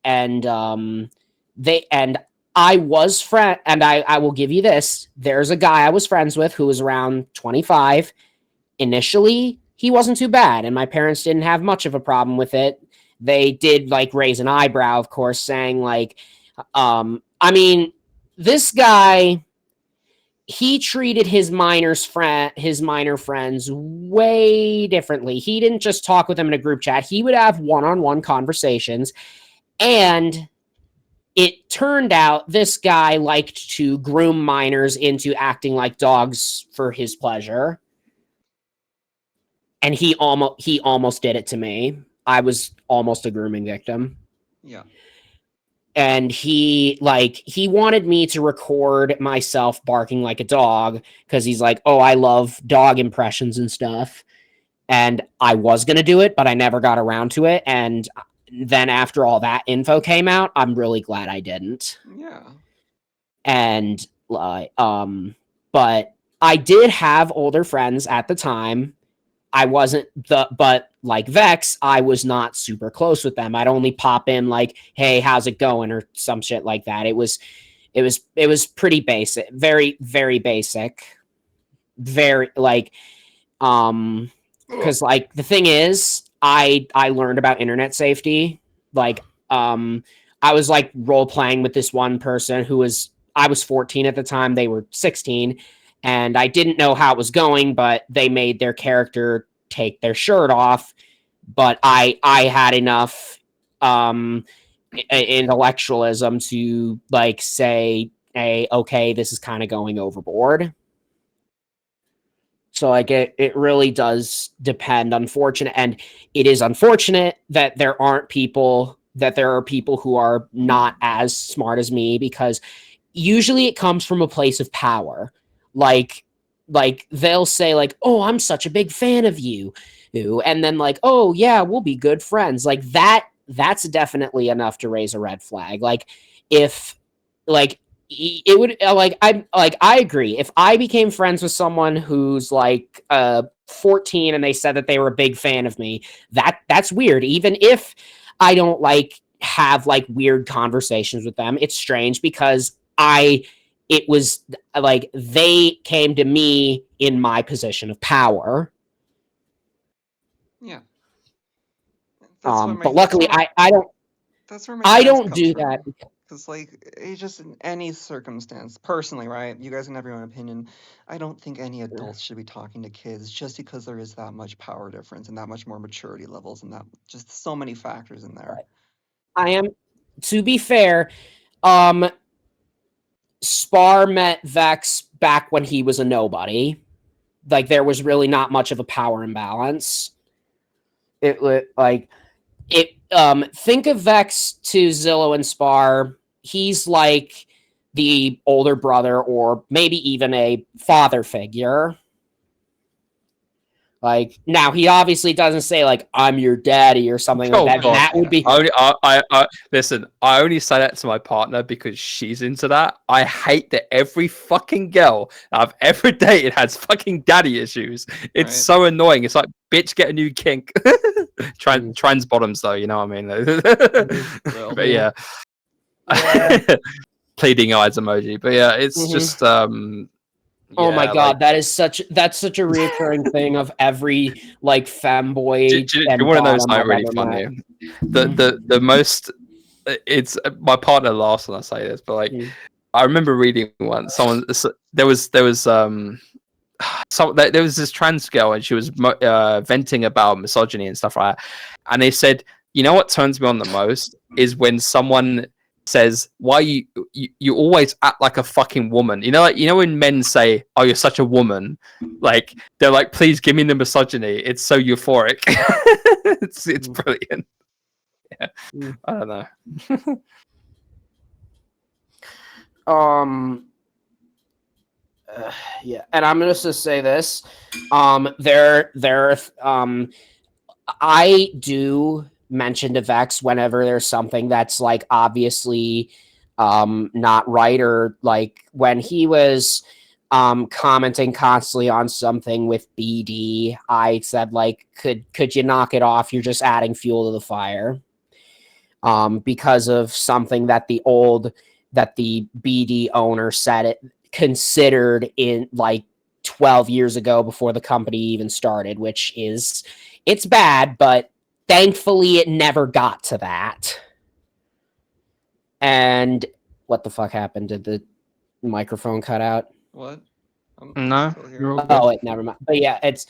they and I was and I will give you this. There's a guy I was friends with who was around 25. Initially, he wasn't too bad, and my parents didn't have much of a problem with it. They did like raise an eyebrow, of course, saying like, I mean, this guy, he treated his minor friends way differently. He didn't just talk with them in a group chat. He would have one-on-one conversations, and it turned out this guy liked to groom minors into acting like dogs for his pleasure. And he almost did it to me. I was almost a grooming victim. Yeah. And he wanted me to record myself barking like a dog because he's like, oh, I love dog impressions and stuff. And I was going to do it, but I never got around to it. And then after all that info came out, I'm really glad I didn't. Yeah. And but I did have older friends at the time. I wasn't but like Vex, I was not super close with them. I'd only pop in like, hey, how's it going? Or some shit like that. It was pretty basic, very, very basic. Very like, because like the thing is, I learned about internet safety. Like, I was like role playing with this one person I was 14 at the time, they were 16. And I didn't know how it was going, but they made their character take their shirt off. But I had enough intellectualism to like say, hey, okay, this is kind of going overboard. So like it really does depend. Unfortunate, and it is unfortunate that there are people who are not as smart as me, because usually it comes from a place of power. Like they'll say like, "Oh, I'm such a big fan of you," and then like, "Oh yeah, we'll be good friends." Like that's definitely enough to raise a red flag. Like if like it would I agree. If I became friends with someone who's like 14 and they said that they were a big fan of me, that's weird. Even if I don't like have like weird conversations with them, it's strange because it was like they came to me in my position of power. Yeah. But luckily I don't That's where my I stance don't comes do from. that. Because, like, it's just in any circumstance, personally, right? You guys can have your own opinion. I don't think any adults should be talking to kids just because there is that much power difference and that much more maturity levels and that just so many factors in there. To be fair, Spar met Vex back when he was a nobody. Like there was really not much of a power imbalance. Think of Vex to Zillow and Spar. He's like the older brother or maybe even a father figure. Like now, he obviously doesn't say like "I'm your daddy" or something like that. God. That would be. Listen. I only say that to my partner because she's into that. I hate that every fucking girl I've ever dated has fucking daddy issues. It's Right. so annoying. It's like, bitch, get a new kink. Trans bottoms, though. You know what I mean? Well, But yeah. Pleading eyes emoji. But yeah, it's just Oh my yeah, god, that's such a reoccurring thing of every like femboy. Do you want to know something really funny? The most it's my partner laughs when I say this, but like I remember reading once there was there was this trans girl and she was venting about misogyny and stuff like that, and they said, you know what turns me on the most is when someone says, why you always act like a fucking woman. You know when men say, oh, you're such a woman, like they're like, please give me the misogyny, it's so euphoric. it's brilliant. Yeah. I don't know. Yeah, and I'm just to say this. I do mention to Vex whenever there's something that's like obviously not right, or like when he was commenting constantly on something with BD, I said like, could you knock it off? You're just adding fuel to the fire. Because of something that the BD owner said it considered in like 12 years ago before the company even started, which is, it's bad, but thankfully it never got to that. And what the fuck happened? Did the microphone cut out? What? No. Still here. Oh, never mind. But yeah, it's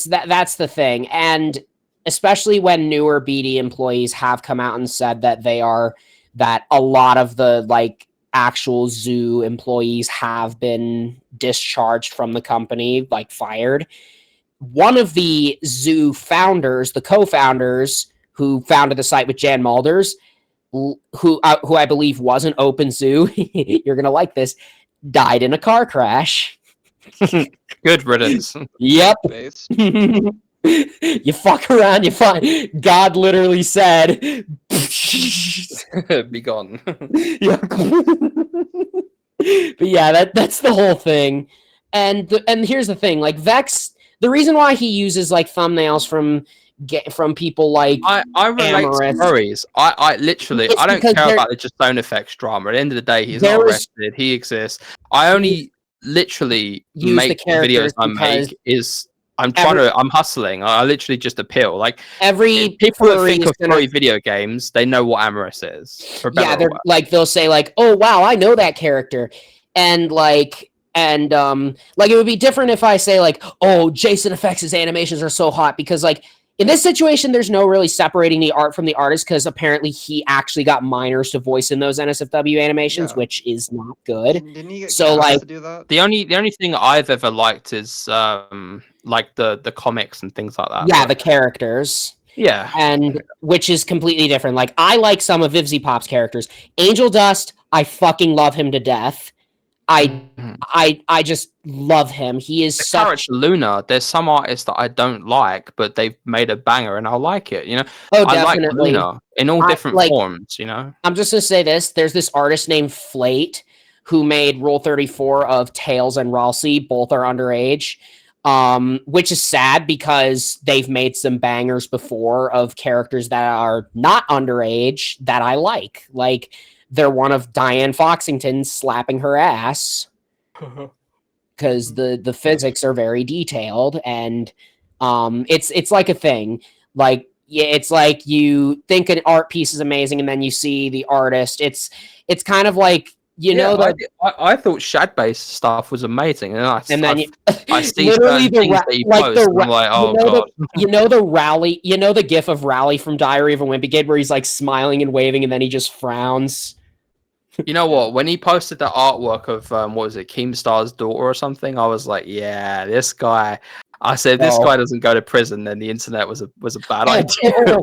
that's the thing. And especially when newer BD employees have come out and said that that a lot of the like actual zoo employees have been discharged from the company, like fired. One of the zoo founders, the co-founders who founded the site with Jan Mulders, who I believe was an open zoo, you're gonna like this, died in a car crash. Good riddance. Yep. Based. You fuck around, you find God literally said, Be gone. yeah. But yeah, that's the whole thing. And here's the thing, like Vex, the reason why he uses like thumbnails from people like I relate to furries. I literally I don't care about the just sound effects drama. At the end of the day, he's not arrested. He exists. I only literally make the videos I make is I'm hustling. I literally just appeal. Like every people that think of furry video games, they know what Amorous is. Yeah, they're like, they'll say like, "Oh wow, I know that character," and like it would be different if I say like, "Oh, Jason FX's animations are so hot," because like In this situation, there's no really separating the art from the artist because apparently he actually got minors to voice in those NSFW animations, which is not good. Didn't he get So, cast like, to do that? The only thing I've ever liked is like the comics and things like that. Yeah, the characters. Yeah. And which is completely different. Like, I like some of Vivzy Pop's characters. Angel Dust, I fucking love him to death. I just love him. He is the such character Luna. There's some artists that I don't like, but they've made a banger, and I like it. Oh, I like definitely. Luna in all different forms. I'm just gonna say this. There's this artist named Flate who made Rule 34 of Tails and Ralsei. Both are underage. Which is sad because they've made some bangers before of characters that are not underage that I like. Like, they're one of Diane Foxington slapping her ass because the physics are very detailed, and it's like a thing. Like, yeah, it's like you think an art piece is amazing and then you see the artist. It's kind of like, I thought Shad-based stuff was amazing, and I see literally certain things that he posts, and I'm like, oh god. The gif of Rally from Diary of a Wimpy Kid where he's like smiling and waving and then he just frowns. You know what? When he posted the artwork of what was it, Keemstar's daughter or something, I was like, yeah, this guy. I said, this guy doesn't go to prison, then the internet was a bad idea.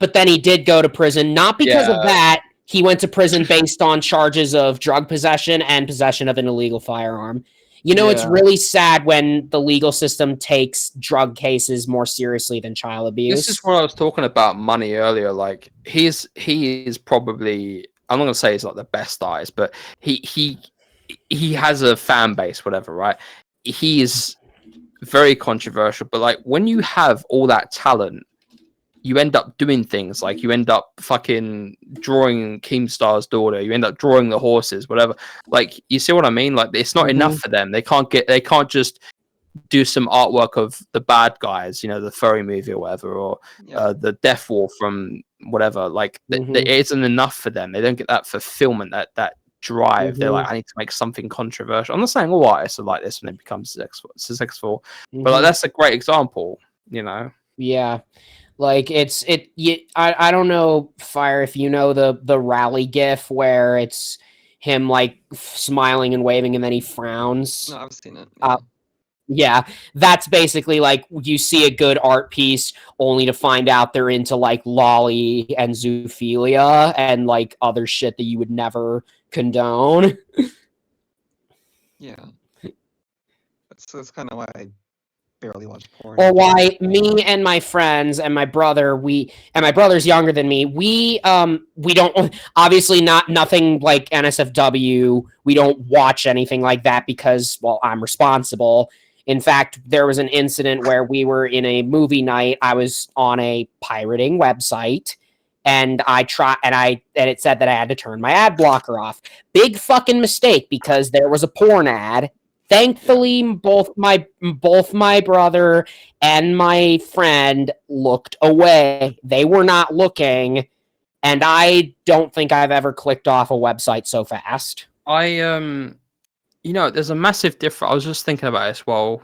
But then he did go to prison, not because of that. He went to prison based on charges of drug possession and possession of an illegal firearm. It's really sad when the legal system takes drug cases more seriously than child abuse. This is what I was talking about money earlier. Like, he is probably, I'm not gonna say he's not the best artist, but he has a fan base, whatever, right? He is very controversial, but like when you have all that talent, you end up doing things like you end up fucking drawing Keemstar's daughter, you end up drawing the horses, whatever. Like, you see what I mean? Like, it's not enough for them. They can't just do some artwork of the bad guys, the furry movie or whatever, or the Death War from whatever. Like, it isn't enough for them. They don't get that fulfillment, that drive. They're like, I need to make something controversial. I'm not saying all artists are like this when it becomes successful, but like, that's a great example, Yeah. Like, I don't know, Fire, if you know the Rally gif where it's him like smiling and waving and then he frowns. No, I've seen it. Yeah, that's basically like you see a good art piece only to find out they're into like lolly and zoophilia and like other shit that you would never condone. Yeah. That's kind of why I barely watch porn. Or why me and my friends and my brother, and my brother's younger than me, we don't, obviously nothing like NSFW, we don't watch anything like that because, well, I'm responsible. In fact, there was an incident where we were in a movie night. I was on a pirating website and it said that I had to turn my ad blocker off. Big fucking mistake because there was a porn ad. Thankfully, both my brother and my friend looked away. They were not looking, and I don't think I've ever clicked off a website so fast. There's a massive difference. I was just thinking about this while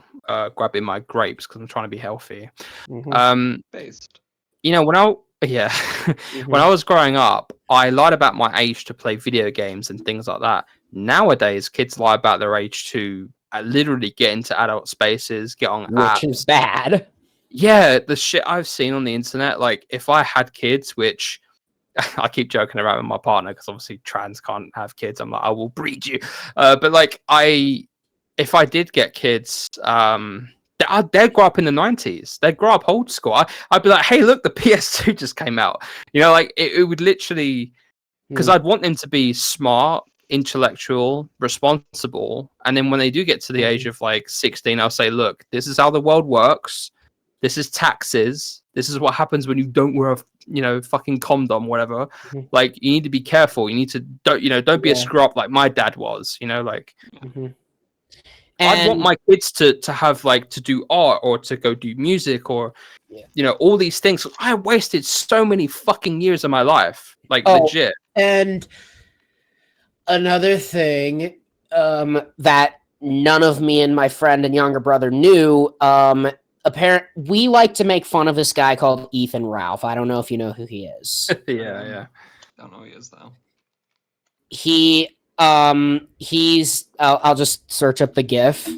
grabbing my grapes because I'm trying to be healthy. Based. When I was growing up, I lied about my age to play video games and things like that. Nowadays, kids lie about their age to literally get into adult spaces, get on apps. Which is bad. Yeah, the shit I've seen on the internet, like, if I had kids, which I keep joking around with my partner because obviously trans can't have kids. I'm like, I will breed you. But like, if I did get kids, they'd grow up in the 90s. They'd grow up old school. I'd be like, hey, look, the PS2 just came out. Like, it would literally, because I'd want them to be smart, intellectual, responsible, and then when they do get to the age of like 16, I'll say, look, this is how the world works. This is taxes. This is what happens when you don't wear a fucking condom, whatever. Like, you need to be careful. You need to don't be a screw up like my dad was. Like, I want my kids to have like to do art or to go do music or all these things. I wasted so many fucking years of my life, like, legit. And another thing that none of me and my friend and younger brother knew, we like to make fun of this guy called Ethan Ralph. I don't know if you know who he is. Yeah. Don't know who he is though. He's I'll just search up the GIF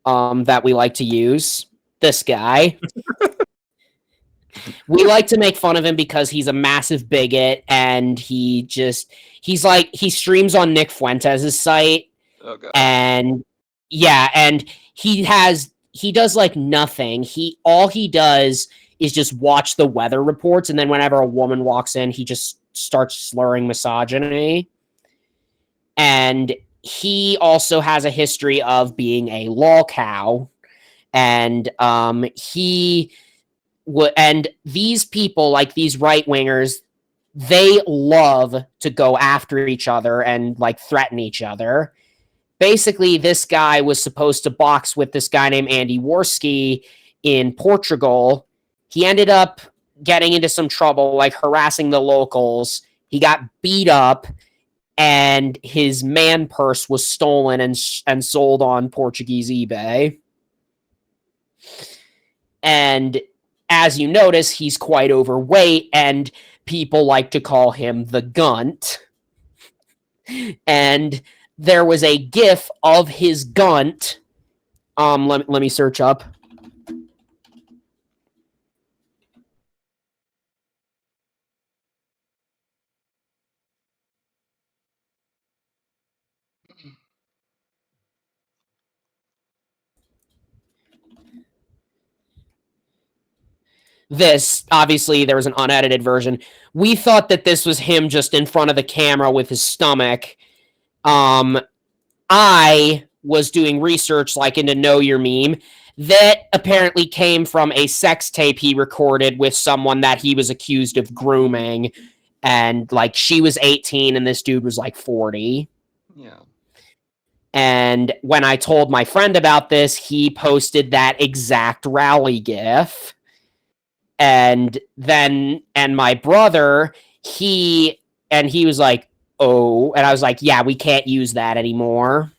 that we like to use. This guy. We like to make fun of him because he's a massive bigot, and he streams on Nick Fuentes' site. Oh god. And he does like nothing. All he does is just watch the weather reports, and then whenever a woman walks in, he just starts slurring misogyny. And he also has a history of being a lol cow, and and these people, like these right wingers, they love to go after each other and like threaten each other. Basically, this guy was supposed to box with this guy named Andy Worski in Portugal. He ended up getting into some trouble, like harassing the locals. He got beat up, and his man purse was stolen and sold on Portuguese eBay. And as you notice, he's quite overweight, and people like to call him the Gunt. And there was a GIF of his Gunt. Let me search up. This, obviously, there was an unedited version. We thought that this was him just in front of the camera with his stomach. I was doing research like into Know Your Meme that apparently came from a sex tape he recorded with someone that he was accused of grooming. And like she was 18 and this dude was like 40. Yeah. And when I told my friend about this, he posted that exact rally GIF. And my brother, he was like, oh, and I was like, yeah, we can't use that anymore.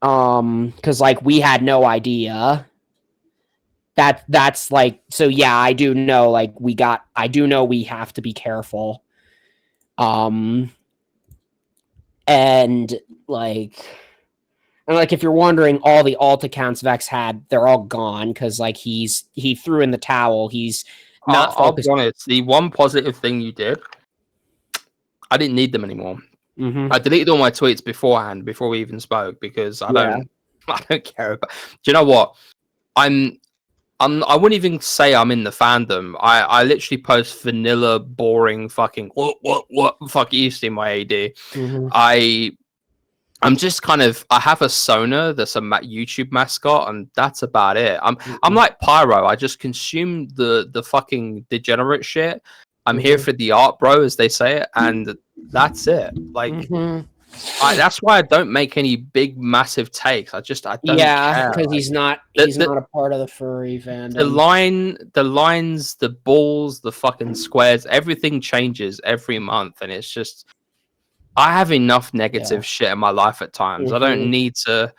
Because like we had no idea. That's like, so yeah, I do know, like I do know we have to be careful. And if you're wondering, all the alt accounts Vex had, they're all gone because like he threw in the towel. He's not focused. I'll be honest, the one positive thing you did, I didn't need them anymore. Mm-hmm. I deleted all my tweets beforehand, before we even spoke, because I don't care about. Do you know what? I wouldn't even say I'm in the fandom. I literally post vanilla, boring, fucking what fuck you see my AD. Mm-hmm. I'm just kind of, I have a Sona that's a YouTube mascot, and that's about it. I'm like Pyro. I just consume the fucking degenerate shit. I'm here for the art, bro, as they say it, and that's it. Like, that's why I don't make any big, massive takes. I don't care. Because he's not a part of the furry fandom. The lines, the balls, the fucking squares, everything changes every month, and it's just, I have enough negative shit in my life at times. I don't need to.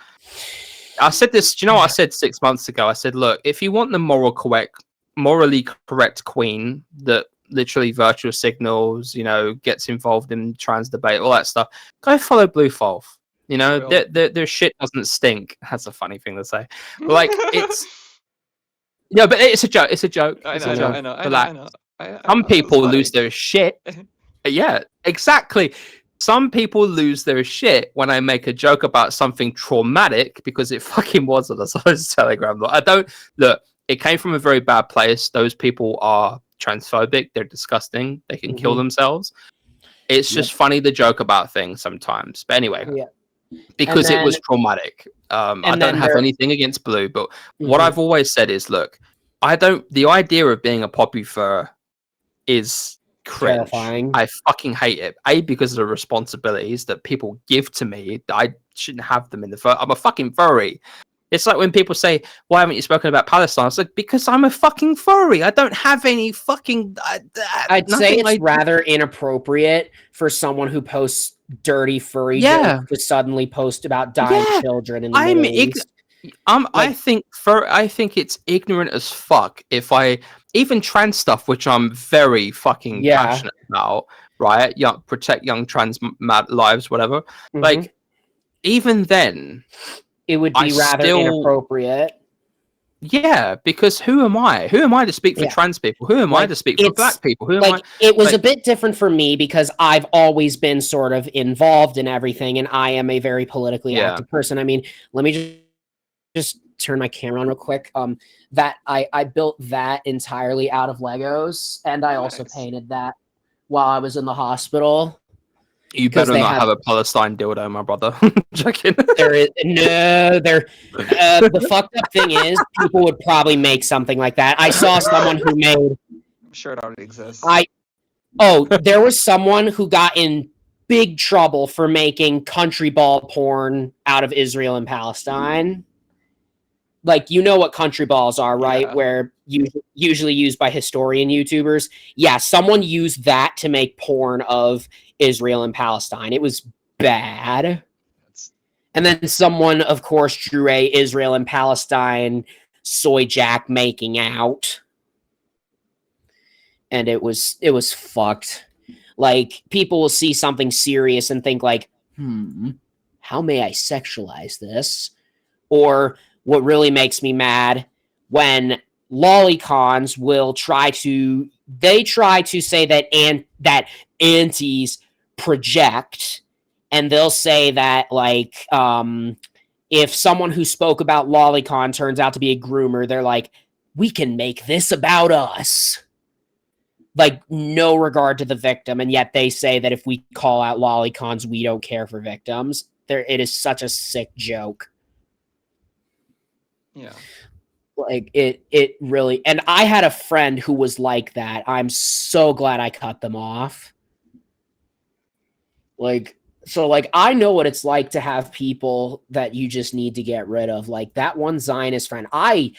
I said this. Do you know what I said 6 months ago? I said, look, if you want the morally correct queen that literally virtual signals, gets involved in trans debate, all that stuff, go follow Blue Folf. Their shit doesn't stink. That's a funny thing to say. But like, it's no, but it's a joke. It's a joke. I know. Some people lose their shit. Yeah, exactly. Some people lose their shit when I make a joke about something traumatic, because it fucking was on a Telegram. Look, it came from a very bad place. Those people are transphobic. They're disgusting. They can kill themselves. It's just funny to joke about things sometimes. But anyway, because it was traumatic. I don't have anything against Blue, but what I've always said is, look, the idea of being a poppy fur is cringe. Terrifying. I fucking hate it. Because of the responsibilities that people give to me, I shouldn't have them in the fur. I'm a fucking furry. It's like when people say, why haven't you spoken about Palestine? It's like, because I'm a fucking furry. I don't have any fucking... I'd say it's rather inappropriate for someone who posts dirty furry Yeah. joke to suddenly post about dying Yeah. children in the I'm Middle East. I think it's ignorant as fuck if I even trans stuff, which I'm very fucking Yeah. passionate about, right? Protect young trans lives, whatever. Mhm. Like, even then, it would I be rather still- inappropriate. yeah, because who am I? Who am I to speak for Yeah. trans people? Who am I Like, to speak for black people? Who am like, I? it was a like- bit different for me because I've always been sort of involved in everything, and I am a very politically Yeah. active person. I mean, let me just turn my camera on real quick. That I built that entirely out of Legos, and I also Nice. painted that while I was in the hospital. You 'Cause better they not have- have a Palestine dildo, my brother. Joking. There is no there. The fucked up thing is, people would probably make something like that. I saw someone who made. I'm sure it already exists. There was someone who got in big trouble for making country ball porn out of Israel and Palestine. Like, you know what country balls are, right? Yeah. Where usually used by historian YouTubers. Yeah, someone used that to make porn of Israel and Palestine. It was bad. And then someone, of course, drew a Israel and Palestine soy jack making out. And it was fucked. Like, people will see something serious and think like, how may I sexualize this? Or what really makes me mad, when lolicons will try to say that antis project, and they'll say that, like, if someone who spoke about lolicon turns out to be a groomer, they're like, we can make this about us. Like, no regard to the victim, and yet they say that if we call out lolicons, we don't care for victims. It is such a sick joke. Yeah. Like, it really, and I had a friend who was like that. I'm so glad I cut them off. Like, so, like, I know what it's like to have people that you just need to get rid of. Like, that one Zionist friend, I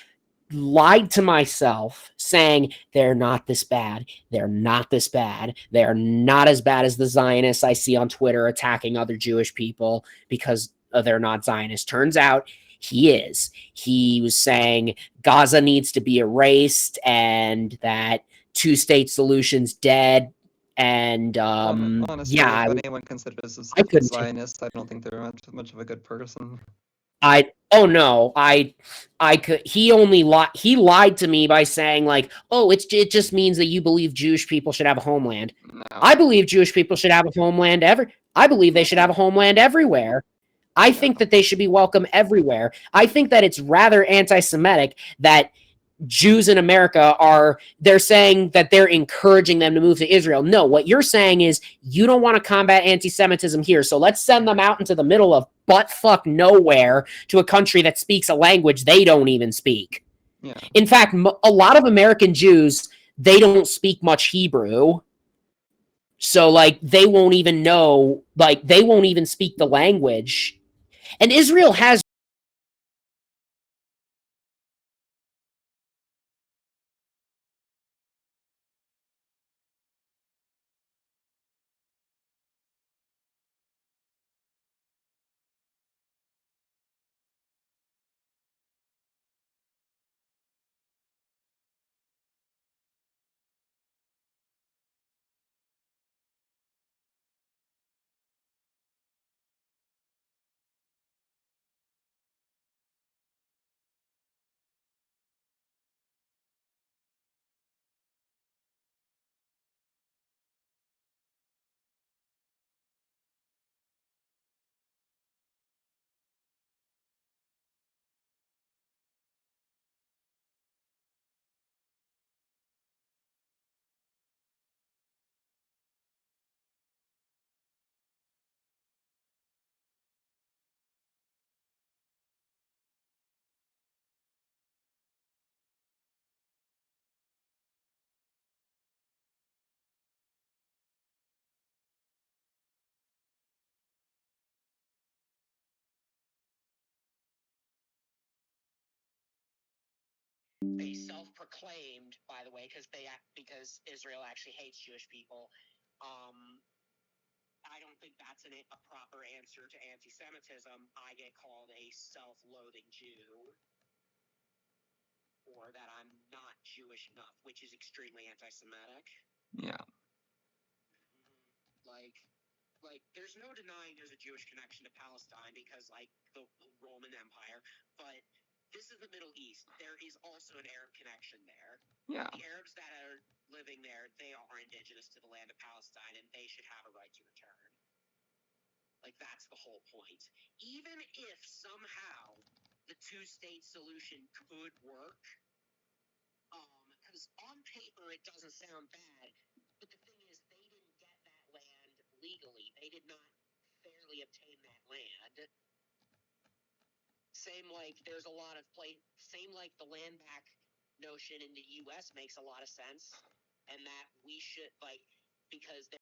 lied to myself saying they're not this bad. They're not this bad. They're not as bad as the Zionists I see on Twitter attacking other Jewish people because they're not Zionists. Turns out he is. He was saying Gaza needs to be erased and that two-state solution's dead. And honestly, yeah, if anyone considers themselves I a couldn't- Zionist, I don't think they're much of a good person. He lied to me by saying, like, oh, it just means that you believe Jewish people should have a homeland. No. I believe Jewish people should have a homeland I believe they should have a homeland everywhere. I think that they should be welcome everywhere. I think that it's rather anti-Semitic that Jews in America they're saying that they're encouraging them to move to Israel. No, what you're saying is you don't want to combat anti-Semitism here, so let's send them out into the middle of butt-fuck nowhere to a country that speaks a language they don't even speak. Yeah. In fact, a lot of American Jews, they don't speak much Hebrew. So, like, they won't even know, like, they won't even speak the language. And Israel has a self-proclaimed, by the way, because Israel actually hates Jewish people. I don't think that's a proper answer to anti-Semitism, I get called a self-loathing Jew, or that I'm not Jewish enough, which is extremely anti-Semitic. Yeah. Like, there's no denying there's a Jewish connection to Palestine because, like, the Roman Empire, but this is the Middle East. There is also an Arab connection there. Yeah. The Arabs that are living there, they are indigenous to the land of Palestine, and they should have a right to return. Like, that's the whole point. Even if somehow the two-state solution could work, because on paper it doesn't sound bad, but the thing is, they didn't get that land legally. They did not fairly obtain that land. Same like there's a lot of same like the land back notion in the U.S. makes a lot of sense, and that we should, like, because